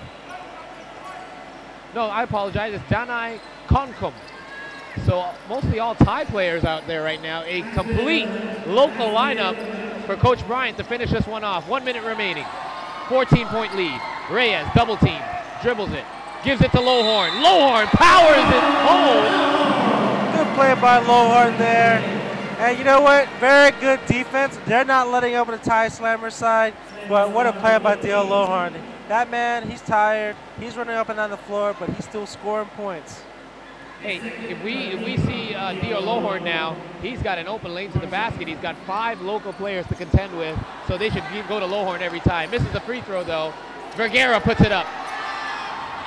No, I apologize. It's Danai Konkum. So mostly all Thai players out there right now. A complete local lineup for Coach Bryant to finish this one off. 1 minute remaining. 14-point lead. Reyes double team. Dribbles it, gives it to Lowhorn. Lowhorn powers it home. Good play by Lowhorn there. And you know what? Very good defense. They're not letting up on the Thai Slammer side, but what a play by Dio Lowhorn. That man, he's tired. He's running up and down the floor, but he's still scoring points. Hey, if we see Dio Lowhorn now, he's got an open lane to the basket. He's got 5 local players to contend with, so they should go to Lowhorn every time. Misses the free throw though. Vergara puts it up.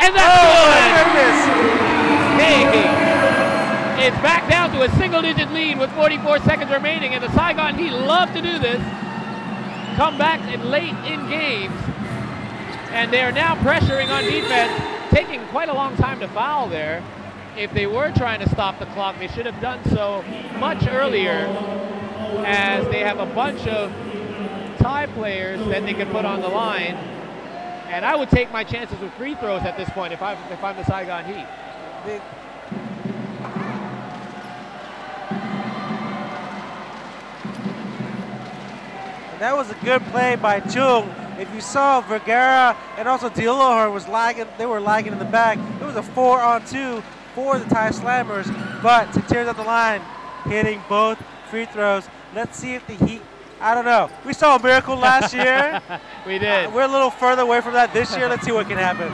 And that's good! Hey, it's back down to a single-digit lead with 44 seconds remaining, and the Saigon Heat love to do this. Come back late in games, and they are now pressuring on defense, taking quite a long time to foul there. If they were trying to stop the clock, they should have done so much earlier, as they have a bunch of Thai players that they could put on the line. And I would take my chances with free throws at this point if I'm the Saigon Heat. That was a good play by Chung. If you saw Vergara and also Diolahar was lagging, they were lagging in the back. It was a 4-on-2 for the Thai Slammers, but to tear up the line, hitting both free throws. Let's see if the Heat, I don't know. We saw a miracle last year. We did. We're a little further away from that this year. Let's see what can happen.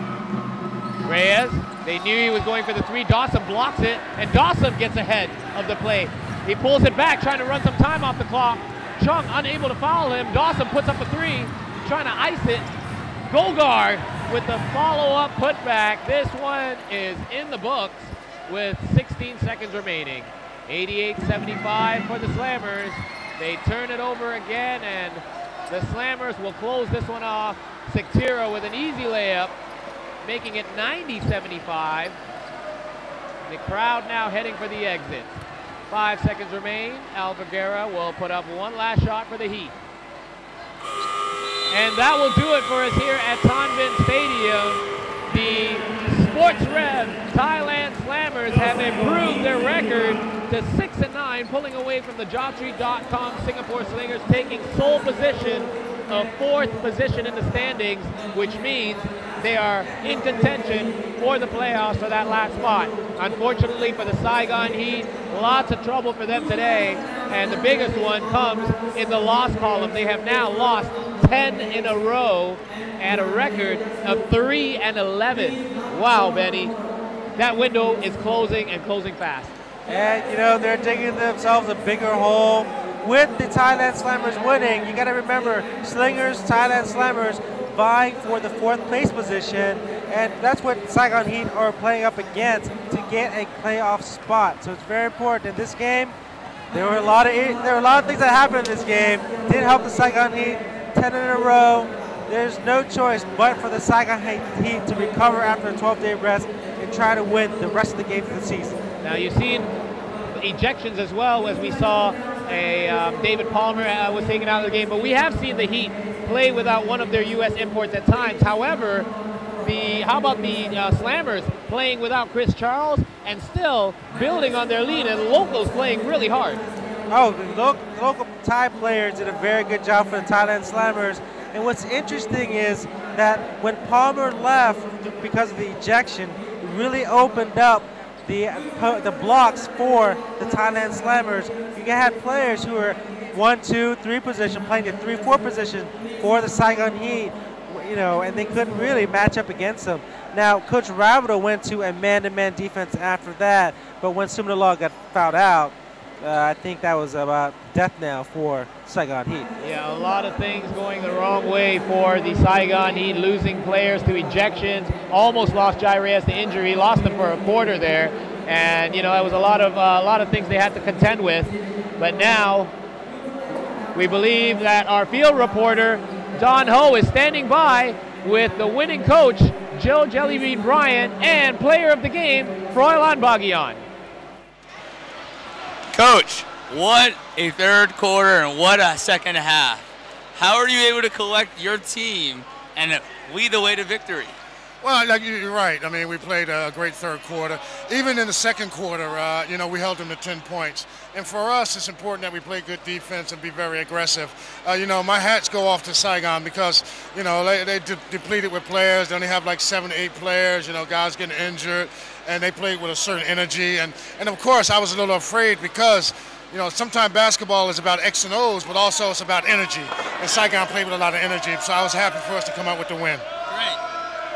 Reyes, they knew he was going for the three. Dawson blocks it, and Dawson gets ahead of the play. He pulls it back, trying to run some time off the clock. Chung unable to foul him. Dawson puts up a three, trying to ice it. Golgar with the follow-up putback. This one is in the books with 16 seconds remaining. 88-75 for the Slammers. They turn it over again, and the Slammers will close this one off. Sektira with an easy layup, making it 90-75. The crowd now heading for the exit. 5 seconds remain. Al Vergara will put up one last shot for the Heat. And that will do it for us here at Tan Binh Stadium. The Sports Rev Thailand Slammers have improved their record to 6-9, pulling away from the JobStreet.com Singapore Slingers, taking sole position of 4th position in the standings, which means they are in contention for the playoffs for that last spot. Unfortunately for the Saigon Heat, lots of trouble for them today, and the biggest one comes in the loss column. They have now lost 10 in a row at a record of 3-11. Wow, Benny, that window is closing and closing fast. And, you know, they're digging themselves a bigger hole. With the Thailand Slammers winning, you got to remember, Slingers, Thailand Slammers vying for the 4th place position, and that's what Saigon Heat are playing up against to get a playoff spot. So it's very important. In this game, there were a lot of things that happened in this game. Didn't help the Saigon Heat. 10 in a row. There's no choice but for the Saigon Heat to recover after a 12-day rest and try to win the rest of the games of the season. Now you've seen ejections as well, as we saw David Palmer was taken out of the game, but we have seen the Heat play without one of their U.S. imports at times. However, how about the Slammers playing without Chris Charles and still building on their lead, and locals playing really hard? Oh, the local Thai players did a very good job for the Thailand Slammers. And what's interesting is that when Palmer left because of the ejection, it really opened up the blocks for the Thailand Slammers. You had players who were 1, 2, 3 position playing the 3, 4 position for the Saigon Heat, you know, and they couldn't really match up against them. Now, Coach Ravido went to a man-to-man defense after that, but when Sumanullah got fouled out, I think that was about death knell for Saigon Heat. Yeah, a lot of things going the wrong way for the Saigon Heat, losing players to ejections, almost lost Jai Reyes to injury, lost him for a quarter there, and you know, it was a lot of things they had to contend with. But now we believe that our field reporter Don Ho is standing by with the winning coach Joe Jellybean Bryant and player of the game Froilan Bagian. Coach, what a third quarter and what a second half. How are you able to collect your team and lead the way to victory? Well, like you're right. I mean, we played a great third quarter. Even in the second quarter, you know, we held them to 10 points. And for us, it's important that we play good defense and be very aggressive. You know, my hats go off to Saigon because, you know, they depleted with players. They only have like 7 to 8 players, you know, guys getting injured. And they played with a certain energy. And of course, I was a little afraid because, you know, sometimes basketball is about X and O's, but also it's about energy. And Saigon played with a lot of energy. So I was happy for us to come out with the win. Great.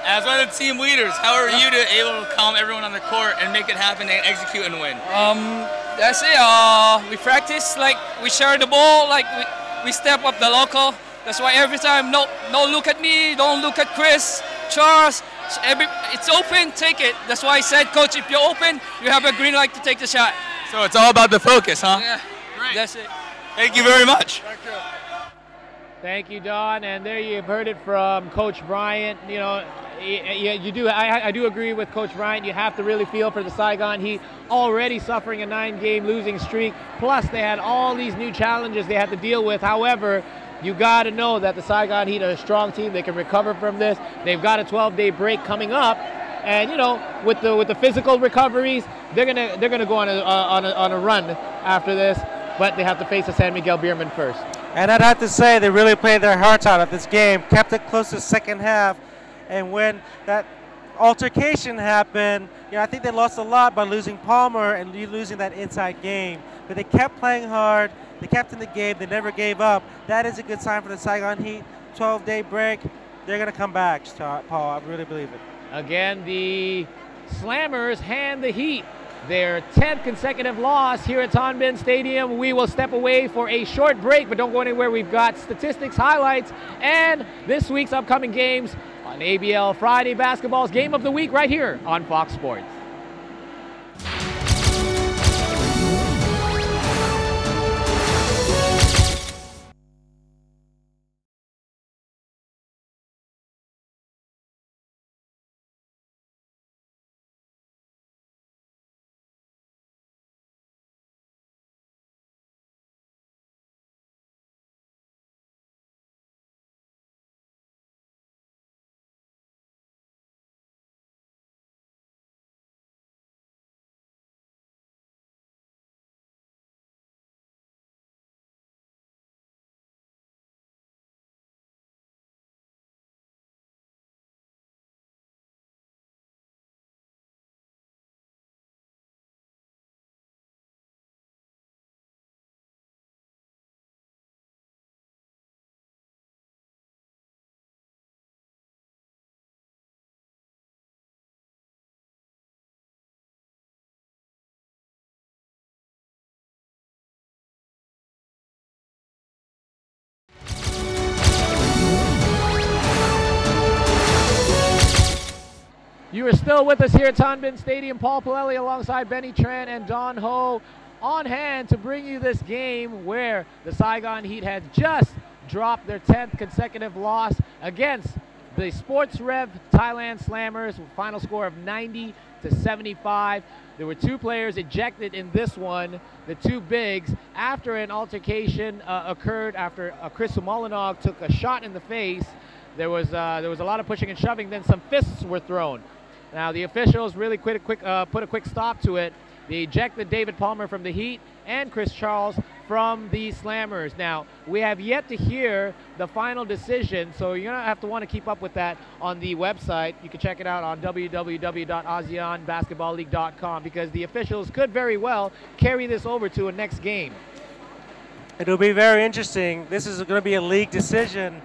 As one of the team leaders, how are you able to calm everyone on the court and make it happen and execute and win? That's it. We practice, like we share the ball, like we step up the local. That's why every time, no look at me, don't look at Chris, Charles. It's open, take it. That's why I said, Coach, if you're open, you have a green light to take the shot. So it's all about the focus, huh? Yeah, great. That's it. Thank you very much. Thank you. Thank you, Don. And there you've heard it from Coach Bryant. You know, you do. I do agree with Coach Bryant. You have to really feel for the Saigon Heat, already suffering a 9-game losing streak. Plus, they had all these new challenges they had to deal with. However, you got to know that the Saigon Heat are a strong team. They can recover from this. They've got a 12-day break coming up, and you know, with the physical recoveries, they're gonna go on a run after this. But they have to face the San Miguel Beermen first. And I'd have to say they really played their hearts out at this game, kept it close to the second half, and when that altercation happened, you know, I think they lost a lot by losing Palmer and losing that inside game. But they kept playing hard, they kept in the game, they never gave up. That is a good sign for the Saigon Heat. 12-day break, they're going to come back, Paul, I really believe it. Again, the Slammers hand the Heat their 10th consecutive loss here at Tan Binh Stadium. We will step away for a short break, but don't go anywhere. We've got statistics, highlights, and this week's upcoming games on ABL Friday Basketball's Game of the Week right here on Fox Sports. Still with us here at Tan Binh Stadium, Paul Palelli alongside Benny Tran and Don Ho on hand to bring you this game where the Saigon Heat had just dropped their 10th consecutive loss against the Sports Rev Thailand Slammers, with a final score of 90-75. There were two players ejected in this one, the two bigs, after an altercation occurred after Chris Sumolinog took a shot in the face. There was a lot of pushing and shoving, then some fists were thrown. Now the officials really put a quick stop to it. They ejected David Palmer from the Heat and Chris Charles from the Slammers. Now, we have yet to hear the final decision, so you're going to have to want to keep up with that on the website. You can check it out on www.ASEANBasketballLeague.com because the officials could very well carry this over to a next game. It'll be very interesting. This is going to be a league decision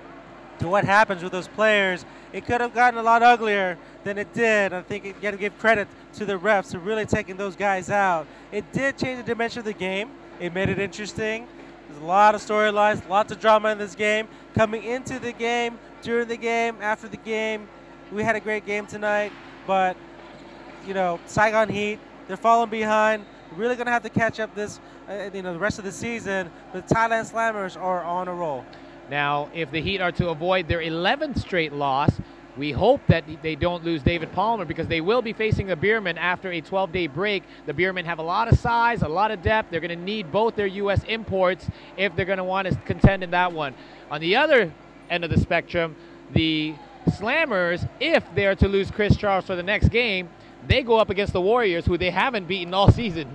to what happens with those players. It could have gotten a lot uglier than it did. I think you got to give credit to the refs for really taking those guys out. It did change the dimension of the game. It made it interesting. There's a lot of storylines, lots of drama in this game. Coming into the game, during the game, after the game, we had a great game tonight. But, you know, Saigon Heat, they're falling behind. We're really going to have to catch up this, the rest of the season. The Thailand Slammers are on a roll. Now, if the Heat are to avoid their 11th straight loss, we hope that they don't lose David Palmer because they will be facing the Beermen after a 12-day break. The Beermen have a lot of size, a lot of depth. They're going to need both their U.S. imports if they're going to want to contend in that one. On the other end of the spectrum, the Slammers, if they're to lose Chris Charles for the next game, they go up against the Warriors, who they haven't beaten all season.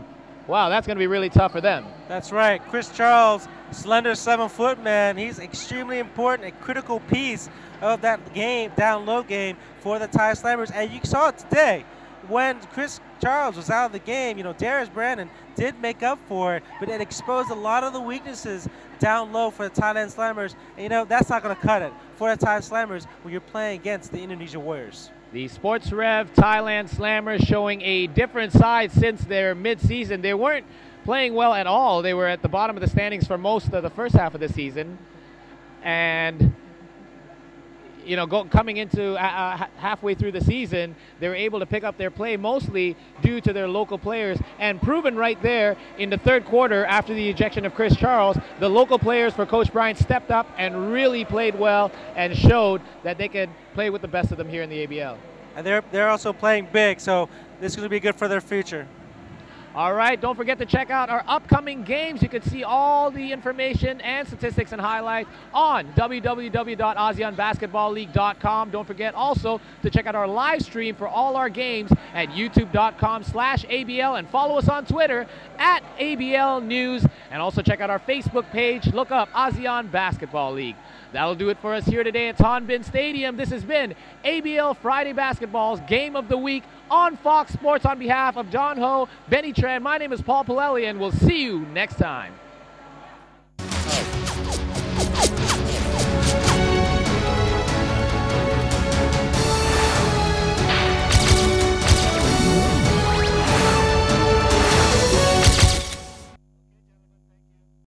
Wow, that's going to be really tough for them. That's right. Chris Charles, slender 7-foot man, he's extremely important, a critical piece of that game, down-low game for the Thai Slammers. And you saw it today. When Chris Charles was out of the game, you know, Darius Brandon did make up for it, but it exposed a lot of the weaknesses down low for the Thailand Slammers. And, you know, that's not going to cut it for the Thai Slammers when you're playing against the Indonesia Warriors. The Sports Rev Thailand Slammers showing a different side since their mid-season. They weren't playing well at all. They were at the bottom of the standings for most of the first half of the season. And, you know, coming into halfway through the season, they were able to pick up their play mostly due to their local players, and proven right there in the third quarter after the ejection of Chris Charles. The local players for Coach Bryant stepped up and really played well and showed that they could play with the best of them here in the ABL. And they're also playing big, so this is going to be good for their future. All right, don't forget to check out our upcoming games. You can see all the information and statistics and highlights on www.ASEANBasketballLeague.com. Don't forget also to check out our live stream for all our games at youtube.com/ABL, and follow us on Twitter at ABL News, and also check out our Facebook page. Look up ASEAN Basketball League. That'll do it for us here today at Tan Binh Stadium. This has been ABL Friday Basketball's Game of the Week on Fox Sports. On behalf of Don Ho, Benny Tran, my name is Paul Palelli, and we'll see you next time.